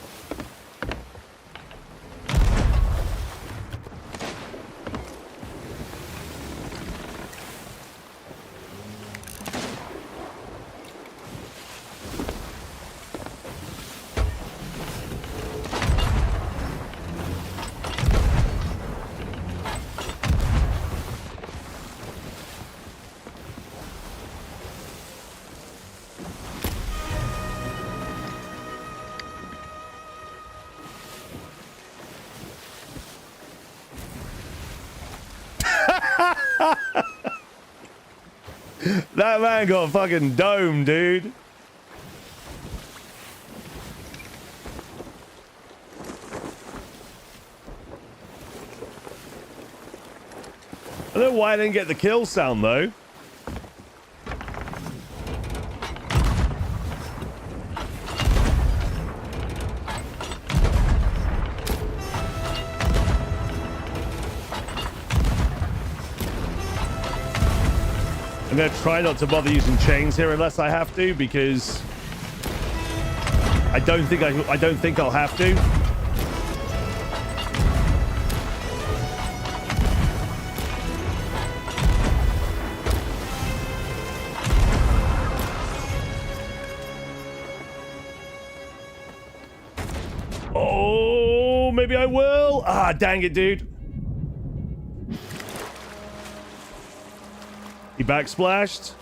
That man got fucking domed, dude. I don't know why I didn't get the kill sound, though. I'm going to try not to bother using chains here unless I have to, because I don't think I'll have to. Oh, maybe I will. Ah, dang it, dude. He backsplashed.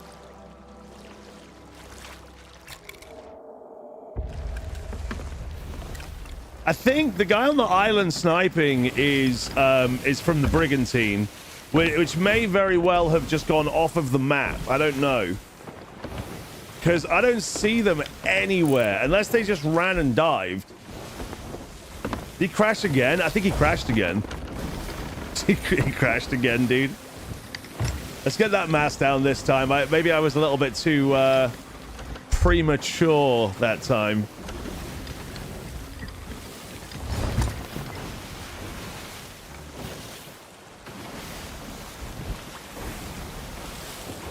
I think the guy on the island sniping is from the Brigantine, which may very well have just gone off of the map. I don't know. Because I don't see them anywhere, unless they just ran and dived. Did he crash again? I think he crashed again. He crashed again, dude. Let's get that mast down this time. Maybe I was a little bit too premature that time.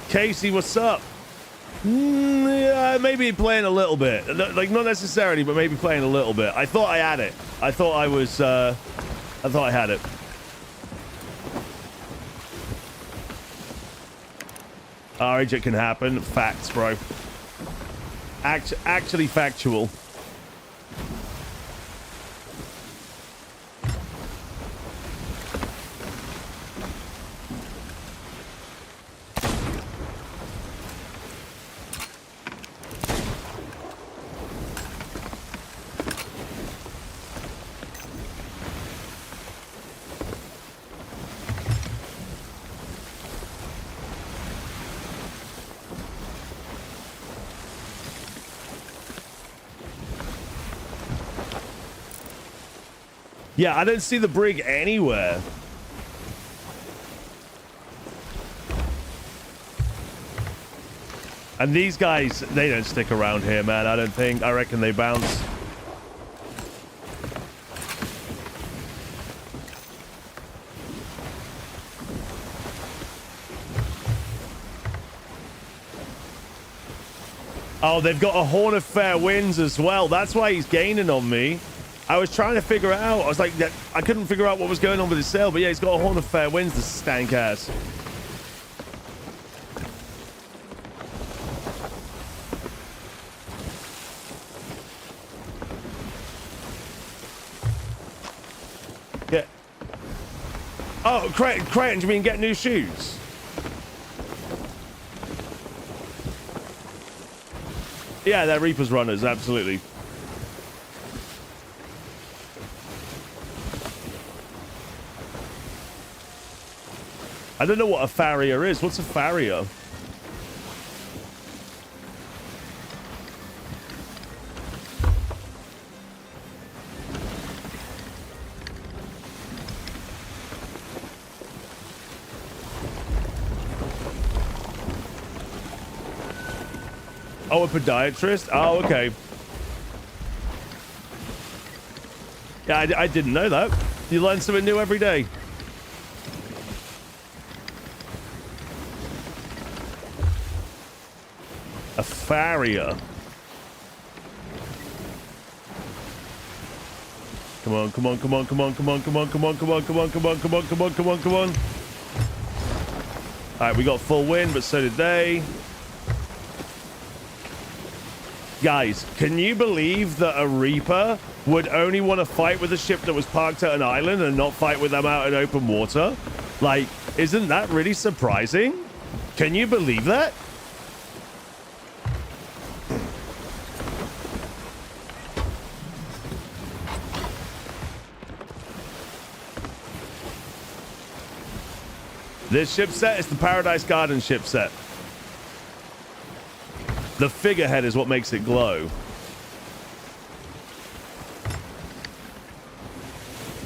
Casey, what's up? Yeah, maybe playing a little bit. Like, not necessarily, but maybe playing a little bit. I thought I had it. I thought I was, I thought I had it. RH, it can happen. Facts, bro. Actually factual. Yeah, I don't see the brig anywhere. And these guys, they don't stick around here, man. I don't think. I reckon they bounce. Oh, they've got a Horn of Fair Winds as well. That's why he's gaining on me. I was trying to figure it out. I was like, I couldn't figure out what was going on with his sail, but yeah, he's got a Horn of Fair Winds, the stank ass. Yeah. Oh, Creighton, do you mean get new shoes? Yeah, they're Reaper's runners, absolutely. I don't know what a farrier is. What's a farrier? Oh, a podiatrist? Oh, okay. Yeah, I didn't know that. You learn something new every day. A farrier. Come on, come on, come on, come on, come on, come on, come on, come on, come on, come on, come on, come on, come on, come on. All right, we got full wind, but so did they. Guys, can you believe that a Reaper would only want to fight with a ship that was parked at an island and not fight with them out in open water? Like, isn't that really surprising? Can you believe that? This ship set is the Paradise Garden ship set. The figurehead is what makes it glow.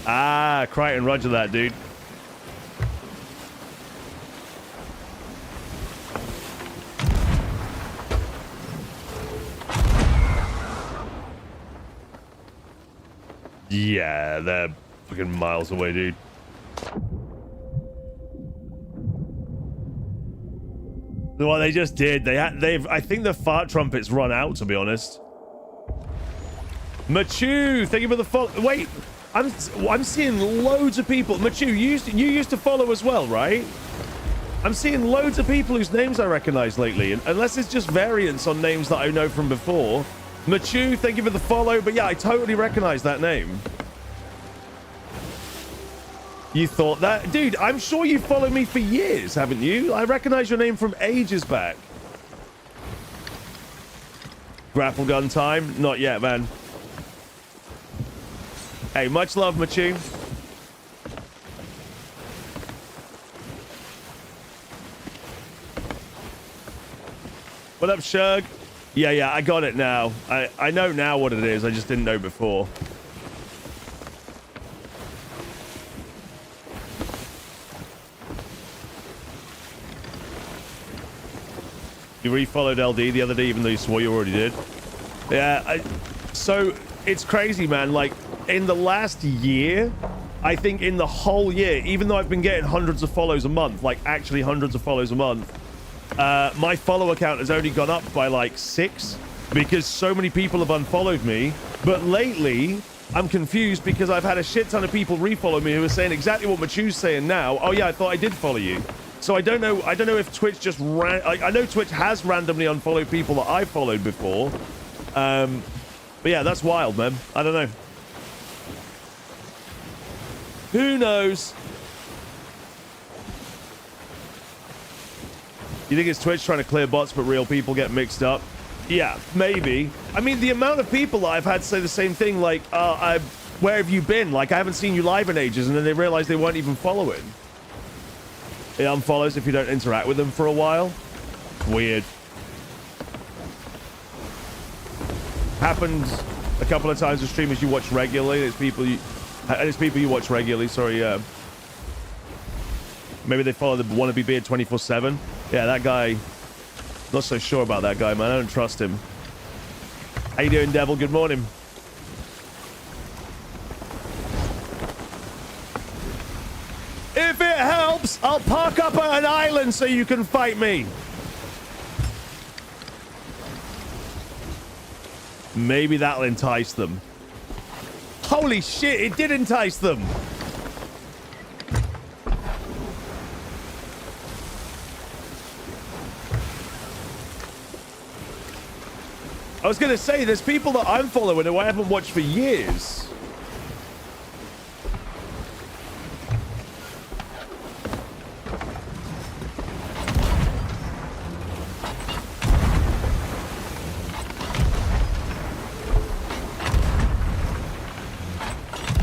Ah, Crichton, roger that, dude. Yeah, they're fucking miles away, dude. Well, they just did. I think the fart trumpets run out, to be honest. Machu, thank you for the follow. Wait, I'm seeing loads of people. Machu, you used to follow as well, right? I'm seeing loads of people whose names I recognize lately, unless it's just variants on names that I know from before. Machu, thank you for the follow. But yeah, I totally recognize that name. You thought that? Dude, I'm sure you followed me for years, haven't you? I recognize your name from ages back. Grapple gun time? Not yet, man. Hey, much love, Machu. What up, Shug? Yeah, I got it now. I know now what it is. I just didn't know before. You refollowed LD the other day, even though you swore you already did. Yeah, so it's crazy, man. Like, in the last year, I think in the whole year, even though I've been getting hundreds of follows a month, like actually hundreds of follows a month, my follow account has only gone up by like 6 because so many people have unfollowed me. But lately, I'm confused because I've had a shit ton of people refollow me who are saying exactly what Machu's saying now. Oh yeah, I thought I did follow you. So I don't know if Twitch just I know Twitch has randomly unfollowed people that I followed before. But yeah, that's wild, man. I don't know. Who knows? You think it's Twitch trying to clear bots but real people get mixed up? Yeah, maybe. I mean, the amount of people that I've had say the same thing, like, where have you been? Like, I haven't seen you live in ages, and then they realize they weren't even following. It unfollows if you don't interact with them for a while. Weird. Happens a couple of times with streamers you watch regularly. There's people you watch regularly. Sorry. Maybe they follow the wannabe beard 24/7. Yeah, that guy. Not so sure about that guy, man. I don't trust him. How you doing, Devil? Good morning. If it helps, I'll park up at an island so you can fight me. Maybe that'll entice them. Holy shit, it did entice them. I was going to say, there's people that I'm following who I haven't watched for years.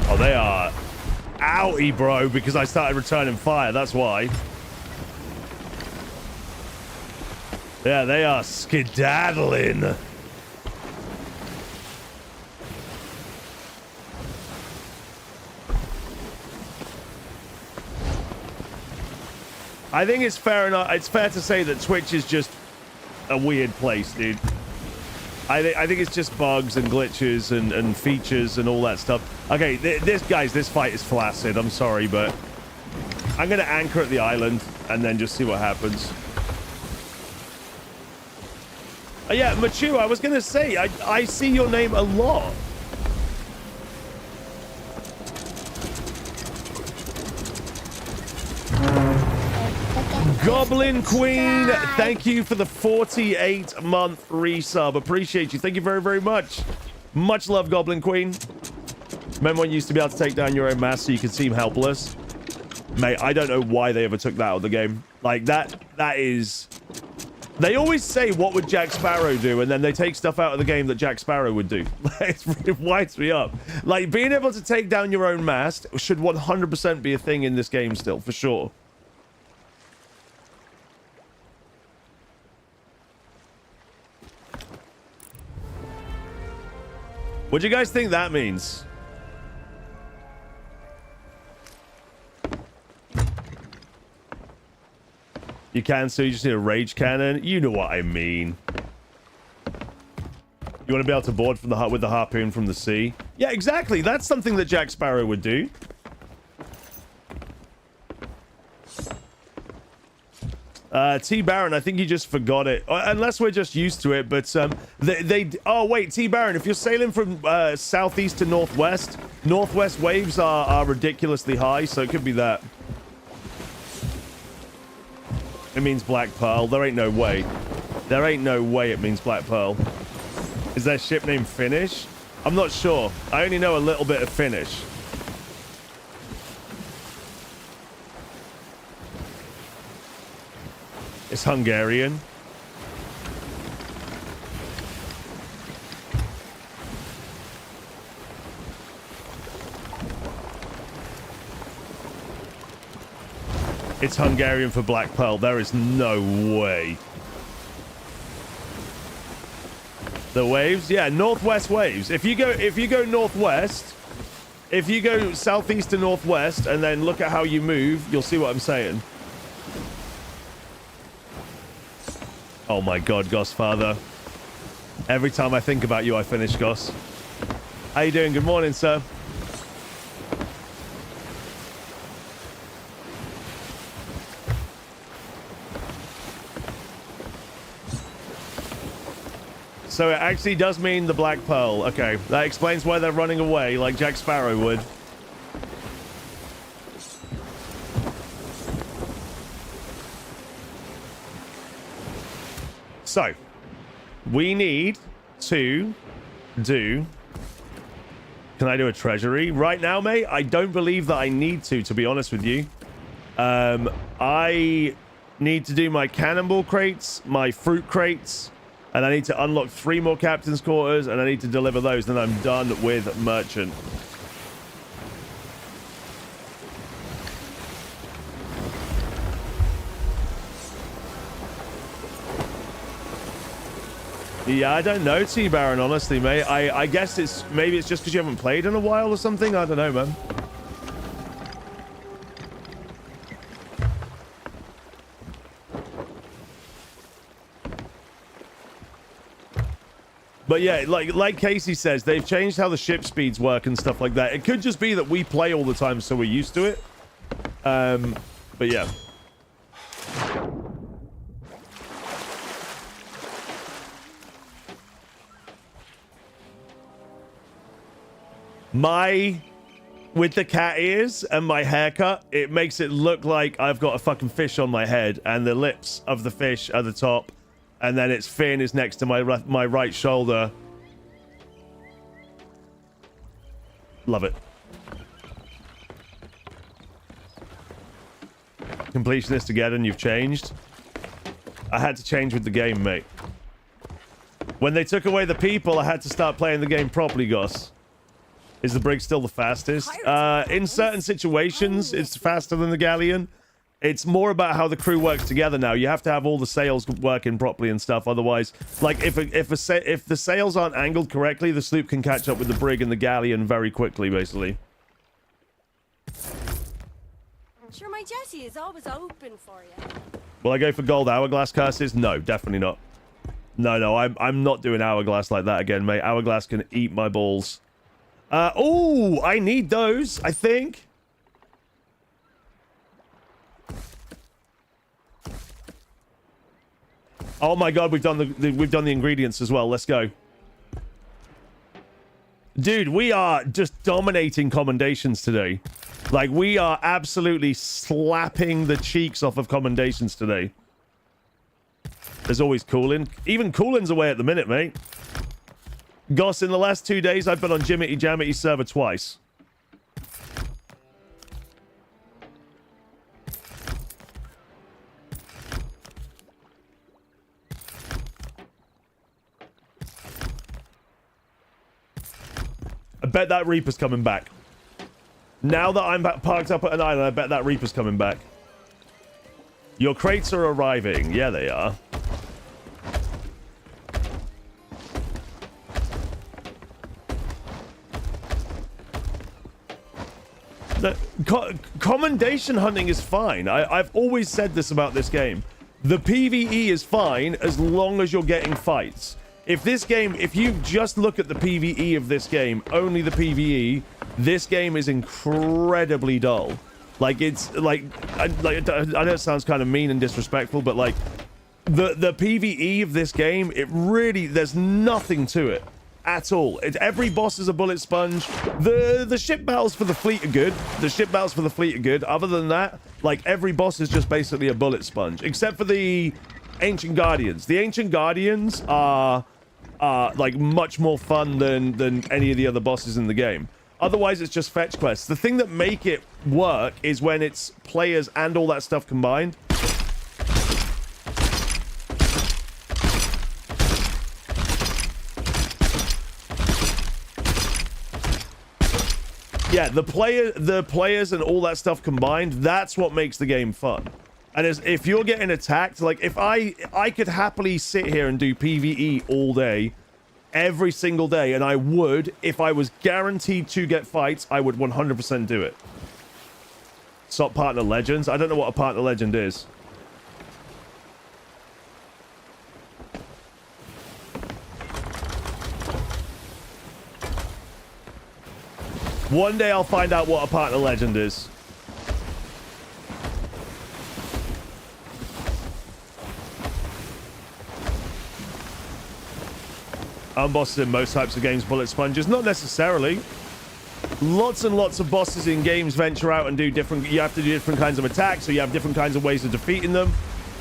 Oh, they are outie, bro, because I started returning fire. That's why. Yeah, they are skedaddling. I think it's fair enough. It's fair to say that Twitch is just a weird place, dude. I think it's just bugs and glitches and features and all that stuff. Okay, this fight is flaccid. I'm sorry, but I'm gonna anchor at the island and then just see what happens. Yeah, Machu, I was gonna say I see your name a lot. Goblin Queen, thank you for the 48-month resub. Appreciate you. Thank you very, very much. Much love, Goblin Queen. Remember when you used to be able to take down your own mask so you could seem helpless? Mate, I don't know why they ever took that out of the game. Like, that is... They always say, what would Jack Sparrow do? And then they take stuff out of the game that Jack Sparrow would do. It winds me up. Like, being able to take down your own mask should 100% be a thing in this game still, for sure. What do you guys think that means? You can, so you just need a rage cannon. You know what I mean. You want to be able to board from with the harpoon from the sea? Yeah, exactly. That's something that Jack Sparrow would do. T Baron, I think you just forgot it, unless we're just used to it. But oh wait, T Baron, if you're sailing from southeast to northwest waves are ridiculously high, so it could be that. It means Black Pearl. There ain't no way. There ain't no way it means Black Pearl. Is their ship named Finnish? I'm not sure. I only know a little bit of Finnish. It's Hungarian. It's Hungarian for Black Pearl. There is no way. The waves? Yeah, northwest waves. If you go northwest, if you go southeast to northwest and then look at how you move, you'll see what I'm saying. Oh my god, Goss father. Every time I think about you, I finish, Goss. How you doing? Good morning, sir. So it actually does mean the Black Pearl. Okay, that explains why they're running away like Jack Sparrow would. So, we need to do... Can I do a treasury? Right now, mate, I don't believe that I need to be honest with you. I need to do my cannonball crates, my fruit crates, and I need to unlock 3 more captain's quarters, and I need to deliver those, then I'm done with merchant. Yeah, I don't know, T-Baron, honestly, mate. I guess maybe it's just because you haven't played in a while or something. I don't know, man. But yeah, like Casey says, they've changed how the ship speeds work and stuff like that. It could just be that we play all the time, so we're used to it. But yeah. With the cat ears and my haircut, it makes it look like I've got a fucking fish on my head, and the lips of the fish are the top. And then its fin is next to my right shoulder. Love it. Completionist again, and you've changed. I had to change with the game, mate. When they took away the people, I had to start playing the game properly, Goss. Is the brig still the fastest? In certain situations, it's faster than the galleon. It's more about how the crew works together now. You have to have all the sails working properly and stuff. Otherwise, like if the sails aren't angled correctly, the sloop can catch up with the brig and the galleon very quickly, basically. Sure, my Jessie is always open for you. Will I go for gold hourglass curses? No, definitely not. No, I'm not doing hourglass like that again, mate. Hourglass can eat my balls. Oh, I need those, I think. Oh my god, we've done the ingredients as well. Let's go. Dude, we are just dominating commendations today. Like, we are absolutely slapping the cheeks off of commendations today. There's always Coolin. Even Coolin's away at the minute, mate. Goss, in the last 2 days, I've been on Jimmity Jamity server twice. I bet that Reaper's coming back. Now that I'm parked up at an island, I bet that Reaper's coming back. Your crates are arriving. Yeah, they are. The commendation hunting is fine. I've always said this about this game. The PvE is fine as long as you're getting fights. If you just look at the PvE of this game, only the PvE, this game is incredibly dull. Like, it's like I know it sounds kind of mean and disrespectful, but like the PvE of this game, it really, there's nothing to it at all. Every boss is a bullet sponge. The ship battles for the fleet are good. Other than that, like, every boss is just basically a bullet sponge, except for the Ancient Guardians. The Ancient Guardians are like much more fun than any of the other bosses in the game. Otherwise, it's just fetch quests. The thing that make it work is when it's players and all that stuff combined. yeah, the players and all that stuff combined, that's what makes the game fun. And if you're getting attacked, like if I could happily sit here and do PvE all day, every single day, and I would, if I was guaranteed to get fights, I would 100% do it. Stop partner legends. I don't know what a partner legend is. One day I'll find out what a partner legend is. Bosses in most types of games, bullet sponges. Not necessarily. Lots and lots of bosses in games venture out and do different... You have to do different kinds of attacks, so you have different kinds of ways of defeating them.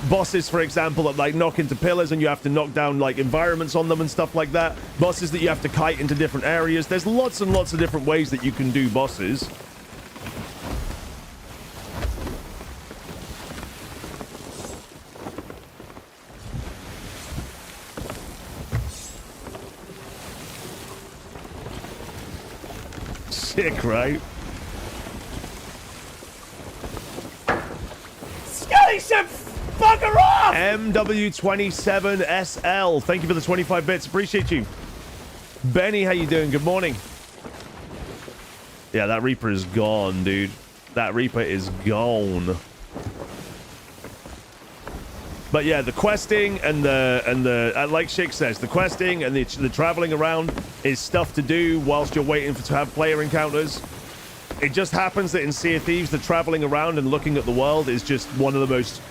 Bosses, for example, that like knock into pillars and you have to knock down like environments on them and stuff like that. Bosses that you have to kite into different areas. There's lots and lots of different ways that you can do bosses. Sick, right? Skelly ship, fucker off! MW27SL, thank you for the 25 bits. Appreciate you. Benny, how you doing? Good morning. Yeah, that Reaper is gone, dude. That Reaper is gone. But yeah, the questing and the like Shik says, the questing and the traveling around is stuff to do whilst you're waiting to have player encounters. It just happens that in Sea of Thieves, the traveling around and looking at the world is just one of the most,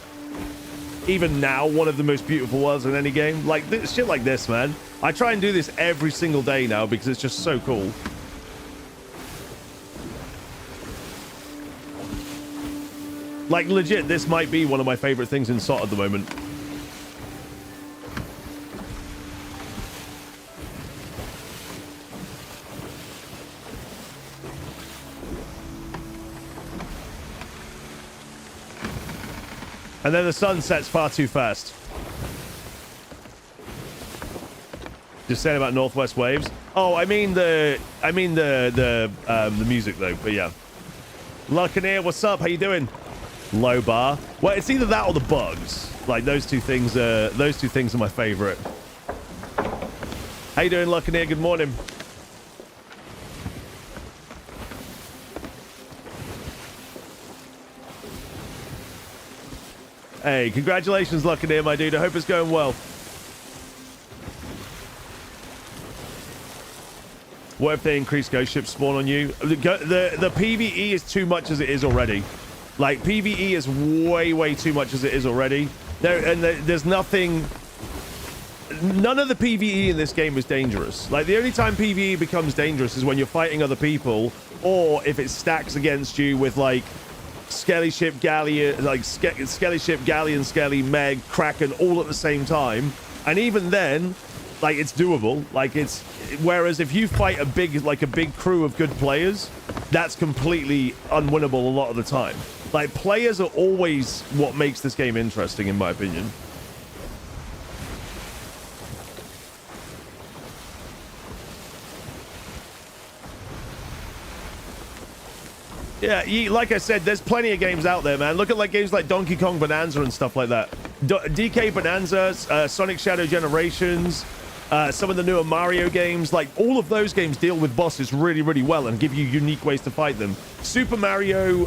even now, one of the most beautiful worlds in any game. Like shit like this, man. I try and do this every single day now because it's just so cool. Like, legit, this might be one of my favorite things in SOT at the moment. And then the sun sets far too fast. Just saying about Northwest Waves. Oh, I mean the music though, but yeah. Lucaneer, what's up? How you doing? Low bar. Well, it's either that or the bugs. Like those two things are my favorite. How you doing, Lucaneer? Good morning. Hey, congratulations, Lucaneer, my dude. I hope it's going well. What if they increase ghost ships spawn on you? The PvE is too much as it is already. Like, PvE is way too much as it is already. There's nothing... None of the PvE in this game is dangerous. Like, the only time PvE becomes dangerous is when you're fighting other people, or if it stacks against you with, like, Skelly Ship, Galleon, like, Skelly Ship, Galleon, Skelly, Meg, Kraken, all at the same time. And even then, like, it's doable. Like, it's... Whereas if you fight a big crew of good players, that's completely unwinnable a lot of the time. Like, players are always what makes this game interesting, in my opinion. Yeah, like I said, there's plenty of games out there, man. Look at like games like Donkey Kong Bonanza and stuff like that. DK Bonanza, Sonic Shadow Generations, some of the newer Mario games, like all of those games deal with bosses really well and give you unique ways to fight them. Super Mario,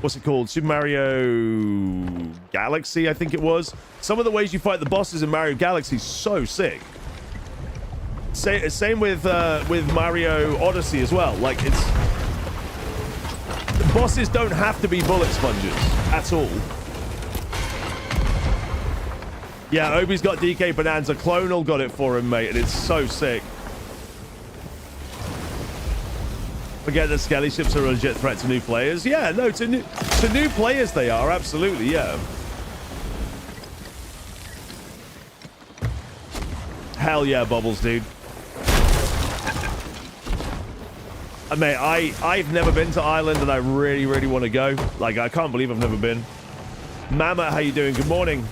what's it called? Super Mario Galaxy, I think it was. Some of the ways you fight the bosses in Mario Galaxy is so sick. Same with Mario Odyssey as well. Like, the bosses don't have to be bullet sponges at all. Yeah, Obi's got DK Bonanza. Clonal got it for him, mate, and it's so sick. Forget that Skelly ships are a legit threat to new players. Yeah, no, to new players they are, absolutely, yeah. Hell yeah, Bubbles, dude. Mate, I've never been to Ireland and I really want to go. Like, I can't believe I've never been. Mama, how you doing? Good morning.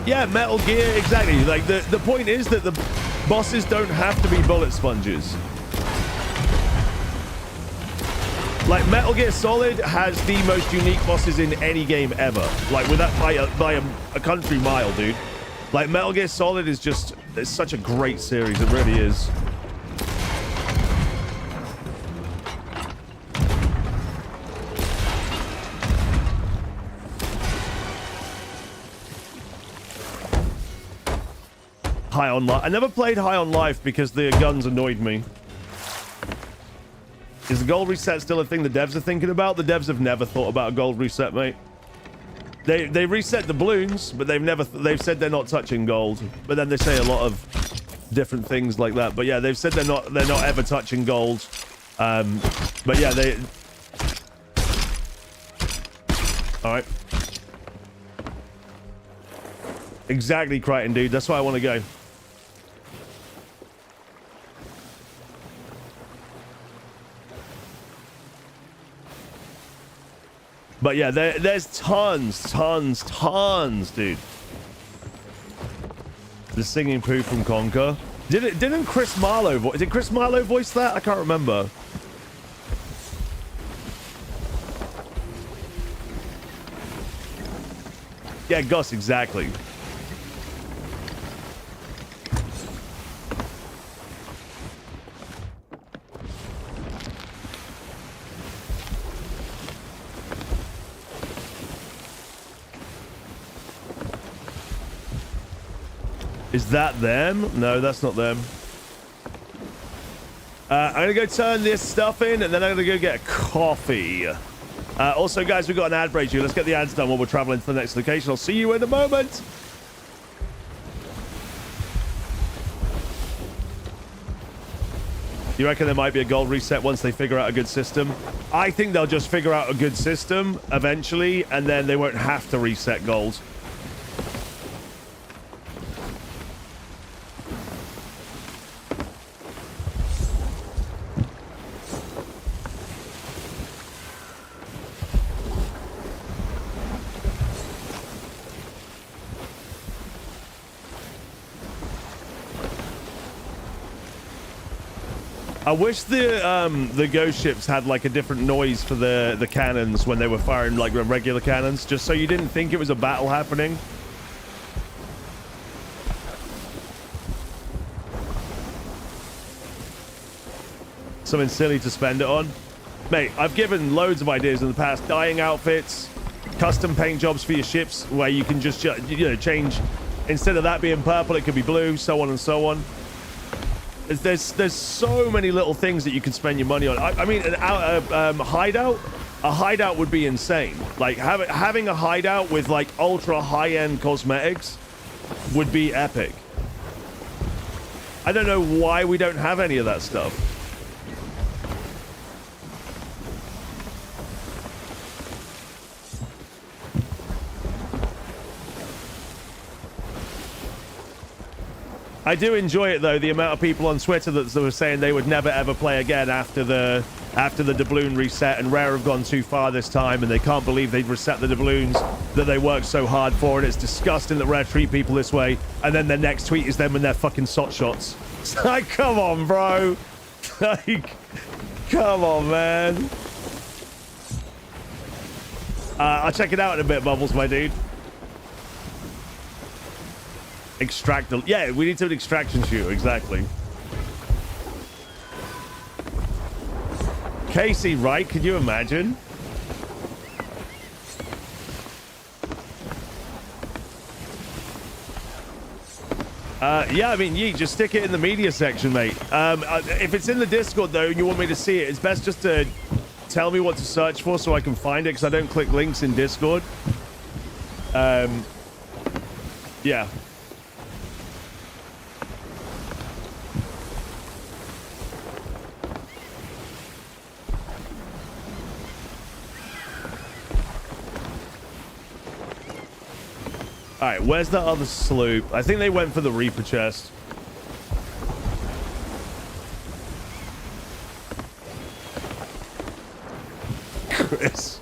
Yeah, Metal Gear, exactly. Like, the point is that the bosses don't have to be bullet sponges. Like, Metal Gear Solid has the most unique bosses in any game ever. Like, with that by a country mile, dude. Like, Metal Gear Solid is just, it's such a great series. It really is. High on Life. I never played High on Life because the guns annoyed me. Is the gold reset still a thing the devs are thinking about? The devs have never thought about a gold reset, mate. They reset the balloons, but they've said they're not touching gold. But then they say a lot of different things like that. But yeah, they've said they're not ever touching gold. But yeah, they. All right. Exactly, Crichton, dude. That's why I want to go. But yeah, there's tons, dude. The singing poo from Conker. Didn't Chris Marlowe did Chris Marlowe voice that? I can't remember. Yeah, Gus, exactly. Is that them? No, that's not them. I'm gonna go turn this stuff in, and then I'm gonna go get a coffee. Also, guys, we've got an ad break here. Let's get the ads done while we're traveling to the next location. I'll see you in a moment. You reckon there might be a gold reset once they figure out a good system? I think they'll just figure out a good system eventually, and then they won't have to reset gold. I wish the ghost ships had like a different noise for the cannons when they were firing like regular cannons, just so you didn't think it was a battle happening. Something silly to spend it on. Mate, I've given loads of ideas in the past. Dyeing outfits, custom paint jobs for your ships where you can just, you know, change. Instead of that being purple, it could be blue, so on and so on. There's so many little things that you can spend your money on. I mean, a hideout would be insane. Like having a hideout with like ultra high-end cosmetics would be epic. I don't know why we don't have any of that stuff. I do enjoy it though, the amount of people on Twitter that were saying they would never ever play again after the doubloon reset, and Rare have gone too far this time, and they can't believe they'd reset the doubloons that they worked so hard for, and it's disgusting that Rare treat people this way. And then their next tweet is them and their fucking SOT shots. It's like, come on, bro. Like, come on, man. I'll check it out in a bit, Bubbles, my dude. Extract the... Yeah, we need to an extraction shooter, exactly. Casey Wright, could you imagine? Yeah, I mean, just stick it in the media section, mate. If it's in the Discord, though, and you want me to see it, it's best just to tell me what to search for so I can find it, because I don't click links in Discord. Yeah. All right, where's the other sloop? I think they went for the Reaper chest. Chris,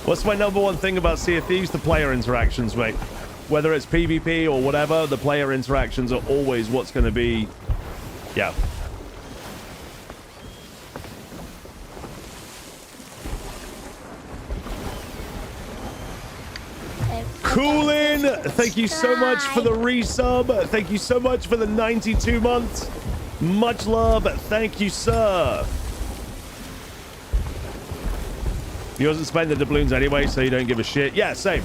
what's my #1 thing about Sea of Thieves? The player interactions, mate. Whether it's PvP or whatever, the player interactions are always what's going to be... Yeah. Coolin, thank you so much for the resub. Thank you so much for the 92 months. Much love. Thank you, sir. You wasn't spending the doubloons anyway, so you don't give a shit. Yeah, same.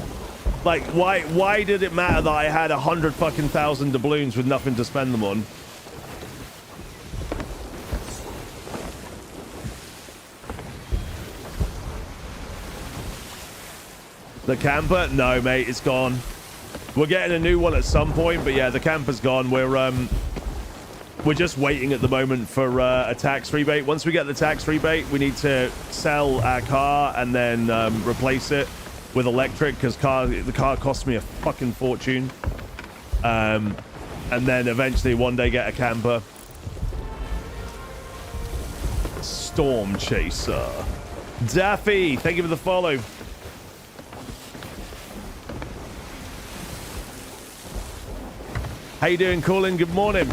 Like, why did it matter that I had 100 fucking thousand doubloons with nothing to spend them on? The camper? No, mate, it's gone. We're getting a new one at some point, but yeah, the camper's gone. We're just waiting at the moment for a tax rebate. Once we get the tax rebate, we need to sell our car and then replace it with electric, because the car cost me a fucking fortune. And then eventually one day get a camper. Storm Chaser. Daffy, thank you for the follow. How you doing, Colin? Good morning.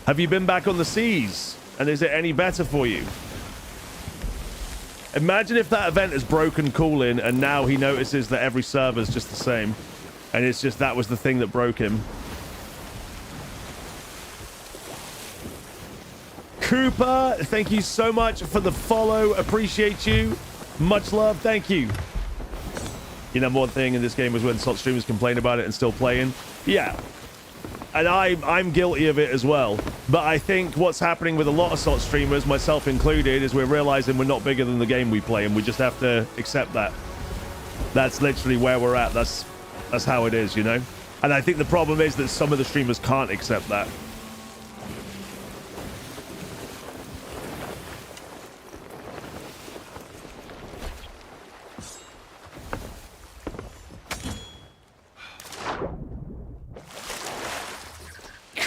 Have you been back on the seas? And is it any better for you? Imagine if that event has broken Colin and now he notices that every server's just the same. And it's just that was the thing that broke him. Cooper, thank you so much for the follow. Appreciate you. Much love. Thank you. You know, one thing in this game was when slot streamers complain about it and still playing. Yeah. And I'm guilty of it as well. But I think what's happening with a lot of slot streamers, myself included, is we're realizing we're not bigger than the game we play, and we just have to accept that. That's literally where we're at. That's how it is, you know? And I think the problem is that some of the streamers can't accept that.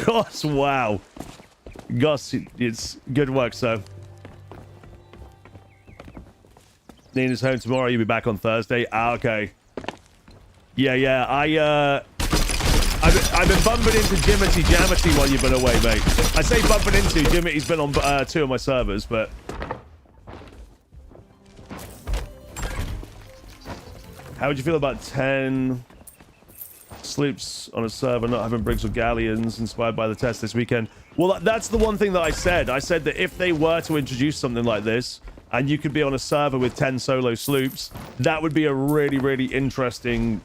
Gosh, wow. Gosh, it's good work, sir. Nina's home tomorrow. You'll be back on Thursday. Ah, okay. Yeah. I've been bumping into Jimity Jamity while you've been away, mate. I say bumping into. Jimity's been on 2 of my servers, but... How would you feel about 10... sloops on a server not having brigs or galleons inspired by the test this weekend? Well, that's the one thing that I said. I said that if they were to introduce something like this and you could be on a server with 10 solo sloops, that would be a really, really interesting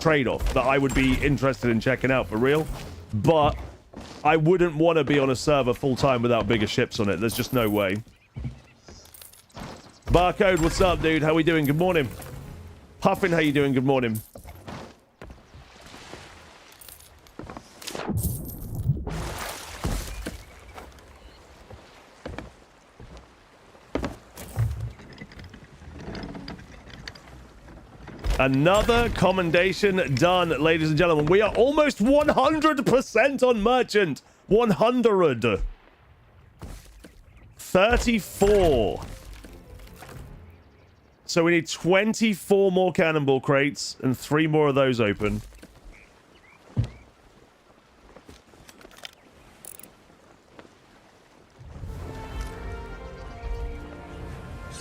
trade-off that I would be interested in checking out for real. But I wouldn't want to be on a server full-time without bigger ships on it. There's just no way. Barcode, what's up, dude? How we doing? Good morning. Puffin, how you doing? Good morning. Another commendation done, ladies and gentlemen. We are almost 100% on merchant. 100. 34. So we need 24 more cannonball crates and 3 more of those open.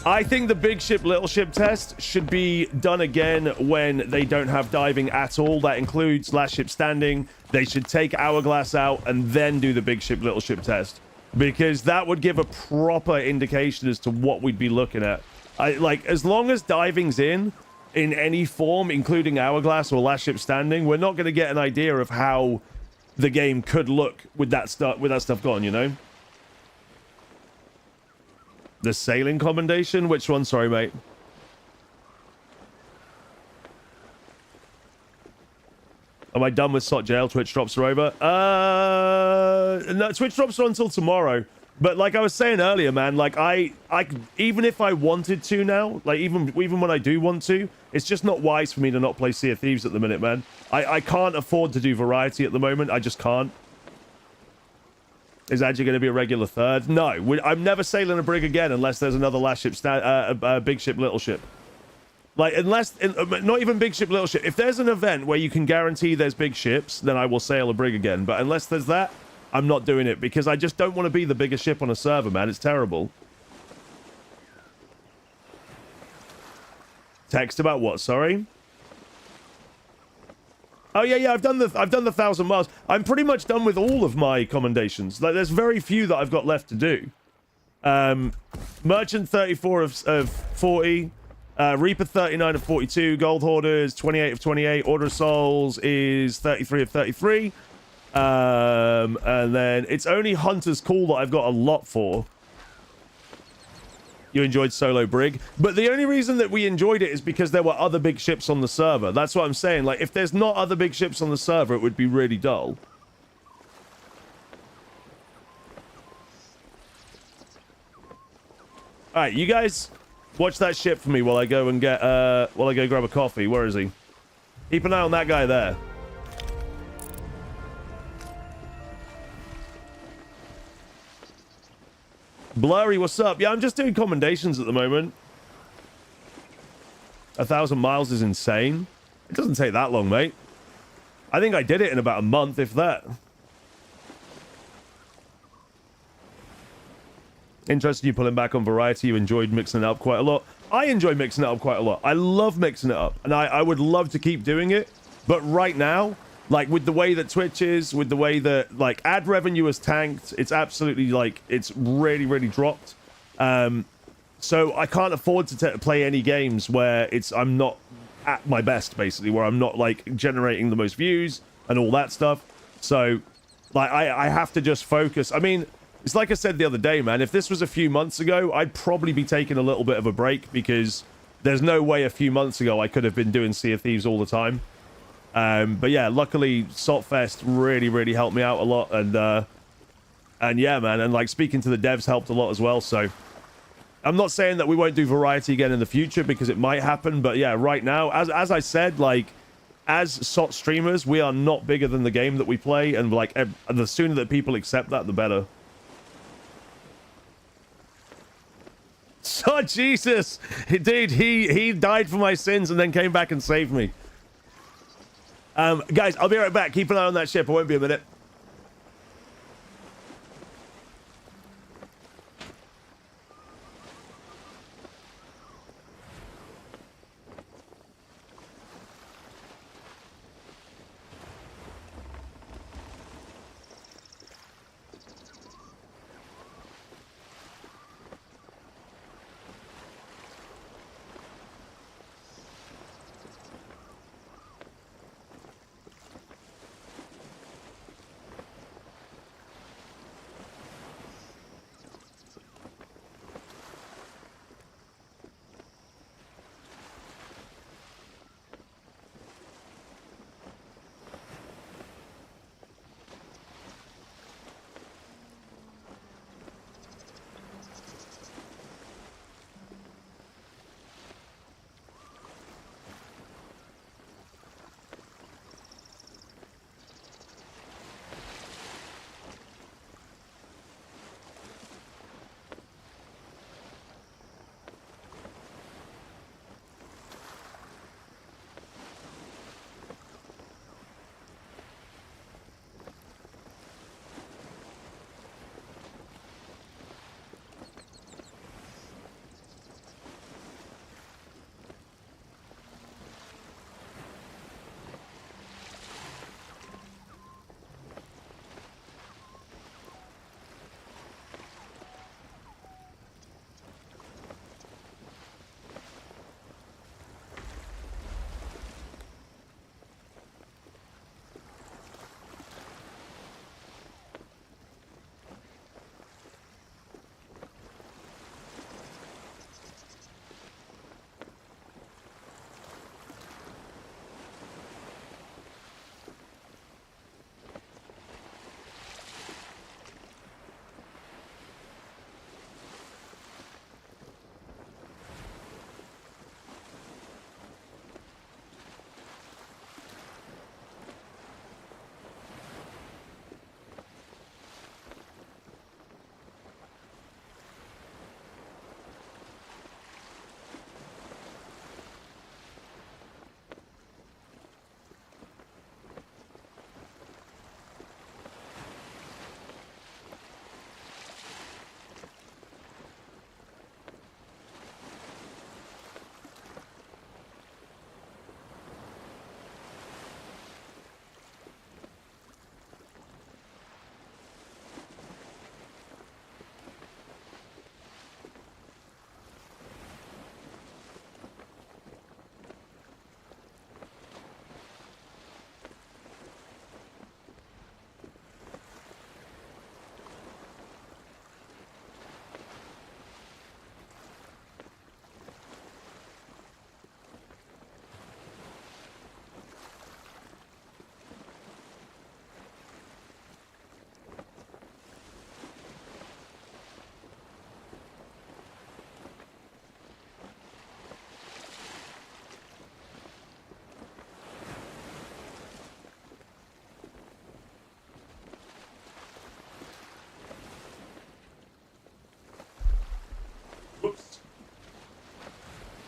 I think the big ship, little ship test should be done again when they don't have diving at all. That includes last ship standing. They should take Hourglass out and then do the big ship, little ship test, because that would give a proper indication as to what we'd be looking at. Like, as long as diving's in any form, including Hourglass or last ship standing, we're not going to get an idea of how the game could look with that stuff gone, you know? The sailing commendation? Which one? Sorry, mate. Am I done with SOT jail? Twitch drops are over. No, Twitch drops are until tomorrow. But like I was saying earlier, man, like I even if I wanted to now, like even when I do want to, it's just not wise for me to not play Sea of Thieves at the minute, man. I can't afford to do variety at the moment. I just can't. Is Adji going to be a regular third? No, I'm never sailing a brig again unless there's another last ship, big ship, little ship. Like, unless, not even big ship, little ship. If there's an event where you can guarantee there's big ships, then I will sail a brig again. But unless there's that, I'm not doing it because I just don't want to be the biggest ship on a server, man. It's terrible. Text about what? Sorry. Oh yeah, I've done the 1,000 miles. I'm pretty much done with all of my commendations. Like, there's very few that I've got left to do. Merchant 34 of 40. Reaper 39 of 42, Gold Hoarders 28 of 28, Order of Souls is 33 of 33, and then it's only Hunter's Call that I've got a lot for. You enjoyed Solo Brig, but the only reason that we enjoyed it is because there were other big ships on the server. That's what I'm saying. Like, if there's not other big ships on the server, it would be really dull. All right, you guys. Watch that ship for me while I go and get, while I go grab a coffee. Where is he? Keep an eye on that guy there. Blurry, what's up? Yeah, I'm just doing commendations at the moment. 1,000 miles is insane. It doesn't take that long, mate. I think I did it in about a month, if that. Interested you pulling back on variety. You enjoyed mixing it up quite a lot. I enjoy mixing it up quite a lot. I love mixing it up, and I would love to keep doing it. But right now, like, with the way that Twitch is, with the way that, like, ad revenue has tanked, it's absolutely, like, it's really, really dropped. So I can't afford to play any games where I'm not at my best, basically, where I'm not, like, generating the most views and all that stuff. So, like, I have to just focus. I mean, it's like I said the other day, man. If this was a few months ago, I'd probably be taking a little bit of a break because there's no way a few months ago I could have been doing Sea of Thieves all the time. But yeah, luckily Saltfest really, really helped me out a lot. And yeah, man. And like speaking to the devs helped a lot as well. So I'm not saying that we won't do variety again in the future because it might happen. But yeah, right now, as I said, like, as SOT streamers, we are not bigger than the game that we play. And like, the sooner that people accept that, the better. Oh, Jesus. Dude, he died for my sins and then came back and saved me. Guys, I'll be right back. Keep an eye on that ship. I won't be a minute.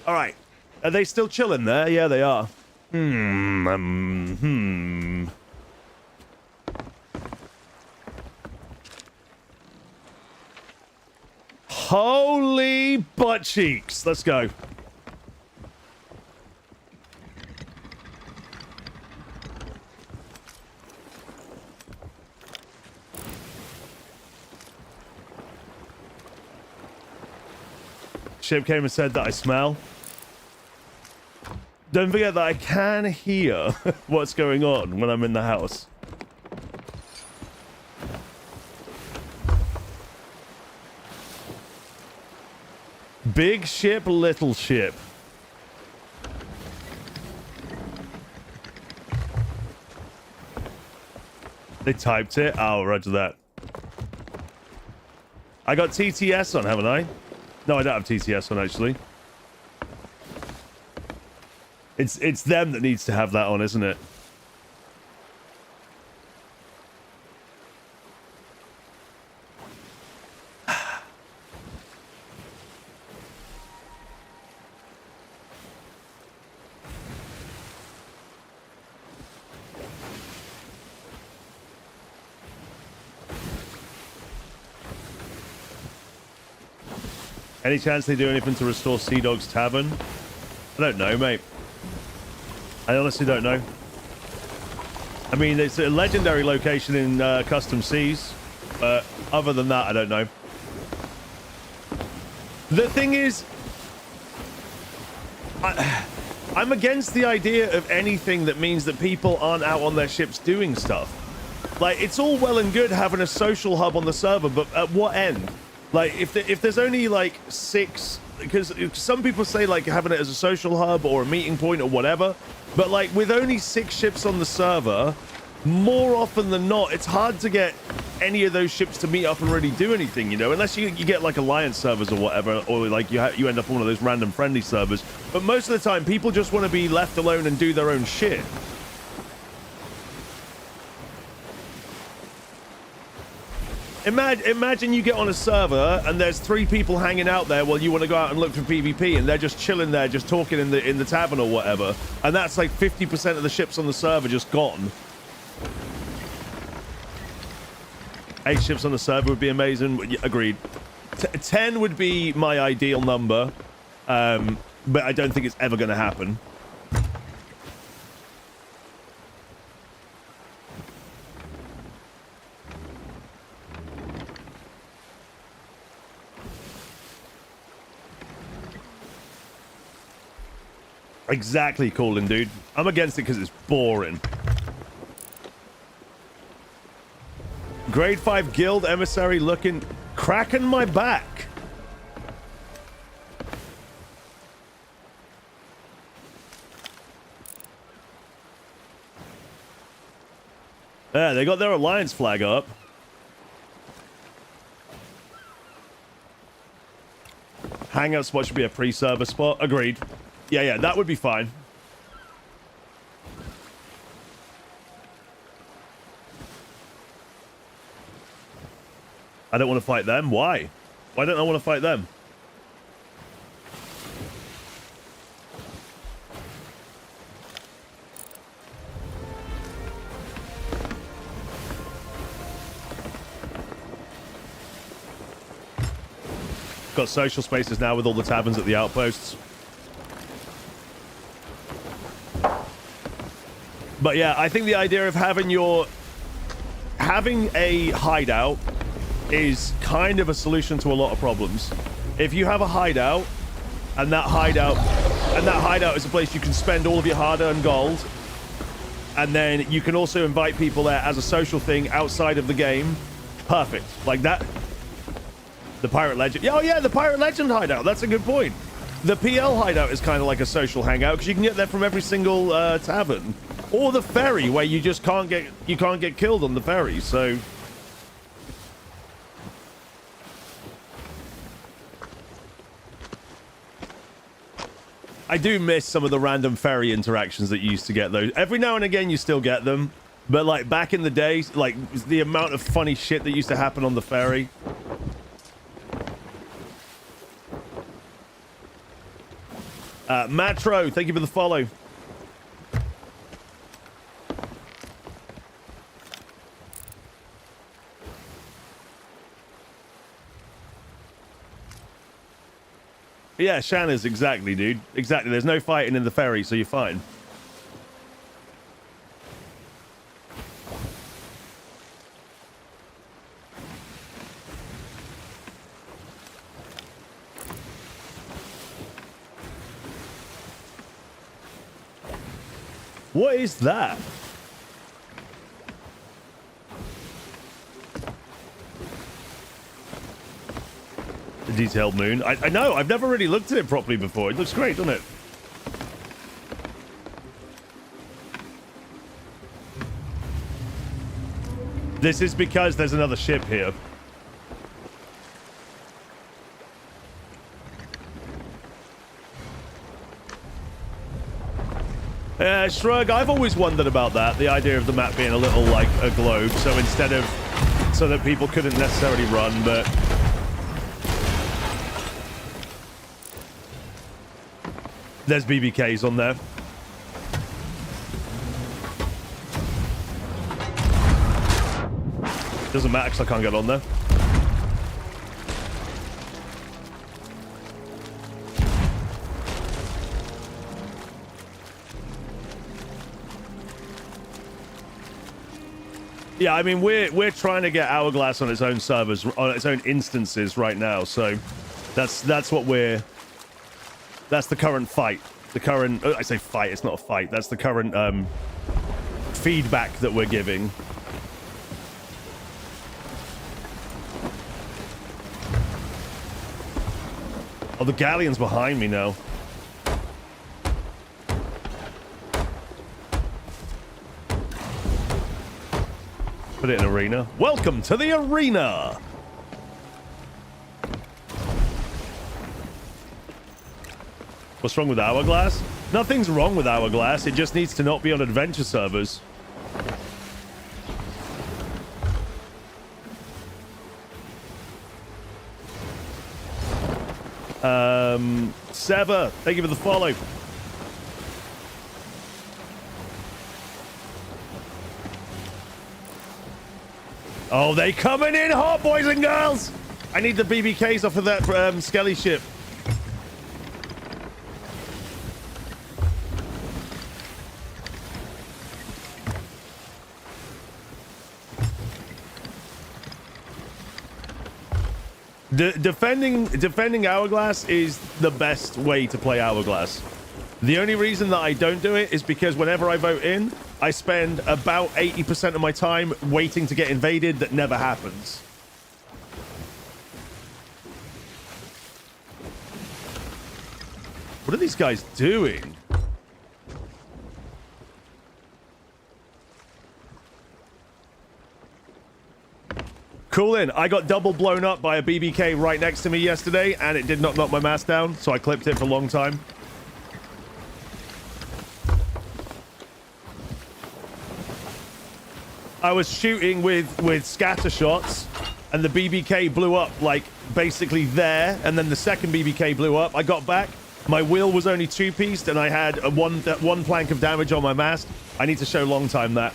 All right. Are they still chilling there? Yeah, they are. Holy butt cheeks. Let's go. Ship came and said that I smell. Don't forget that I can hear what's going on when I'm in the house. Big ship, little ship. They typed it. Oh, roger that. I got TTS on, haven't I? No, I don't have TTS on, actually. It's them that needs to have that on, isn't it? Any chance they do anything to restore Sea Dog's Tavern? I don't know, mate. I honestly don't know. I mean, it's a legendary location in Custom Seas, but other than that, I don't know. The thing is, I'm against the idea of anything that means that people aren't out on their ships doing stuff. Like, it's all well and good having a social hub on the server, but at what end? Like, if there's only, like, 6... Because some people say, like, having it as a social hub or a meeting point or whatever. But, like, with only 6 ships on the server, more often than not, it's hard to get any of those ships to meet up and really do anything, you know? Unless you get, like, alliance servers or whatever, or, like, you end up on one of those random friendly servers. But most of the time, people just want to be left alone and do their own shit. Imagine you get on a server and there's 3 people hanging out there while you want to go out and look for PvP, and they're just chilling there, just talking in the tavern or whatever, and that's like 50% of the ships on the server just gone. 8 ships on the server would be amazing. Agreed. 10 would be my ideal number, but I don't think it's ever going to happen. Exactly, Colin, dude. I'm against it because it's boring. Grade 5 guild emissary looking... cracking my back. Yeah, they got their alliance flag up. Hangout spot should be a pre-server spot. Agreed. Yeah, that would be fine. I don't want to fight them. Why? Why don't I want to fight them? Got social spaces now with all the taverns at the outposts. But yeah, I think the idea of having a hideout is kind of a solution to a lot of problems. If you have a hideout, and that hideout is a place you can spend all of your hard-earned gold, and then you can also invite people there as a social thing outside of the game. Perfect. Like that. The Pirate Legend. Oh yeah, the Pirate Legend hideout. That's a good point. The PL hideout is kind of like a social hangout because you can get there from every single tavern. Or the ferry, where you just can't get killed on the ferry, so... I do miss some of the random ferry interactions that you used to get, though. Every now and again, you still get them. But, like, back in the day, like, the amount of funny shit that used to happen on the ferry... Matro, thank you for the follow. Yeah, Shanna's exactly, dude. Exactly. There's no fighting in the ferry, so you're fine. What is that? The detailed moon. I know. I've never really looked at it properly before. It looks great, doesn't it? This is because there's another ship here. Shrug, I've always wondered about that. The idea of the map being a little like a globe. So instead of... so that people couldn't necessarily run, but... there's BBKs on there. Doesn't matter because I can't get on there. Yeah, I mean, we're trying to get Hourglass on its own servers, on its own instances right now. So that's what we're... that's the current fight. The current... I say fight, it's not a fight. That's the current feedback that we're giving. Oh, the galleon's behind me now. Put it in arena. Welcome to the arena! What's wrong with Hourglass? Nothing's wrong with Hourglass. It just needs to not be on adventure servers. Sever, thank you for the follow. Oh, they coming in hot, boys and girls! I need the BBKs off of that Skelly ship. Defending Hourglass is the best way to play Hourglass. The only reason that I don't do it is because whenever I vote in, I spend about 80% of my time waiting to get invaded. That never happens. What are these guys doing? Cool in. I got double blown up by a BBK right next to me yesterday, and it did not knock my mast down, so I clipped it for a long time. I was shooting with scatter shots, and the BBK blew up, like, basically there, and then the second BBK blew up. I got back. My wheel was only two-pieced, and I had one plank of damage on my mast. I need to show long time that.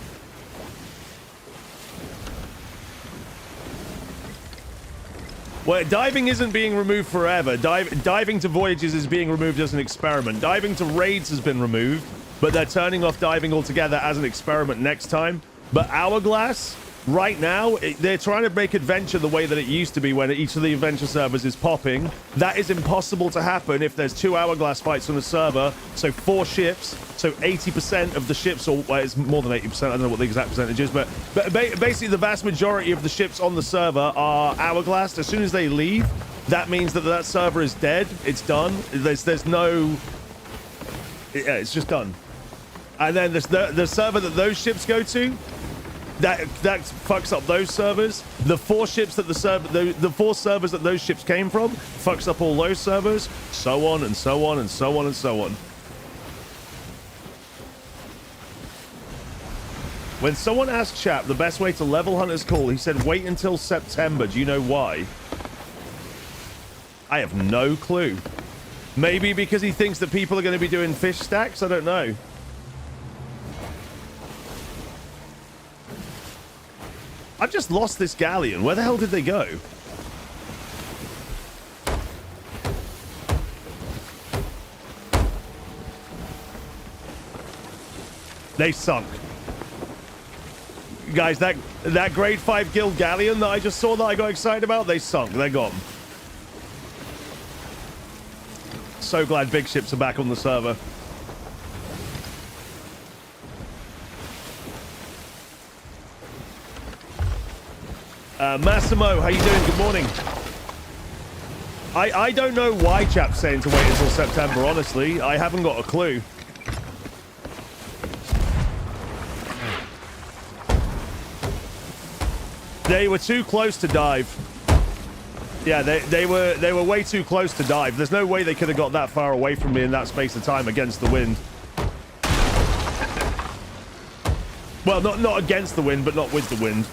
Well, diving isn't being removed forever. Diving to voyages is being removed as an experiment. Diving to raids has been removed, but they're turning off diving altogether as an experiment next time. But Hourglass, right now, they're trying to make adventure the way that it used to be when each of the adventure servers is popping. That is impossible to happen if there's 2 Hourglass fights on a server, so 4 ships, so 80% of the ships, or well, it's more than 80%, I don't know what the exact percentage is, but basically the vast majority of the ships on the server are Hourglass. As soon as they leave, that means that that server is dead. It's done. There's no... yeah, it's just done. And then the server that those ships go to, that fucks up those servers. The 4 ships that the 4 servers that those ships came from fucks up all those servers. So on and so on and so on and so on. When someone asked Chap the best way to level Hunter's Call, he said wait until September. Do you know why? I have no clue. Maybe because he thinks that people are going to be doing fish stacks? I don't know. I've just lost this galleon. Where the hell did they go? They sunk. Guys, that grade 5 guild galleon that I just saw that I got excited about, they sunk. They're gone. So glad big ships are back on the server. Massimo, how you doing? Good morning. I don't know why chap's saying to wait until September, honestly. I haven't got a clue. They were too close to dive. Yeah, they were way too close to dive. There's no way they could have got that far away from me in that space of time against the wind. Well, not against the wind, but not with the wind.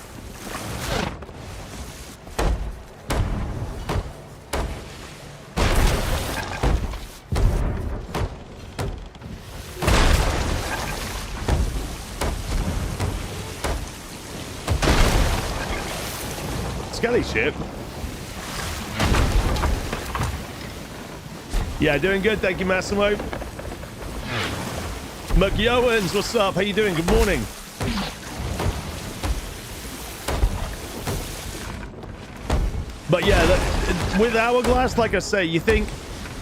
Skelly ship. Yeah, doing good. Thank you, Massimo. McYowens, what's up? How you doing? Good morning. But yeah, with Hourglass, like I say, you think...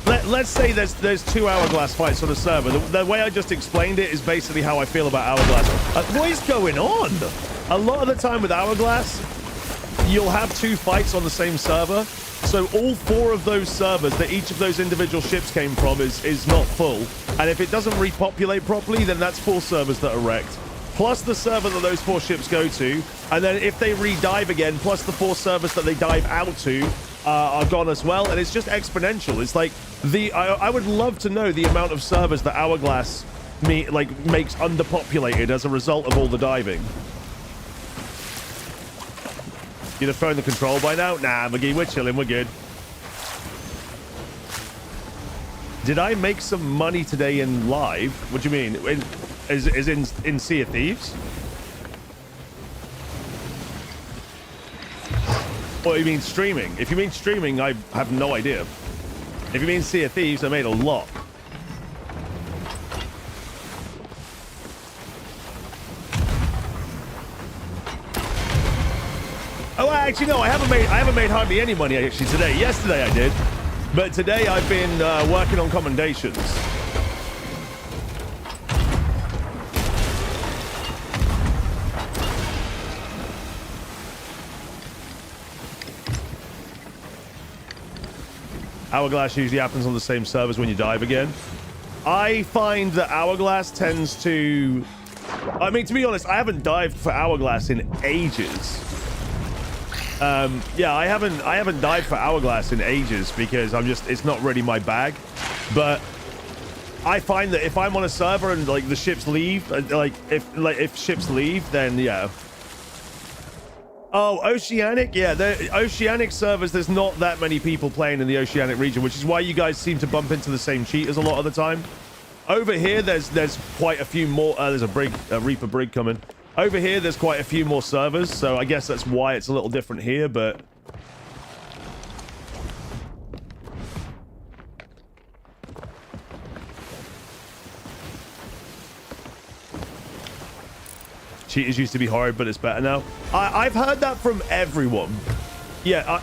Let's say there's 2 Hourglass fights on the server. The way I just explained it is basically how I feel about Hourglass. What is going on? A lot of the time with Hourglass, you'll have 2 fights on the same server. So all 4 of those servers that each of those individual ships came from is not full. And if it doesn't repopulate properly, then that's 4 servers that are wrecked. Plus the server that those 4 ships go to. And then if they re-dive again, plus the 4 servers that they dive out to are gone as well. And it's just exponential. It's like I would love to know the amount of servers that Hourglass makes underpopulated as a result of all the diving. You'd have thrown the control by now? Nah, McGee, we're chilling. We're good. Did I make some money today in live? What do you mean? Is in Sea of Thieves? Or you mean streaming? If you mean streaming, I have no idea. If you mean Sea of Thieves, I made a lot. Oh, actually, no, I haven't made hardly any money actually today. Yesterday I did, but today I've been working on commendations. Hourglass usually happens on the same servers when you dive again. I find that Hourglass tends to... I mean, to be honest, I haven't dived for Hourglass in ages. Yeah, I haven't dived for Hourglass in ages because it's not really my bag. But I find that if I'm on a server and like the ships leave, if ships leave, then yeah. Oh, Oceanic, yeah, the Oceanic servers. There's not that many people playing in the Oceanic region, which is why you guys seem to bump into the same cheaters a lot of the time. Over here, there's quite a few more. There's a Reaper brig coming. Over here, there's quite a few more servers, so I guess that's why it's a little different here, but... Cheaters used to be hard, but it's better now. I've heard that from everyone. Yeah,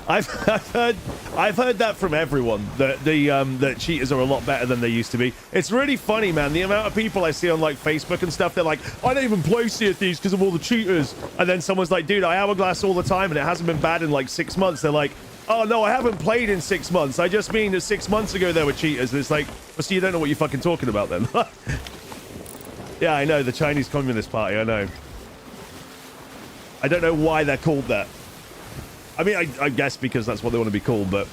I've heard that from everyone, that cheaters are a lot better than they used to be. It's really funny, man, the amount of people I see on like Facebook and stuff. They're like, I don't even play Sea of Thieves because of all the cheaters. And then someone's like, dude, I Hourglass all the time and it hasn't been bad in like 6 months. They're like, oh no, I haven't played in 6 months. I just mean that 6 months ago there were cheaters. And it's like, well, so you don't know what you're fucking talking about then. Yeah, I know, the Chinese Communist Party, I know. I don't know why they're called that. I mean, I guess because that's what they want to be called, but...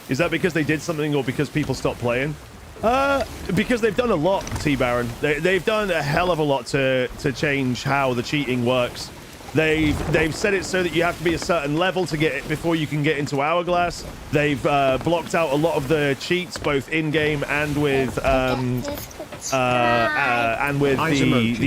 Is that because they did something or because people stopped playing? Because they've done a lot, T-Baron. They've done a hell of a lot to change how the cheating works. They've set it so that you have to be a certain level to get it before you can get into Hourglass. They've blocked out a lot of the cheats, both in game and with the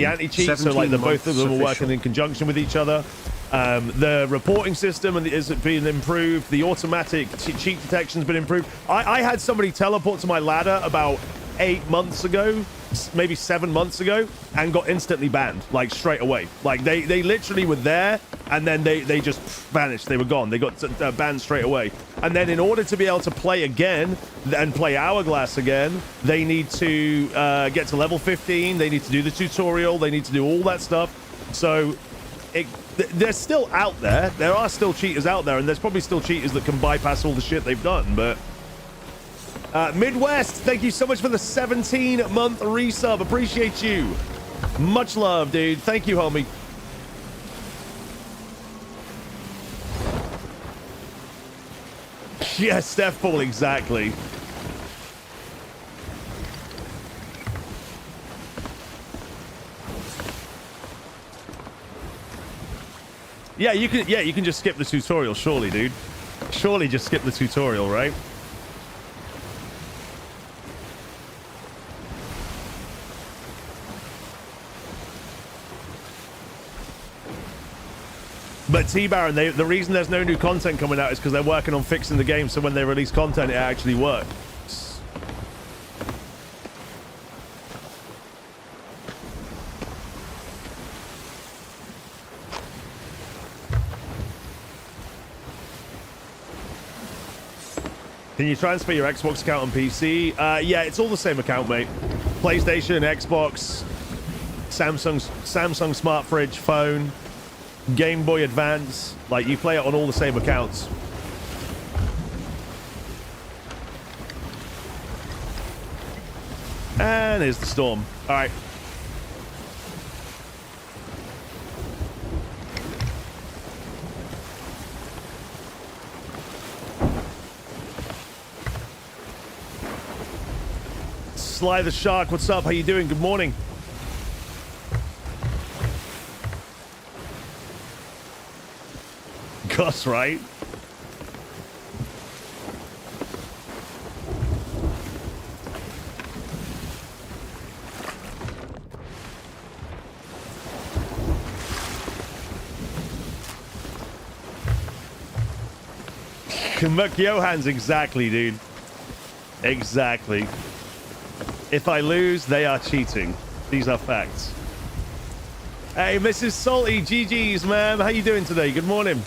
anti-cheat. So like both of them are working in conjunction with each other. The reporting system is being improved. The automatic cheat detection has been improved. I had somebody teleport to my ladder about 8 months ago, maybe 7 months ago, and got instantly banned, like straight away. Like they literally were there, and then they just vanished. They were gone. They got banned straight away. And then in order to be able to play again and play Hourglass again, they need to get to level 15. They need to do the tutorial. They need to do all that stuff. So they're still out there. There are still cheaters out there, and there's probably still cheaters that can bypass all the shit they've done, but Midwest, thank you so much for the 17-month resub. Appreciate you. Much love, dude. Thank you, homie. Yeah, Steph Paul, exactly. Yeah, you can just skip the tutorial, surely, dude. Surely just skip the tutorial, right? But T-Baron, the reason there's no new content coming out is because they're working on fixing the game, so when they release content, it actually works. Can you transfer your Xbox account on PC? Yeah, it's all the same account, mate. PlayStation, Xbox, Samsung Smart Fridge, phone, Game Boy Advance, like you play it on all the same accounts. And here's the storm. All right. Sly the Shark, what's up? How you doing? Good morning. Gus, right? Muck Johans, exactly, dude. Exactly. If I lose, they are cheating. These are facts. Hey, Mrs. Salty, GG's, ma'am. How you doing today? Good morning.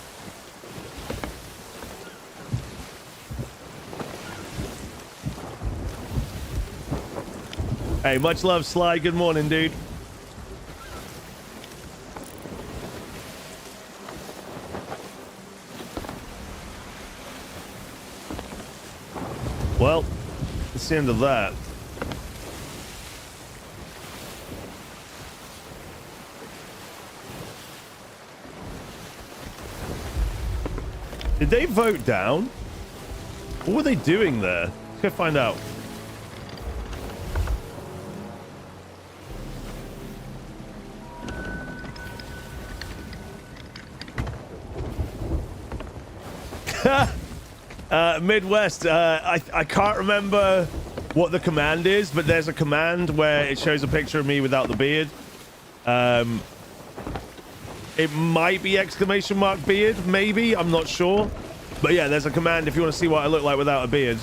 Hey, much love, Sly. Good morning, dude. Well, that's the end of that. Did they vote down? What were they doing there? Let's go find out. Midwest, I can't remember what the command is, but there's a command where it shows a picture of me without the beard. It might be exclamation mark beard, maybe, I'm not sure. But yeah, there's a command if you want to see what I look like without a beard.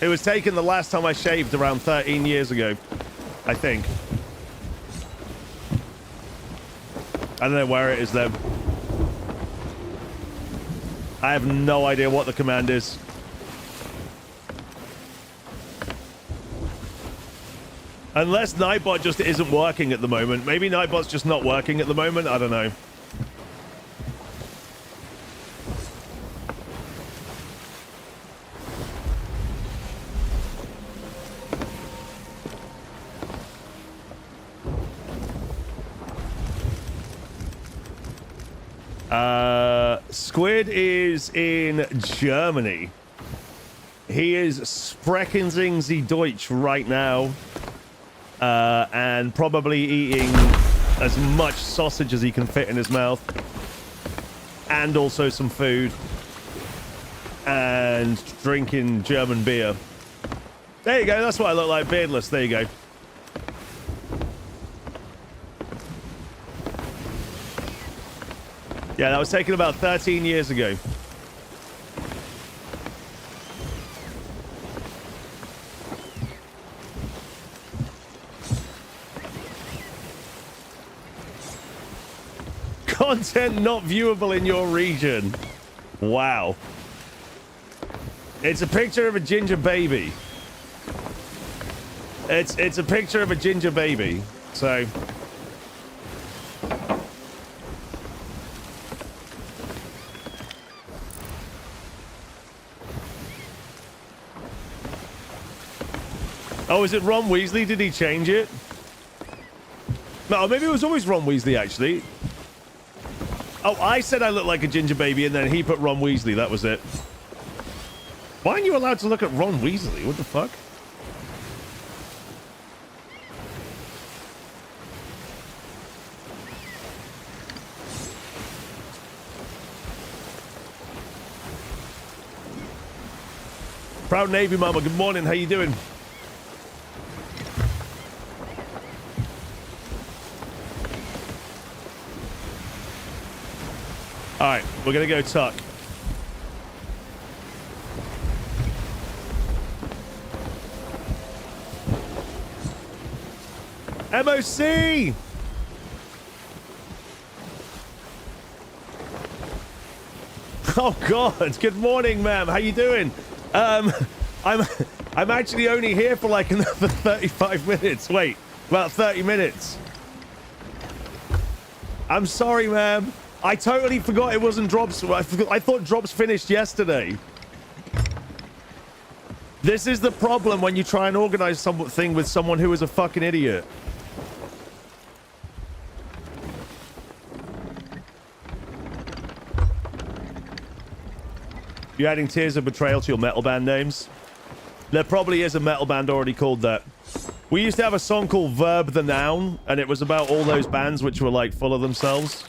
It was taken the last time I shaved around 13 years ago, I think. I don't know where it is though. I have no idea what the command is. Unless Nightbot just isn't working at the moment. Maybe Nightbot's just not working at the moment. I don't know. Squid is in Germany. He is sprechen Sie Deutsch right now. and probably eating as much sausage as he can fit in his mouth, and also some food, and drinking German beer. There you go. That's what I look like, beardless. There you go. Yeah, that was taken about 13 years ago. Content not viewable in your region. Wow. It's a picture of a ginger baby. It's a picture of a ginger baby. So oh, is it Ron Weasley? Did he change it? No, maybe it was always Ron Weasley, actually. Oh, I said I look like a ginger baby, and then he put Ron Weasley. That was it. Why aren't you allowed to look at Ron Weasley? What the fuck? Proud Navy Mama, good morning. How you doing? All right, we're gonna go tuck. MOC! Oh God! Good morning, ma'am. How you doing? I'm actually only here for like another 35 minutes. Wait, about 30 minutes. I'm sorry, ma'am. I totally forgot it wasn't drops. I thought drops finished yesterday. This is the problem when you try and organize something with someone who is a fucking idiot. You adding Tears of Betrayal to your metal band names? There probably is a metal band already called that. We used to have a song called Verb the Noun, and it was about all those bands which were like full of themselves.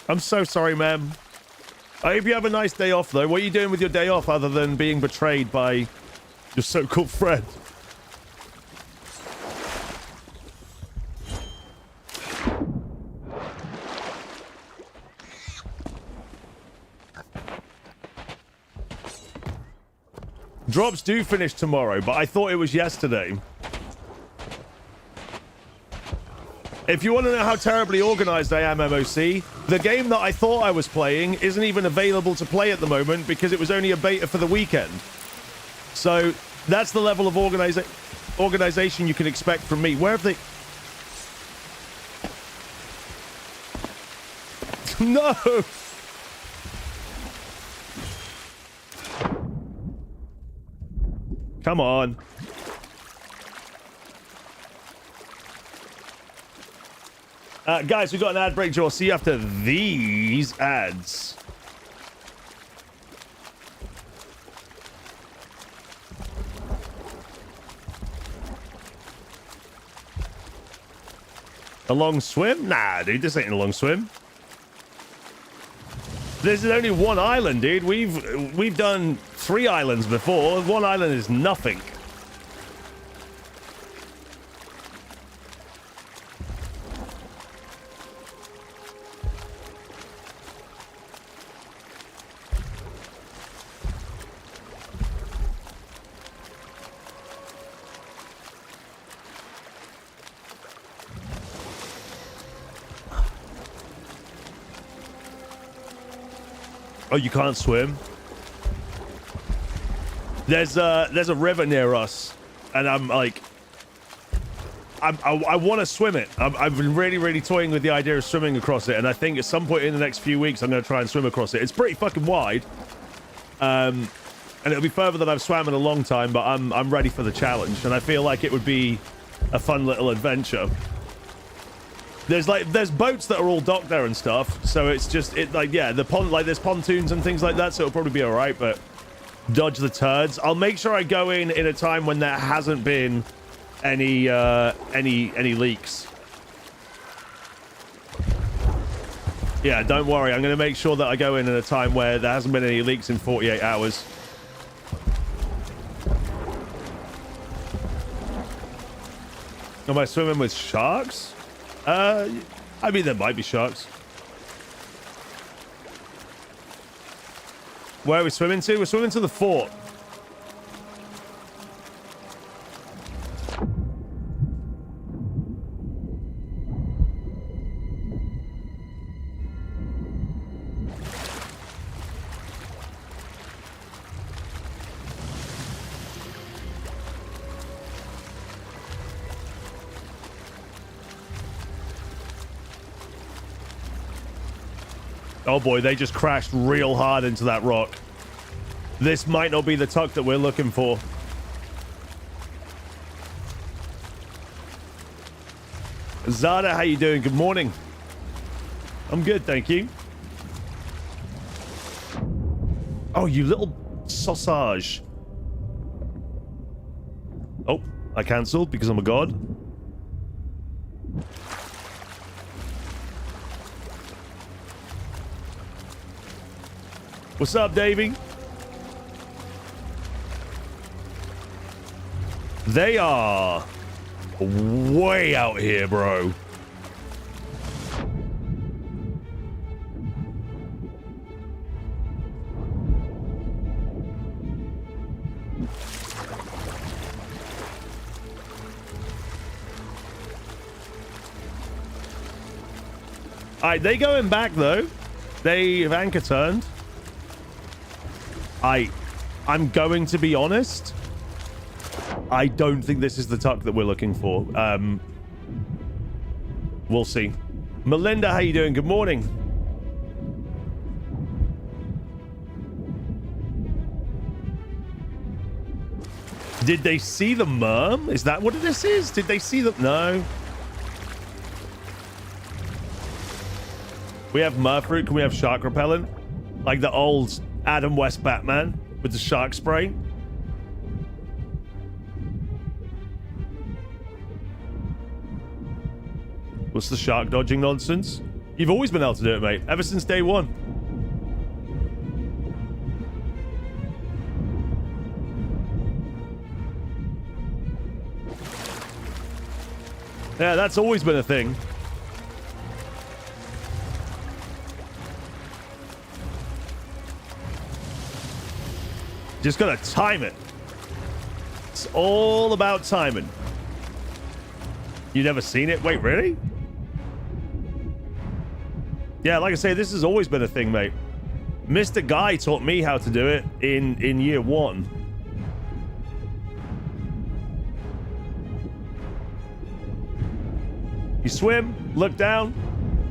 I'm so sorry, ma'am. I hope you have a nice day off, though. What are you doing with your day off other than being betrayed by your so-called friend? Drops do finish tomorrow, but I thought it was yesterday. If you want to know how terribly organized I am, MOC, the game that I thought I was playing isn't even available to play at the moment because it was only a beta for the weekend. So that's the level of organization you can expect from me. Where have they... No! Come on. Guys, we've got an ad break, Joel. See you after these ads. A long swim? Nah, dude, this ain't a long swim. This is only one island, dude. We've done 3 islands before. One island is nothing. Oh, you can't swim? There's a river near us, and I'm like, I want to swim it. I've been really toying with the idea of swimming across it, and I think at some point in the next few weeks I'm going to try and swim across it. It's pretty fucking wide, and it'll be further than I've swam in a long time, but I'm ready for the challenge, and I feel like it would be a fun little adventure. There's boats that are all docked there and stuff, so it's just there's pontoons and things like that, so it'll probably be all right. But dodge the turds. I'll make sure I go in a time when there hasn't been any leaks. Yeah, don't worry. I'm going to make sure that I go in a time where there hasn't been any leaks in 48 hours. Am I swimming with sharks? I mean, there might be sharks. Where are we swimming to? We're swimming to the fort. Oh boy, they just crashed real hard into that rock. This might not be the tuck that we're looking for. Zada, how you doing? Good morning. I'm good, thank you. Oh, you little sausage. Oh, I cancelled because I'm a god. What's up, Davey? They are way out here, bro. All right, they going back though. They've anchor turned. I'm going to be honest. I don't think this is the tuck that we're looking for. We'll see. Melinda, how you doing? Good morning. Did they see the merm? Is that what this is? Did they see the... No. We have merfruit. Can we have shark repellent? Like the old Adam West Batman with the shark spray. What's the shark dodging nonsense? You've always been able to do it, mate. Ever since day one. Yeah, that's always been a thing. Just gotta time it. It's all about timing. You never seen it? Wait, really? Yeah, like I say, this has always been a thing, mate. Mr. Guy taught me how to do it in year one. You swim, look down,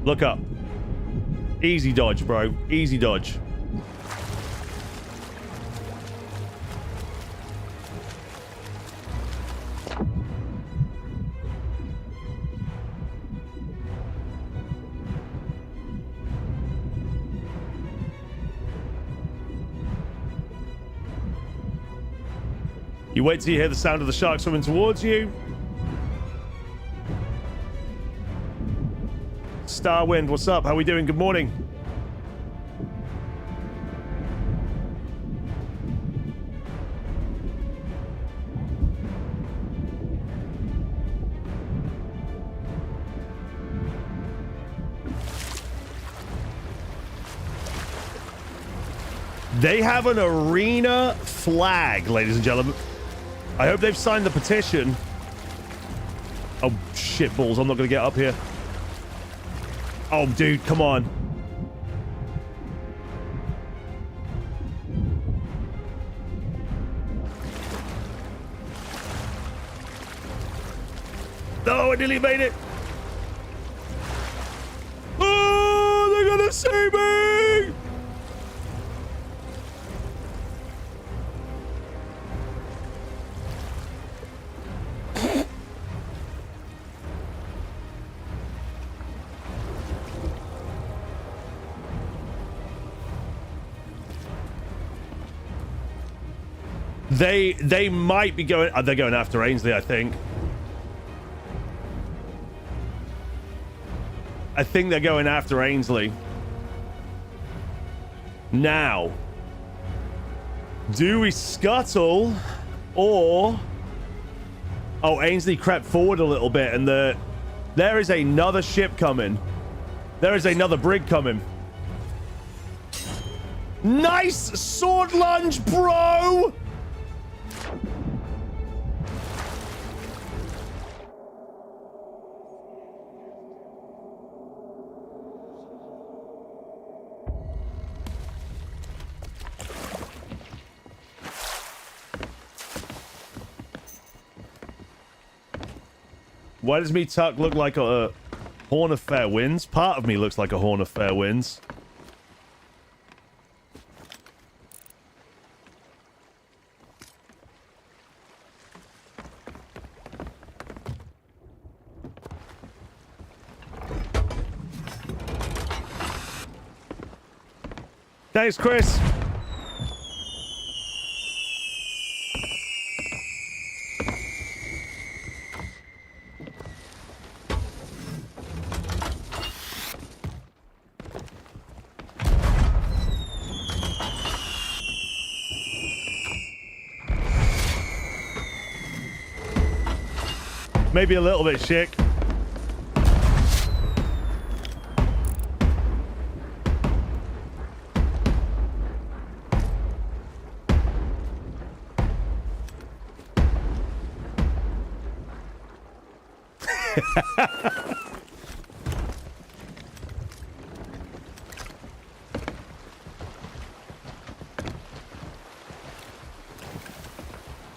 look up. Easy dodge, bro. Easy dodge. You wait till you hear the sound of the shark swimming towards you. Starwind, what's up? How we doing? Good morning. They have an arena flag, ladies and gentlemen. I hope they've signed the petition. Oh, shit balls. I'm not going to get up here. Oh, dude, come on. No, I nearly made it. Oh, they're going to save me. They might be going... they're going after Ainsley, I think. I think they're going after Ainsley. Now, do we scuttle or... Oh, Ainsley crept forward a little bit and there is another ship coming. There is another brig coming. Nice sword lunge, bro! Why does me Tuck look like a Horn of Fair Winds? Part of me looks like a Horn of Fair Winds. Thanks, Chris. Maybe a little bit, Chick.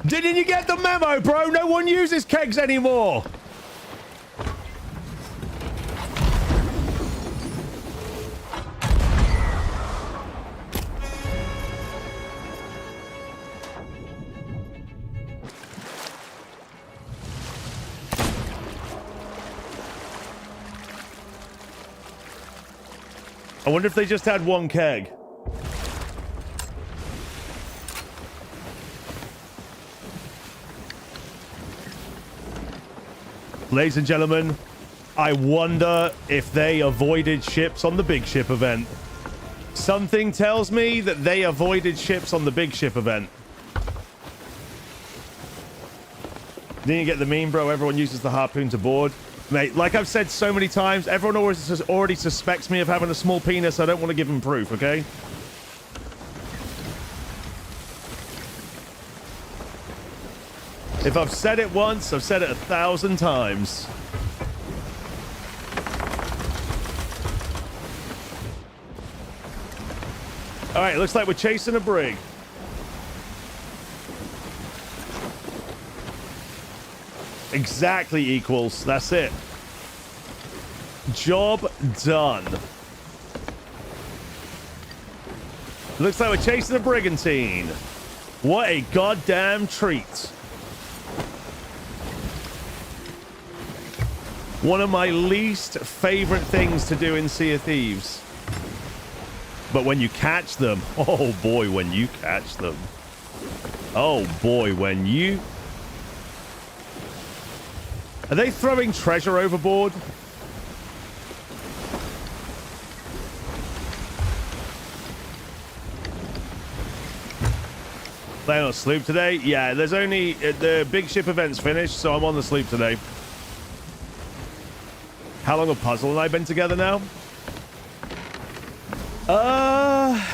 Didn't you get the memo, bro? No one uses kegs anymore. I wonder if they just had one keg. Ladies and gentlemen, I wonder if they avoided ships on the big ship event. Something tells me that they avoided ships on the big ship event. Didn't you get the meme, bro? Everyone uses the harpoon to board. Mate, like I've said so many times, everyone already suspects me of having a small penis. I don't want to give them proof, okay? If I've said it once, I've said it 1,000 times. All right, looks like we're chasing a brig. Exactly equals. That's it. Job done. Looks like we're chasing a brigantine. What a goddamn treat. One of my least favorite things to do in Sea of Thieves. But when you catch them, oh boy, when you catch them. Oh boy, when you... Are they throwing treasure overboard? Playing on sloop today? Yeah, there's only... the big ship event's finished, so I'm on the sloop today. How long have Puzzle and I been together now?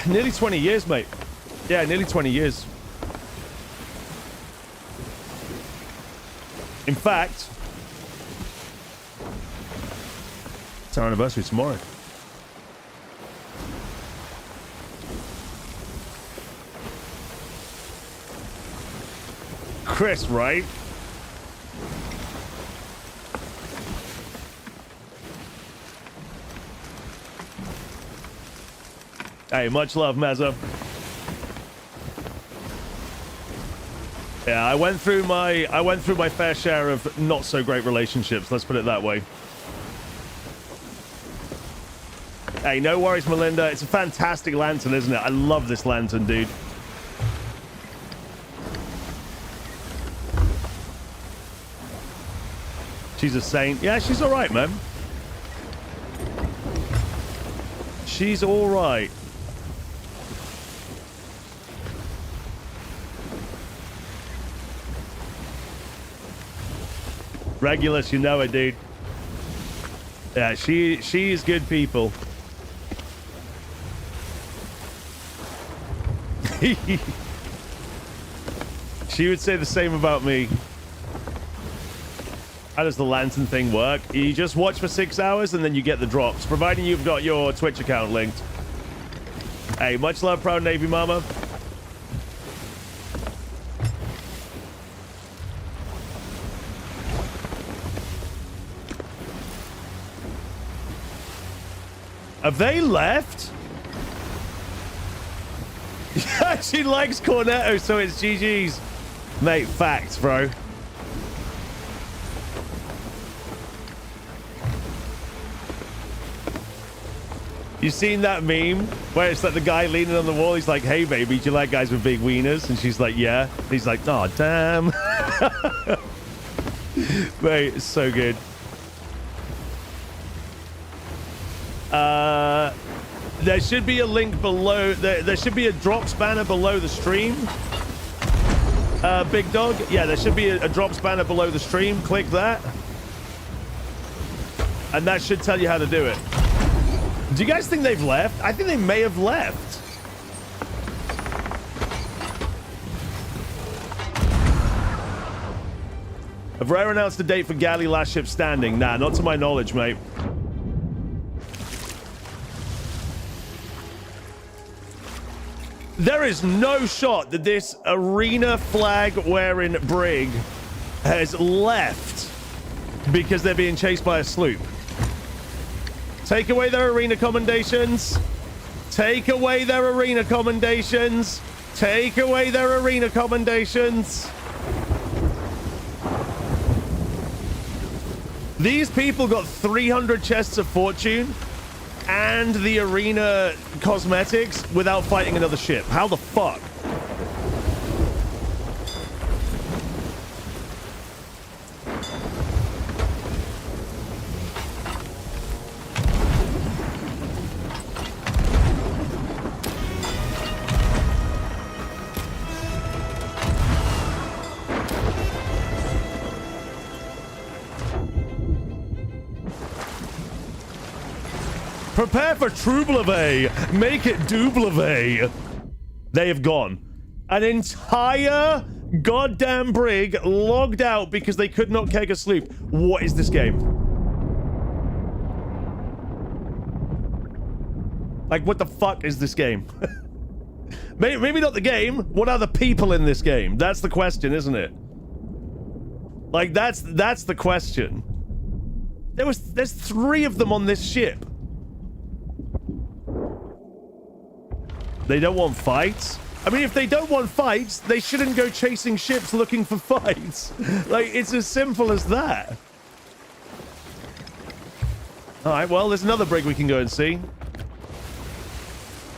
Nearly 20 years, mate. Yeah, nearly 20 years. In fact, it's our anniversary tomorrow. Chris, right? Hey, much love, Mezza. Yeah, I went through my fair share of not so great relationships, let's put it that way. Hey, no worries, Melinda. It's a fantastic lantern, isn't it? I love this lantern, dude. She's a saint. Yeah, she's all right, man. She's all right. Regulus, you know it, dude. Yeah, she is good people. She would say the same about me. How does the lantern thing work? You just watch for 6 hours and then you get the drops, providing you've got your Twitch account linked. Hey, much love, proud Navy mama. Have they left? Yeah, she likes Cornetto, so it's GG's. Mate, facts, bro. You seen that meme where it's like the guy leaning on the wall? He's like, hey, baby, do you like guys with big wieners? And she's like, yeah. And he's like, oh, damn. Mate, it's so good. There should be a link below. There should be a drops banner below the stream. Big Dog. Yeah, there should be a drops banner below the stream. Click that. And that should tell you how to do it. Do you guys think they've left? I think they may have left. Have Rare announced a date for Galley last ship standing? Nah, not to my knowledge, mate. There is no shot that this arena flag wearing brig has left because they're being chased by a sloop. Take away their arena commendations. Take away their arena commendations. Take away their arena commendations. These people got 300 chests of fortune and the arena cosmetics without fighting another ship. How the fuck? Prepare for Troubleve. Make it Doubleve. They have gone. An entire goddamn brig logged out because they could not keg a sloop. What is this game? Like, what the fuck is this game? Maybe not the game. What are the people in this game? That's the question, isn't it? Like, that's the question. There's 3 of them on this ship. They don't want fights? I mean, if they don't want fights, they shouldn't go chasing ships looking for fights. Like, it's as simple as that. Alright, well, there's another brig we can go and see.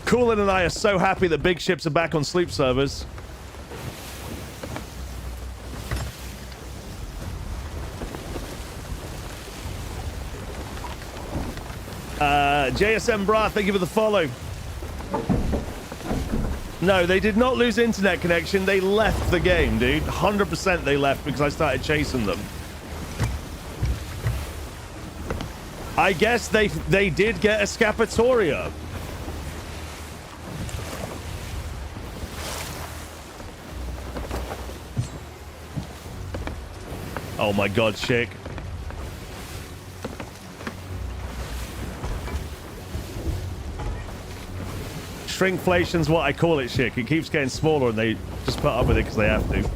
Coolin and I are so happy that big ships are back on sleep servers. JSM Bra, thank you for the follow. No, they did not lose internet connection. They left the game, dude. 100% they left because I started chasing them. I guess they did get escapatoria. Oh my god, chick. Shrinkflation's what I call it, chick. It keeps getting smaller and they just put up with it because they have to.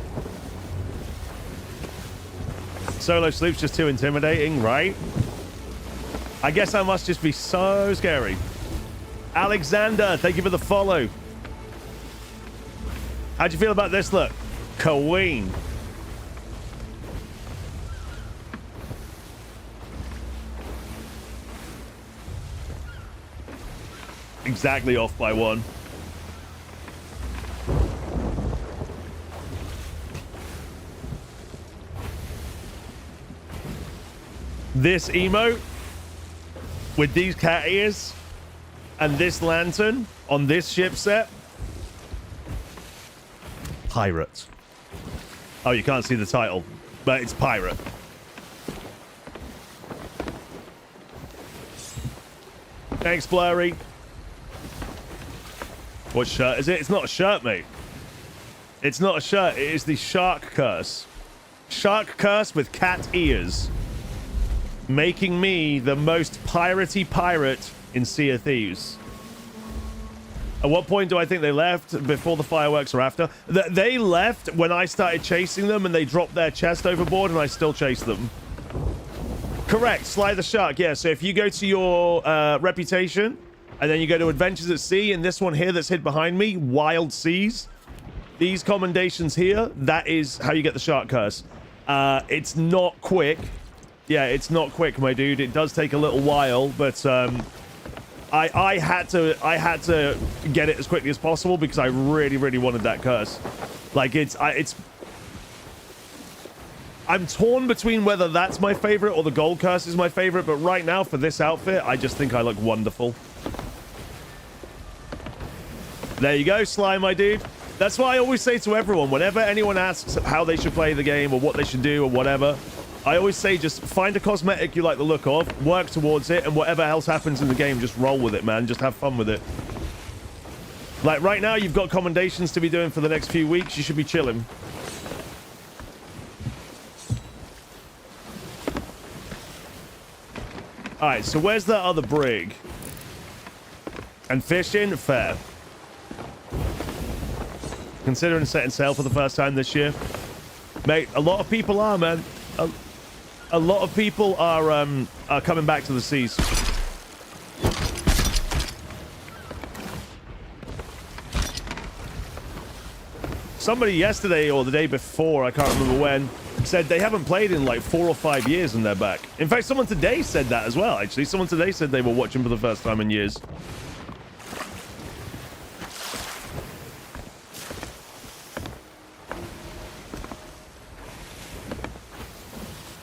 Solo sloop's just too intimidating, right? I guess I must just be so scary. Alexander, thank you for the follow. How'd you feel about this look? Queen. Exactly off by 1. this emote with these cat ears and this lantern on this ship set. Pirate. Oh, you can't see the title, but it's pirate. Thanks, Blurry. What shirt is it? It's not a shirt, mate. It's not a shirt. It is the shark curse. Shark curse with cat ears. Making me the most piratey pirate in Sea of Thieves. At what point do I think they left? Before the fireworks or after? They left when I started chasing them and they dropped their chest overboard and I still chased them. Correct. Sly the Shark. Yeah, so if you go to your reputation and then you go to Adventures at Sea and this one here that's hid behind me, Wild Seas, these commendations here, that is how you get the Shark Curse. It's not quick. Yeah, it's not quick, my dude. It does take a little while, but I had to get it as quickly as possible because I really, really wanted that curse. Like I'm torn between whether that's my favorite or the gold curse is my favorite, but right now for this outfit, I just think I look wonderful. There you go, Sly, my dude. That's why I always say to everyone, whenever anyone asks how they should play the game or what they should do or whatever, I always say just find a cosmetic you like the look of, work towards it, and whatever else happens in the game, just roll with it, man. Just have fun with it. Like right now, you've got commendations to be doing for the next few weeks. You should be chilling. All right, so where's that other brig? And fishing? Fair. Considering setting sail for the first time this year. Mate, a lot of people are, man. A lot of people are coming back to the seas. Somebody yesterday or the day before, I can't remember when, said they haven't played in like 4 or 5 years and they're back. In fact, someone today said that as well, actually. Someone today said they were watching for the first time in years.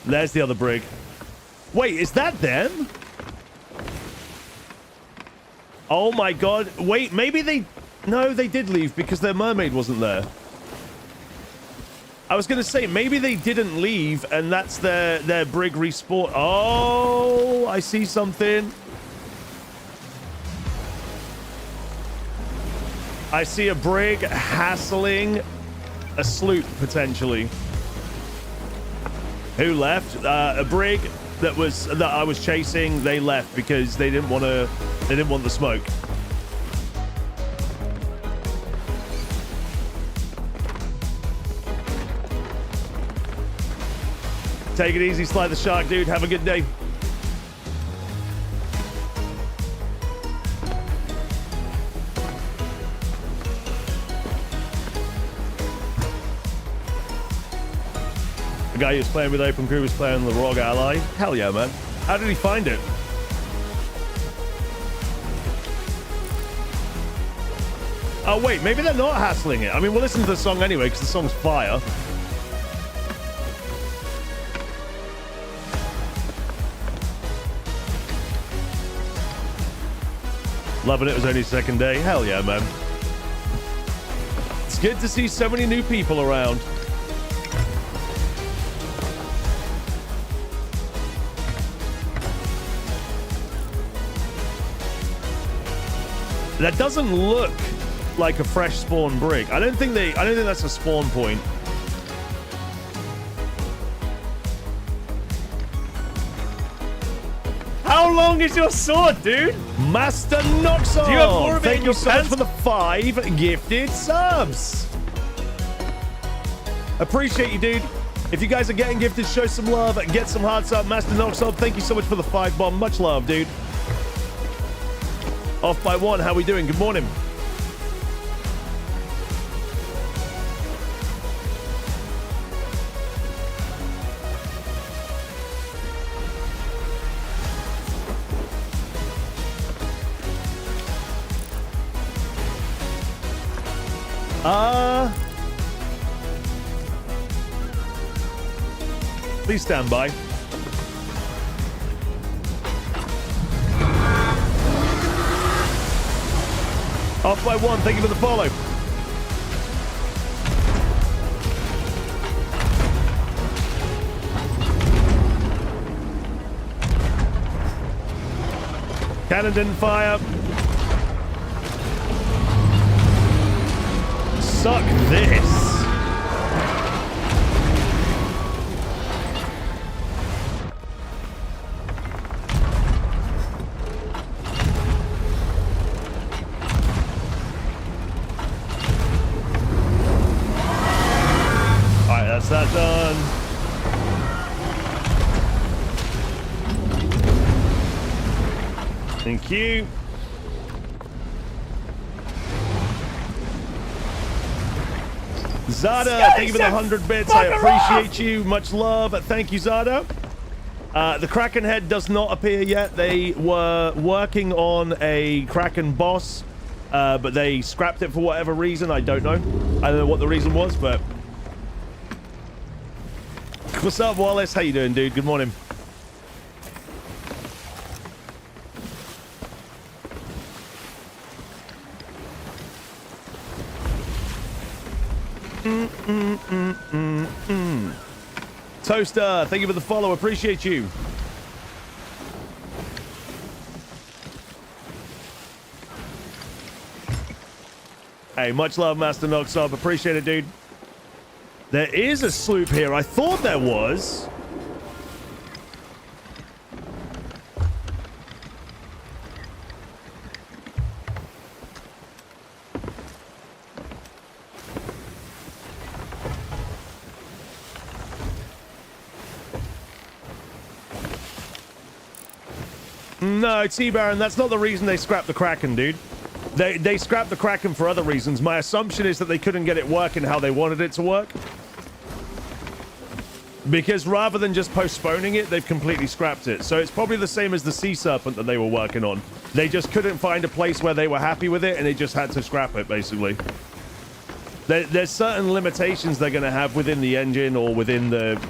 There's the other brig. Wait, is that them? Oh my god. Wait, maybe they... No, they did leave because their mermaid wasn't there. I was going to say, maybe they didn't leave and that's their brig respawn. Oh, I see something. I see a brig hassling a sloop, potentially. Who left? A brig that I was chasing. They left because they didn't want the smoke. Take it easy, Sly the Shark, dude. Have a good day. The guy who was playing with Open Crew was playing the Rogue Ally. Hell yeah, man. How did he find it? Oh, wait. Maybe they're not hassling it. I mean, we'll listen to the song anyway, because the song's fire. Loving it. Was only second day. Hell yeah, man. It's good to see so many new people around. That doesn't look like a fresh spawn brig. I don't think that's a spawn point. How long is your sword, dude? Master Noxon! Do you have more of it in your pants? Thank you so much for the 5 gifted subs. Appreciate you, dude. If you guys are getting gifted, show some love. Get some hearts up. Master Noxon, thank you so much for the 5 bomb. Much love, dude. Off by 1. How we doing? Good morning. Please stand by. Off by 1. Thank you for the follow. Cannon didn't fire. Suck this. Alright, that's that done. Thank you. Zada, thank you for the 100 bits. I appreciate you. Much love. Thank you, Zada. The Kraken head does not appear yet. They were working on a Kraken boss, but they scrapped it for whatever reason. I don't know. I don't know what the reason was, but... What's up, Wallace? How you doing, dude? Good morning. Toaster, thank you for the follow. Appreciate you. Hey, much love, Master Noxob. Appreciate it, dude. There is a sloop here. I thought there was. No, T-Baron, that's not the reason they scrapped the Kraken, dude. They scrapped the Kraken for other reasons. My assumption is that they couldn't get it working how they wanted it to work. Because rather than just postponing it, they've completely scrapped it. So it's probably the same as the Sea Serpent that they were working on. They just couldn't find a place where they were happy with it, and they just had to scrap it, basically. There's certain limitations they're going to have within the engine or within the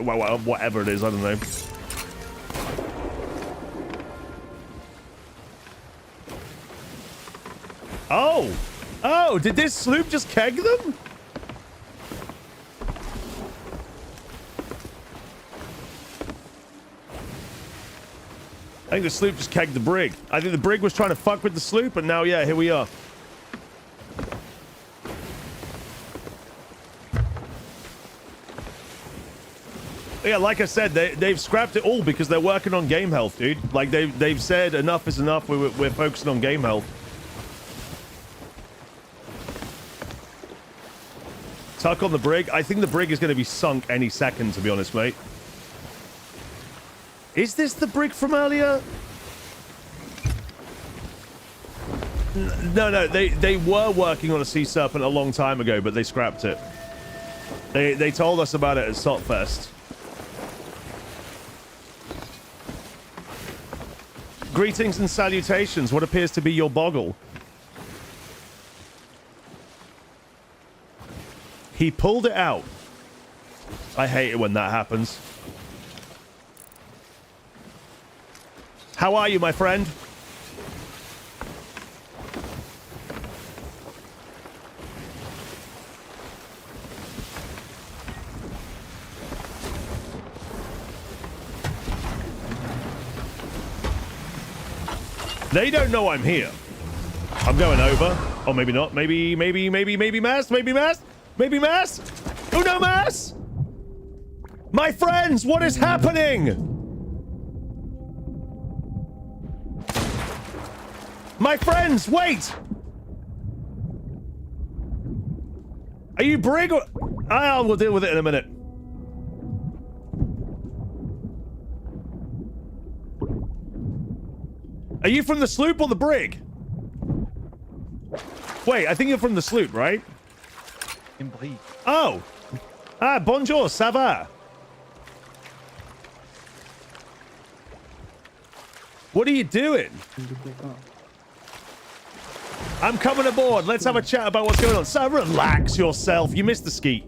well, whatever it is, I don't know. Oh, did this sloop just keg them? I think the sloop just kegged the brig. I think the brig was trying to fuck with the sloop, and now, yeah, here we are. Yeah, like I said, they've scrapped it all because they're working on game health, dude. Like, they've said enough is enough. We're focusing on game health. Tuck on the brig. I think the brig is going to be sunk any second, to be honest, mate. Is this the brig from earlier? No, they were working on a Sea Serpent a long time ago, but they scrapped it. They told us about it at Saltfest. Greetings and salutations. What appears to be your boggle? He pulled it out. I hate it when that happens. How are you, my friend? They don't know I'm here. I'm going over. Oh, maybe not. Maybe mass. Maybe mass. Maybe mass. Uno mass. My friends, what is happening? My friends, wait. Are you brig or... we'll deal with it in a minute. Are you from the sloop or the brig? Wait, I think you're from the sloop, right? Oh. Bonjour, ça va? What are you doing? I'm coming aboard. Let's have a chat about what's going on. So relax yourself. You missed the ski.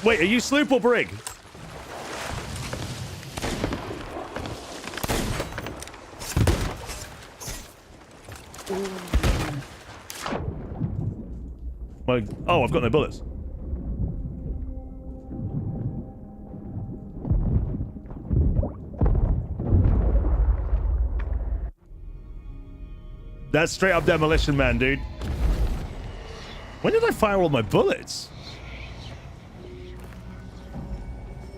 Wait, are you sloop or brig? Oh, I've got no bullets. That's straight up demolition man, dude. When did I fire all my bullets?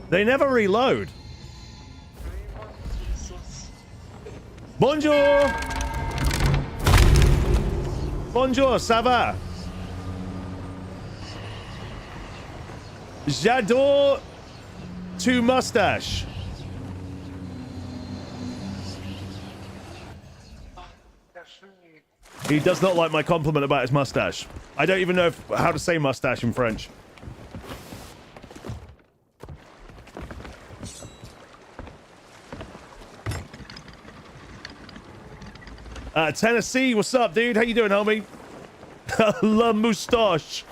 They never reload. Bonjour! Bonjour, ça va? J'adore to mustache. He does not like my compliment about his mustache. I don't even know how to say mustache in French. Tennessee, what's up, dude? How you doing, homie? La moustache.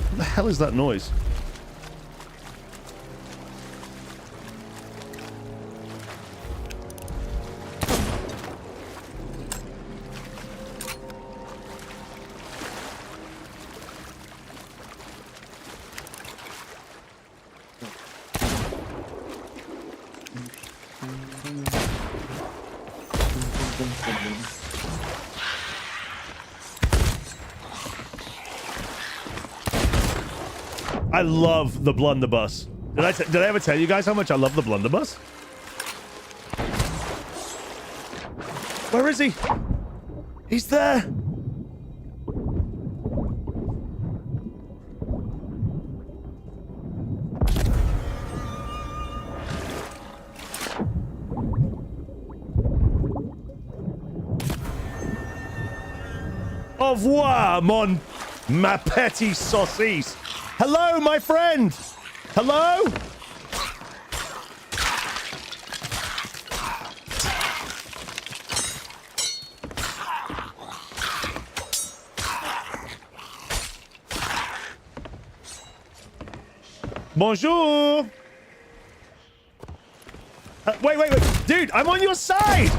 What the hell is that noise? I love the blunderbuss. Did I ever tell you guys how much I love the blunderbuss? Where is he? He's there. Au revoir, ma petite saucisse. Hello, my friend. Hello? Bonjour. Wait. Dude, I'm on your side.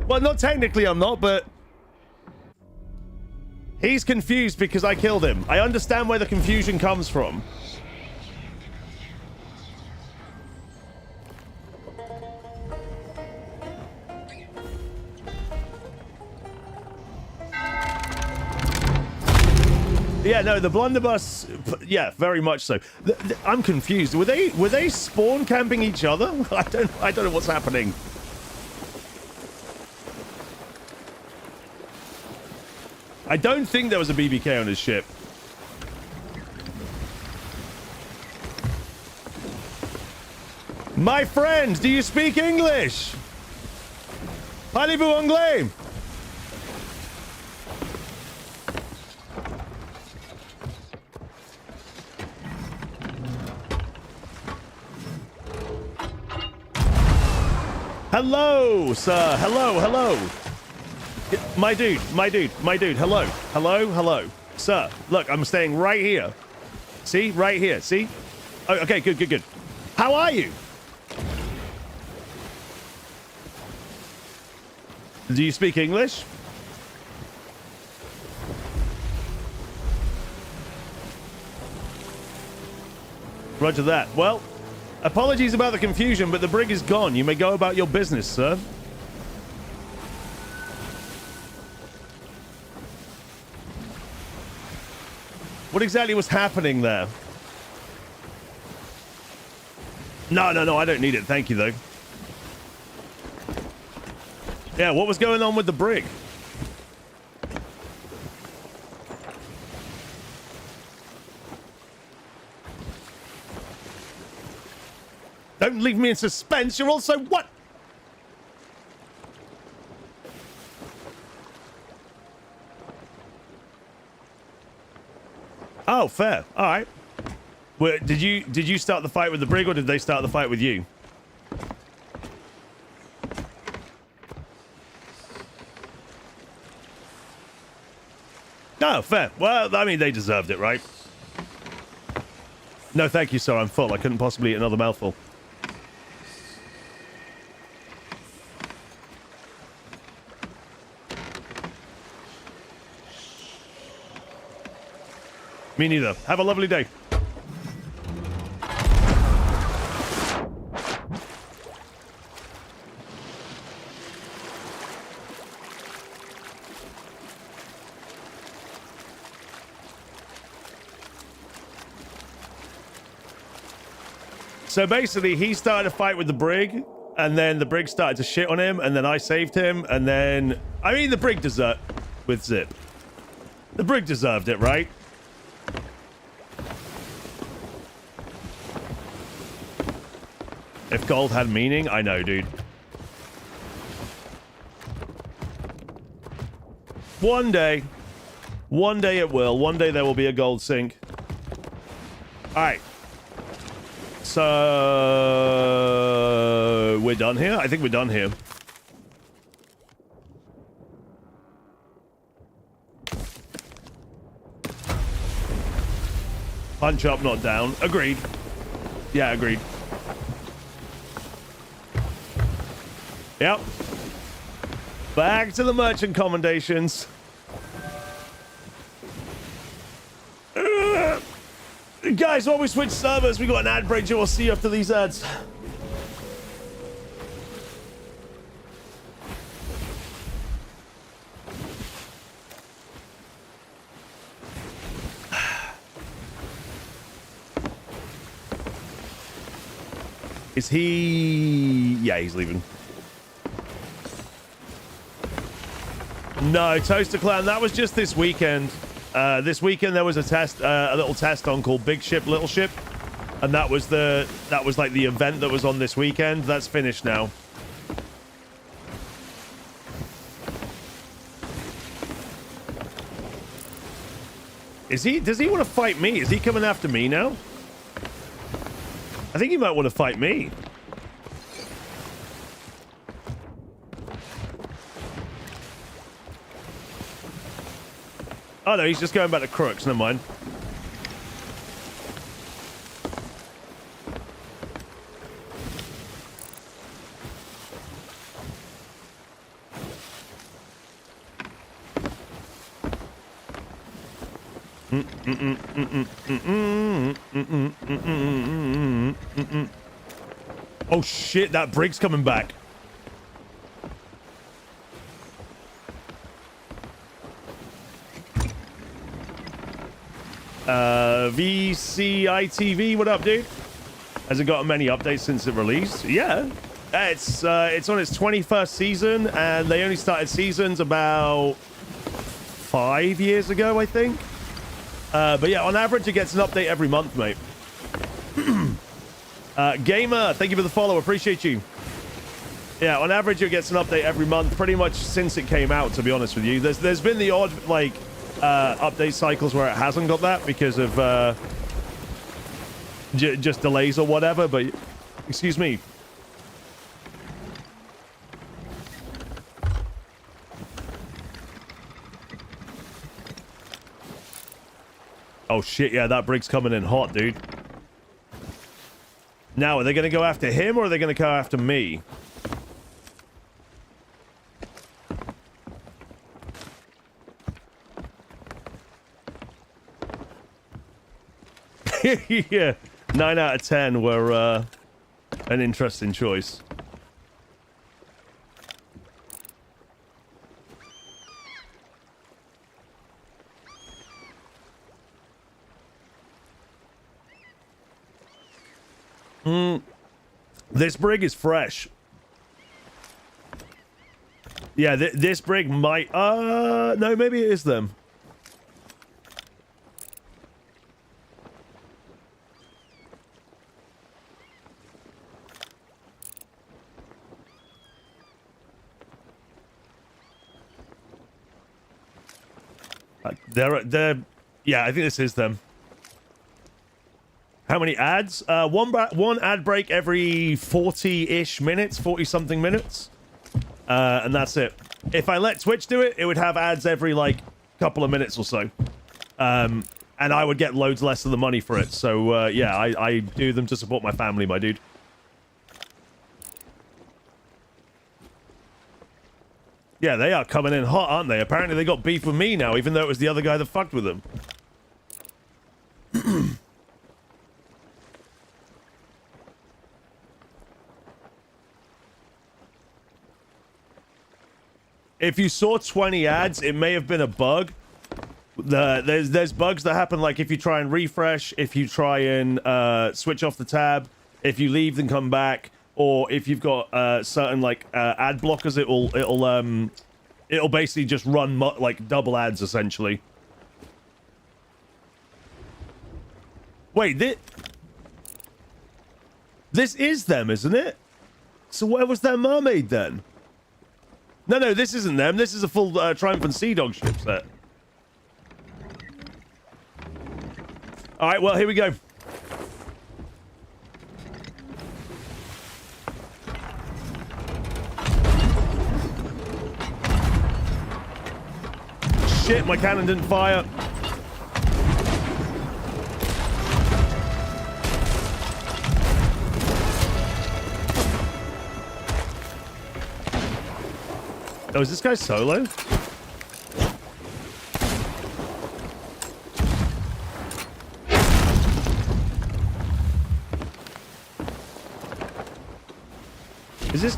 Well, not technically I'm not, but... He's confused because I killed him. I understand where the confusion comes from. Yeah, no, the blunderbuss. Yeah, very much so. I'm confused. Were they spawn camping each other? I don't know what's happening. I don't think there was a BBK on his ship. My friend, do you speak English? Parlez-vous anglais? Hello, sir. Hello. My dude, hello. Sir, look, I'm staying right here. See? Right here, see? Oh, okay, good. How are you? Do you speak English? Roger that. Well, apologies about the confusion, but the brig is gone. You may go about your business, sir. What exactly was happening there? No, I don't need it. Thank you, though. Yeah, what was going on with the brig? Don't leave me in suspense. You're also what? Oh, fair. All right. Well, did you start the fight with the brig, or did they start the fight with you? Oh, fair. Well, I mean, they deserved it, right? No, thank you, sir. I'm full. I couldn't possibly eat another mouthful. Me neither. Have a lovely day. So basically, he started a fight with the brig, and then the brig started to shit on him, and then I saved him, and then... I mean, the brig deserved... With Zip. The brig deserved it, right? If gold had meaning, I know, dude. One day it will. One day there will be a gold sink. All right. So we're done here? I think we're done here. Punch up, not down. Agreed. Yeah, agreed. Yep. Back to the merchant commendations. Guys, while we switch servers, we got an ad break. We'll see you after these ads. Is he... Yeah, he's leaving. No, Toaster Clan, that was just this weekend. This weekend there was a test, a little test on called Big Ship, Little Ship. And that was like the event that was on this weekend. That's finished now. Does he want to fight me? Is he coming after me now? I think he might want to fight me. Oh no, he's just going back to Crooks, never mind. Oh shit, that brig's coming back. VCITV, what up, dude? Has it gotten many updates since it released? Yeah. It's on its 21st season, and they only started seasons about 5 years ago, I think. But yeah, on average, it gets an update every month, mate. Gamer, thank you for the follow. Appreciate you. Yeah, on average, it gets an update every month, pretty much since it came out, to be honest with you. There's been the odd, like, update cycles where it hasn't got that because of just delays or whatever, but excuse me. Oh shit, yeah, that brig's coming in hot, dude. Now, are they going to go after him or are they going to go after me? Yeah, 9 out of 10 were an interesting choice. This brig is fresh. Yeah, this brig might... no, maybe it is them. They're... Yeah, I think this is them. How many ads? One ad break every 40-ish minutes, 40-something minutes. And that's it. If I let Twitch do it, it would have ads every, like, couple of minutes or so. And I would get loads less of the money for it. So, yeah, I do them to support my family, my dude. Yeah, they are coming in hot, aren't they? Apparently they got beef with me now, even though it was the other guy that fucked with them. If you saw 20 ads, it may have been a bug. There's bugs that happen, like if you try and refresh, if you try and switch off the tab, if you leave then come back, or if you've got certain like ad blockers, it'll basically just run like double ads essentially. Wait, this is them, isn't it? So where was that mermaid then? No, this isn't them. This is a full Triumphant Sea Dog ship set. All right, well, here we go. Shit, my cannon didn't fire. Oh, is this guy solo? Is this...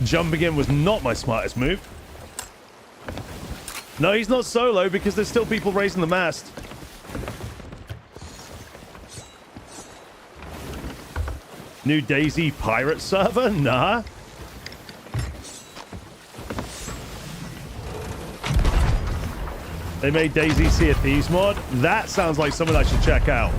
Jumping in was not my smartest move. No, he's not solo because there's still people raising the mast. New Daisy pirate server? Nah. They made Daisy Sea of Thieves mod? That sounds like something I should check out.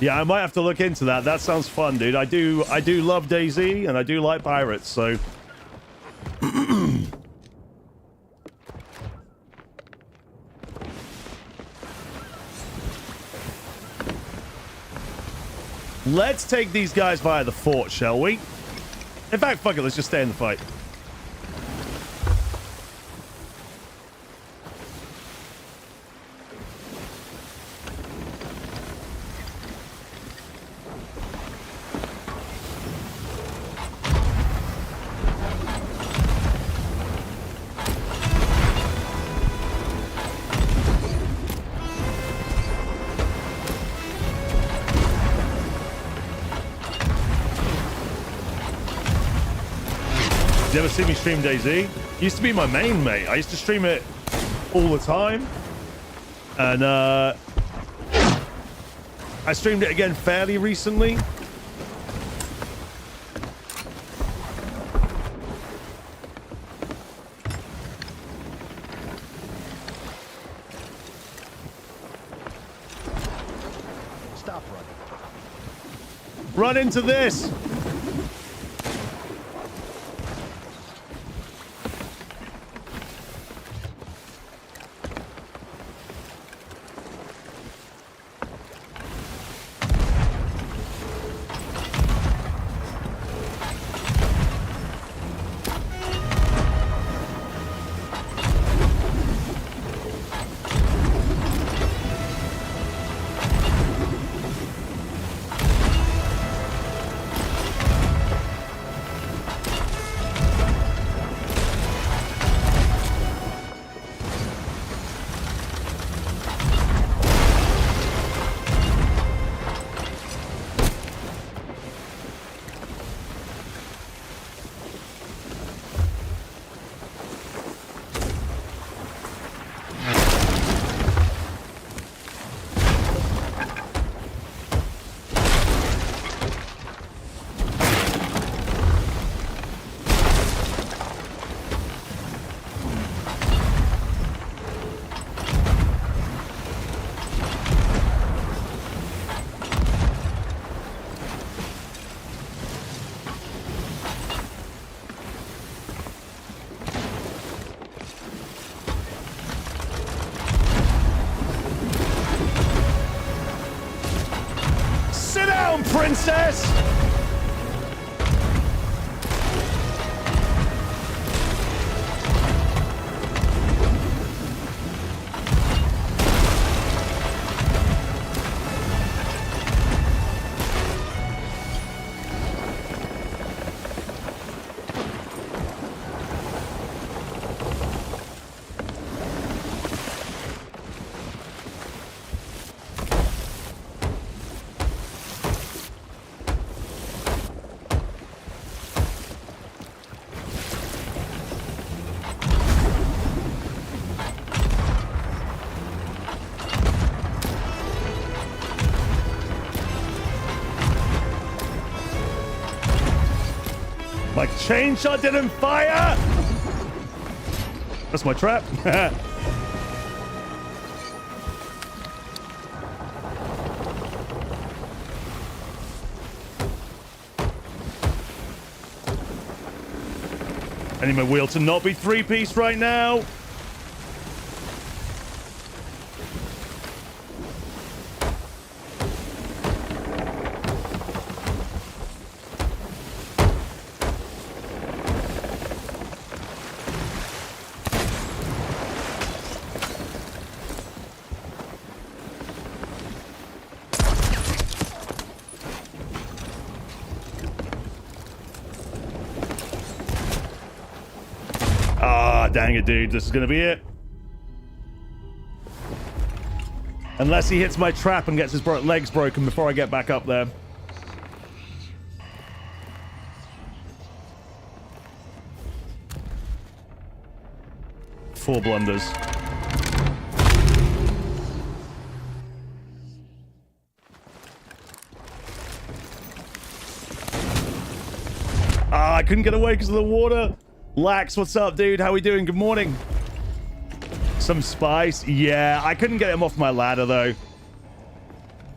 Yeah, I might have to look into that. That sounds fun, dude. I do love DayZ, and I do like pirates, so... Let's take these guys via the fort, shall we? In fact, fuck it, let's just stay in the fight. You ever see me stream DayZ? Used to be my main, mate. I used to stream it all the time. And I streamed it again fairly recently. Stop running. Run into this! down, princess! My chainsaw didn't fire! That's my trap. I need my wheel to not be three-piece right now. Dang it, dude. This is going to be it. Unless he hits my trap and gets his legs broken before I get back up there. Four blunders. I couldn't get away because of the water. Lax, what's up, dude? How we doing? Good morning. Some spice? Yeah, I couldn't get him off my ladder, though.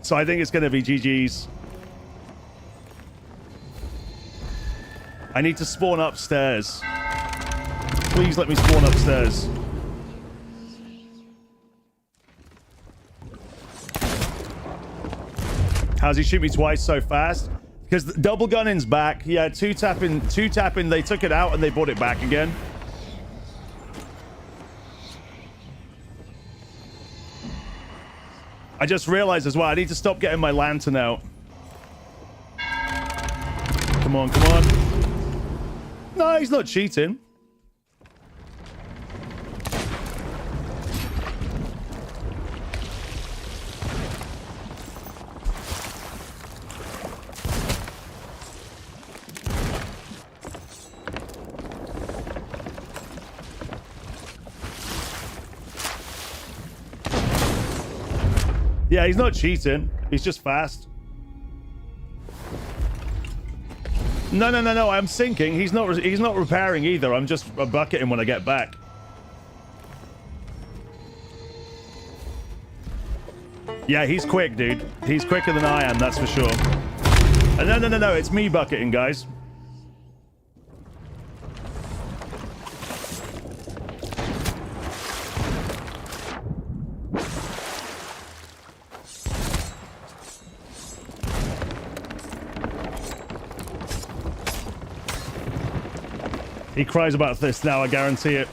So I think it's going to be GG's. I need to spawn upstairs. Please let me spawn upstairs. How's he shoot me twice so fast? Because double gunning's back. Yeah, two tapping. They took it out and they brought it back again. I just realized as well, I need to stop getting my lantern out. Come on, come on. No, he's not cheating. Yeah, he's not cheating. He's just fast. No. I'm sinking. He's not repairing either. I'm just bucketing when I get back. Yeah, he's quick, dude. He's quicker than I am, that's for sure. No. It's me bucketing, guys. He cries about this now, I guarantee it.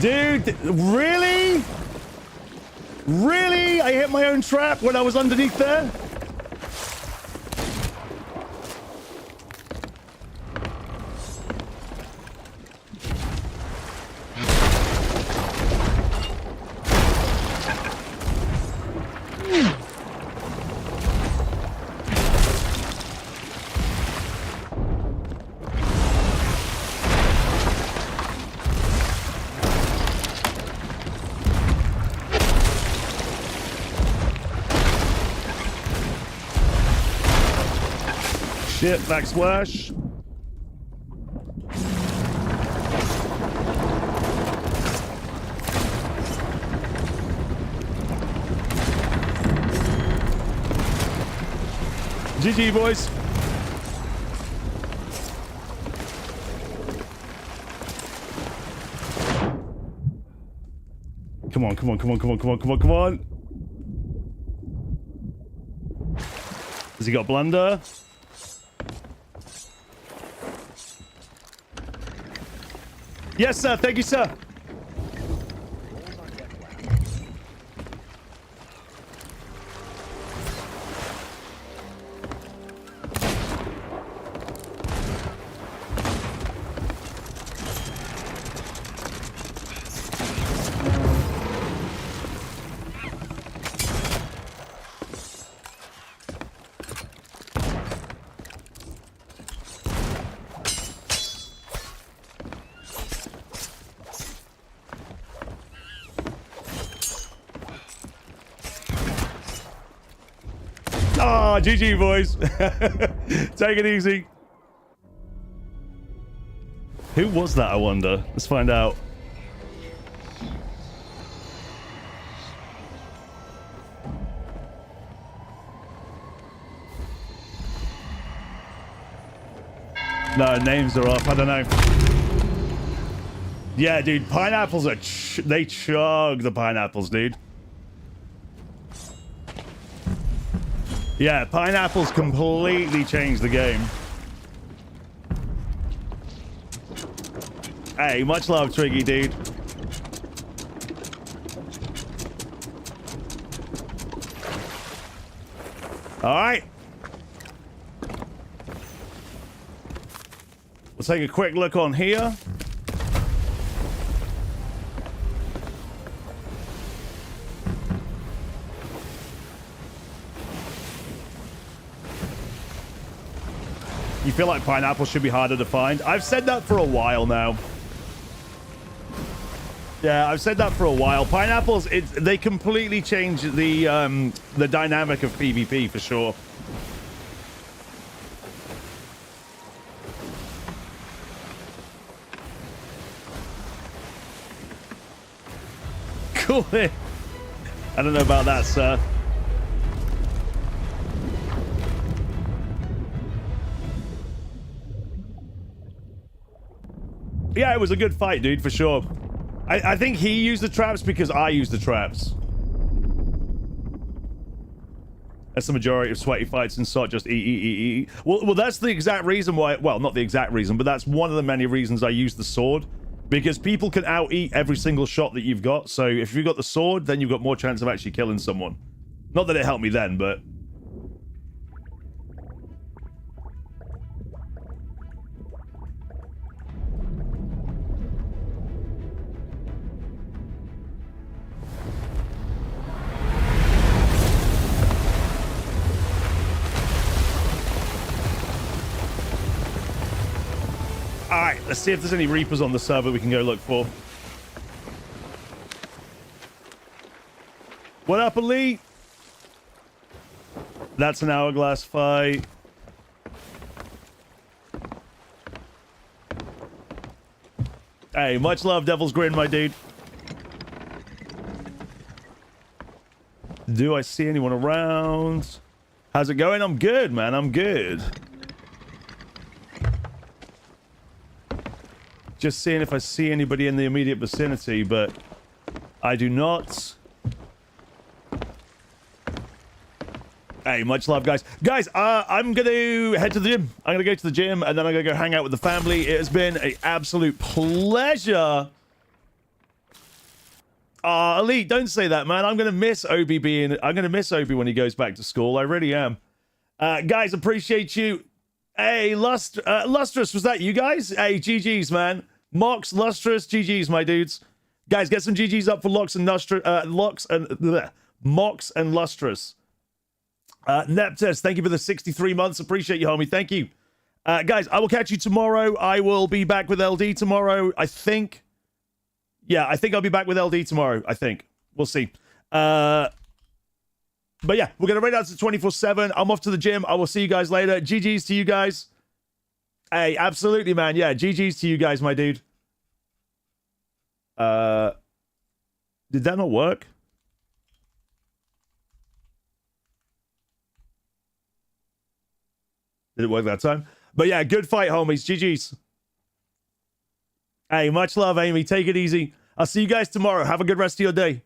Dude, really? Really? I hit my own trap when I was underneath there? shit, backsplash. GG, boys. Come on, come on, come on, come on, come on, come on, come on. Has he got blunder? Yes, sir. Thank you, sir. Ah, GG, boys. Take it easy. Who was that, I wonder? Let's find out. No, names are off. I don't know. Yeah, dude, pineapples are... they chug the pineapples, dude. Yeah, pineapples completely changed the game. Hey, much love, Twiggy, dude. All right. We'll take a quick look on here. You feel like pineapple should be harder to find? I've said that for a while now. Yeah, I've said that for a while. Pineapples, they completely change the dynamic of PvP for sure. Cool. I don't know about that, sir. Yeah, it was a good fight, dude, for sure. I think he used the traps because I used the traps. That's the majority of sweaty fights in SOT, just eat. Well, that's the exact reason why... Well, not the exact reason, but that's one of the many reasons I use the sword. Because people can out-eat every single shot that you've got. So if you've got the sword, then you've got more chance of actually killing someone. Not that it helped me then, but... Alright, let's see if there's any Reapers on the server we can go look for. What up, Elite? That's an hourglass fight. Hey, much love, Devil's Grin, my dude. Do I see anyone around? How's it going? I'm good, man. I'm good. Just seeing if I see anybody in the immediate vicinity, but I do not. Hey, much love, guys. Guys, I'm going to head to the gym. I'm going to go to the gym, and then I'm going to go hang out with the family. It has been an absolute pleasure. Elite, don't say that, man. I'm going to miss Obi I'm going to miss Obi when he goes back to school. I really am. Guys, appreciate you. Hey, Lustrous, was that you guys? Hey, GG's, man. Mox, Lustrous, GG's, my dudes. Guys, get some GG's up for Mox and Lustrous. Neptus, thank you for the 63 months. Appreciate you, homie. Thank you. Guys, I will catch you tomorrow. I will be back with LD tomorrow, I think. Yeah, I think I'll be back with LD tomorrow, I think. We'll see. But yeah, we're going to raid out to 24/7. I'm off to the gym. I will see you guys later. GG's to you guys. Hey, absolutely, man. Yeah, GG's to you guys, my dude. Did that not work? Did it work that time? But yeah, good fight, homies. GG's. Hey, much love, Amy. Take it easy. I'll see you guys tomorrow. Have a good rest of your day.